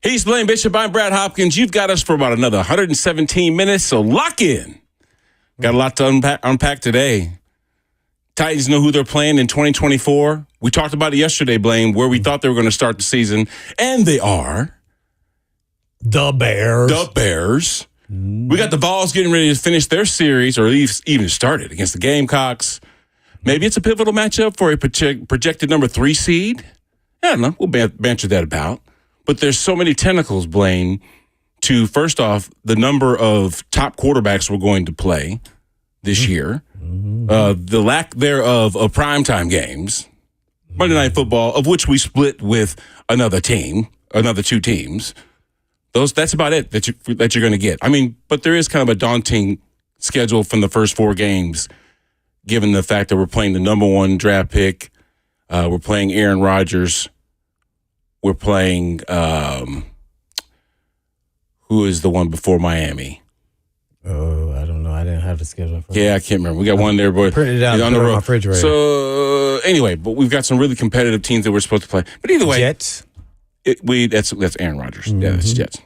He's Blaine Bishop. I'm Brad Hopkins. You've got us for about another 117 minutes, so lock in. Got a lot to unpack today. Titans know who they're playing in 2024. We talked about it yesterday, Blaine, where we thought they were going to start the season, and they are. The Bears. The Bears. We got the Vols getting ready to finish their series, or even started, against the Gamecocks. Maybe it's a pivotal matchup for a projected number 3 seed. I don't know. We'll banter that about. But there's so many tentacles, Blaine, to, first off, the number of top quarterbacks we're going to play this year, the lack thereof of primetime games, Monday Night Football, of which we split with another 2 teams. That's about it that you're going to get. I mean, but there is kind of a daunting schedule from the first 4 games, given the fact that we're playing the number 1 draft pick. We're playing Aaron Rodgers. We're playing who is the one before Miami? Oh, I don't know. I didn't have the schedule. Yeah, I can't remember. We got one there, boy. Printed it out on the road. My refrigerator. So anyway, but we've got some really competitive teams that we're supposed to play. But either way, Jets. That's Aaron Rodgers. Mm-hmm. Yeah, that's Jets.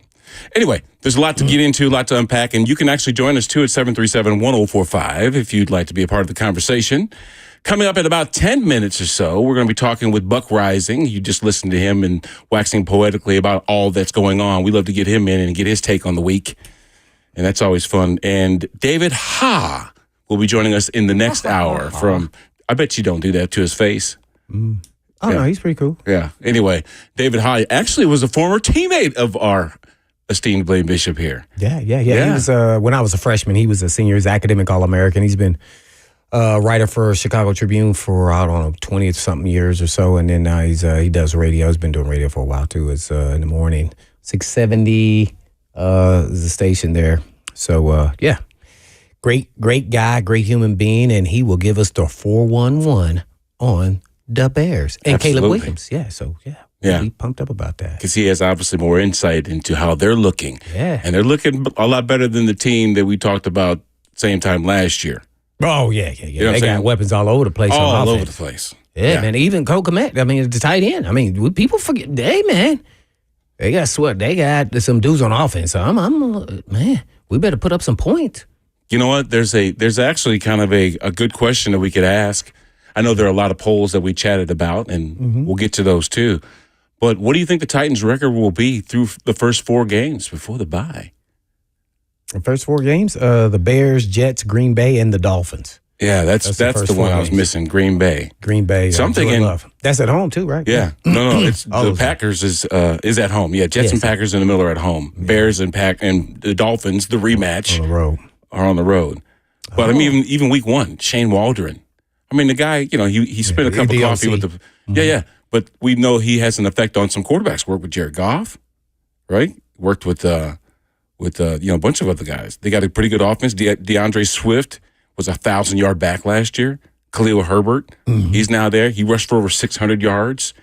Anyway, there's a lot to get into, a lot to unpack, and you can actually join us, too, at 737-1045 if you'd like to be a part of the conversation. Coming up in about 10 minutes or so, we're going to be talking with Buck Reising. You just listened to him and waxing poetically about all that's going on. We love to get him in and get his take on the week, and that's always fun. And David Ha will be joining us in the next hour from, I bet you don't do that to his face. Oh, yeah. No, he's pretty cool. Yeah. Anyway, David Ha actually was a former teammate of our esteemed Blaine Bishop here. Yeah. He was, when I was a freshman, he was a senior. He's academic All-American. He's been writer for Chicago Tribune for, 20-something years or so. And then now he does radio. He's been doing radio for a while, too. It's in the morning. 670 is the station there. So, yeah. Great guy, great human being. And he will give us the 411 on the Bears. And Absolutely. Caleb Williams. Yeah, so, yeah. Really pumped up about that. Because he has obviously more insight into how they're looking. Yeah. And they're looking a lot better than the team that we talked about same time last year. Oh, yeah. You know they got weapons all over the place. All over the place. Yeah, man. Even Cole Kmet, the tight end. I mean, people forget, hey, man, they got some dudes on offense. So man, we better put up some points. You know what? There's actually kind of a good question that we could ask. I know there are a lot of polls that we chatted about, and we'll get to those too. But what do you think the Titans' record will be through the first 4 games before the bye? The first 4 games? The Bears, Jets, Green Bay, and the Dolphins. Yeah, that's the one I was missing, Green Bay. So I'm thinking that's at home too, right? Yeah. No, it's the Packers is at home. Yeah, Jets and Packers in the middle are at home. Yeah. Bears and the Dolphins, the rematch, are on the road. But I mean, even week 1, Shane Waldron. I mean, the guy, he spent a cup of coffee with the yeah. But we know he has an effect on some quarterbacks. Worked with Jared Goff, right? Worked with a bunch of other guys. They got a pretty good offense. DeAndre Swift was a 1,000-yard back last year. Khalil Herbert, he's now there. He rushed for over 600 yards.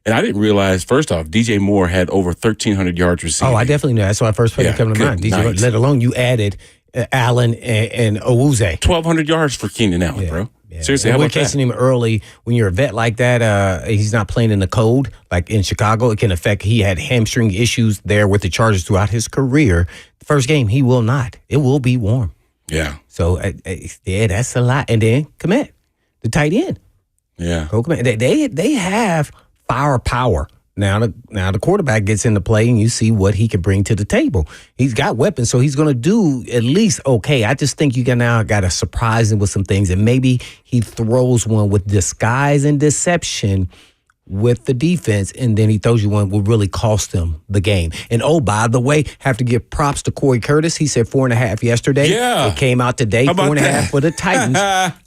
And I didn't realize, first off, DJ Moore had over 1,300 yards receiving. Oh, I definitely know. That's why first person coming to mind. DJ, let alone you added Allen and Owuze. 1,200 yards for Keenan Allen, bro. Yeah. Seriously, and how we're about that? catching him early. When you're a vet like that, he's not playing in the cold like in Chicago. It can affect. He had hamstring issues there with the Chargers throughout his career. The first game, he will not. It will be warm. Yeah. So that's a lot. And then Kmet, the tight end. Yeah. They have firepower. Now the quarterback gets into play, and you see what he can bring to the table. He's got weapons, so he's going to do at least okay. I just think you got to surprise him with some things, and maybe he throws one with disguise and deception with the defense, and then he throws you one will really cost them the game. And by the way, have to give props to Corey Curtis. He said 4.5 yesterday. Yeah. It came out today, 4.5 for the Titans.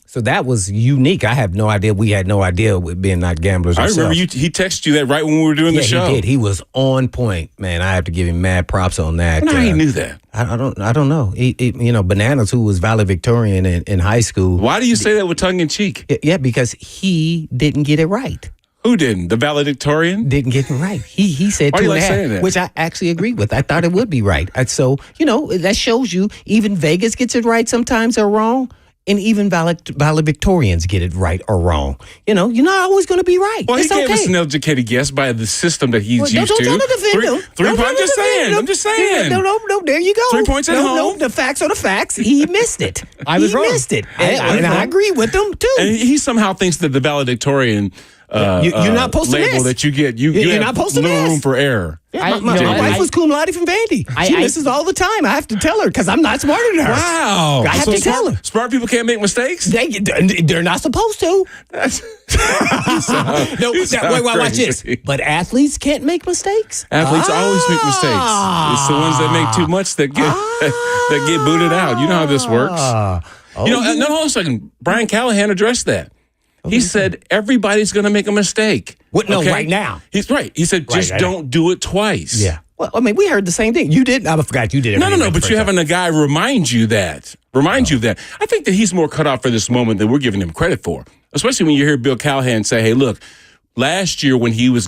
So that was unique. I have no idea. We had no idea with being not gamblers ourselves. I remember he texted you that right when we were doing the show. He did. He was on point, man. I have to give him mad props on that. I he knew that. I don't know. Bananas, who was valedictorian in high school. Why do you say that with tongue in cheek? Yeah, because he didn't get it right. Who didn't? The valedictorian? Didn't get it right. He said 2.5, which I actually agree with. I thought it would be right. So, that shows you even Vegas gets it right sometimes or wrong. And even valedictorians get it right or wrong. You're not always going to be right. Well, it's he gave us okay. an educated guess by the system that he's used to. Don't defend him. I'm just saying. I'm just saying. No, there you go. 3 points at home. No, the facts are the facts. He missed it. I was wrong. He missed it. And I agree with him, too. And he somehow thinks that the valedictorian you're not supposed to label miss. that you get, you're have not supposed to little miss. room for error. Yeah, my wife was cum laude from Vandy. She misses all the time. I have to tell her because I'm not smarter than her. Wow. I have to tell her. Smart people can't make mistakes? They're not supposed to. Watch this. But athletes can't make mistakes. Athletes always make mistakes. It's the ones that make too much that get booted out. You know how this works. And then all of a sudden, Brian Callahan addressed that. He said, everybody's going to make a mistake. What? No, right now. He's right. He said, just don't do it twice. Yeah. Well, we heard the same thing. You did. I forgot you did it. No. But you're having a guy remind you that. I think that he's more cut off for this moment than we're giving him credit for. Especially when you hear Bill Callahan say, hey, look, last year when he was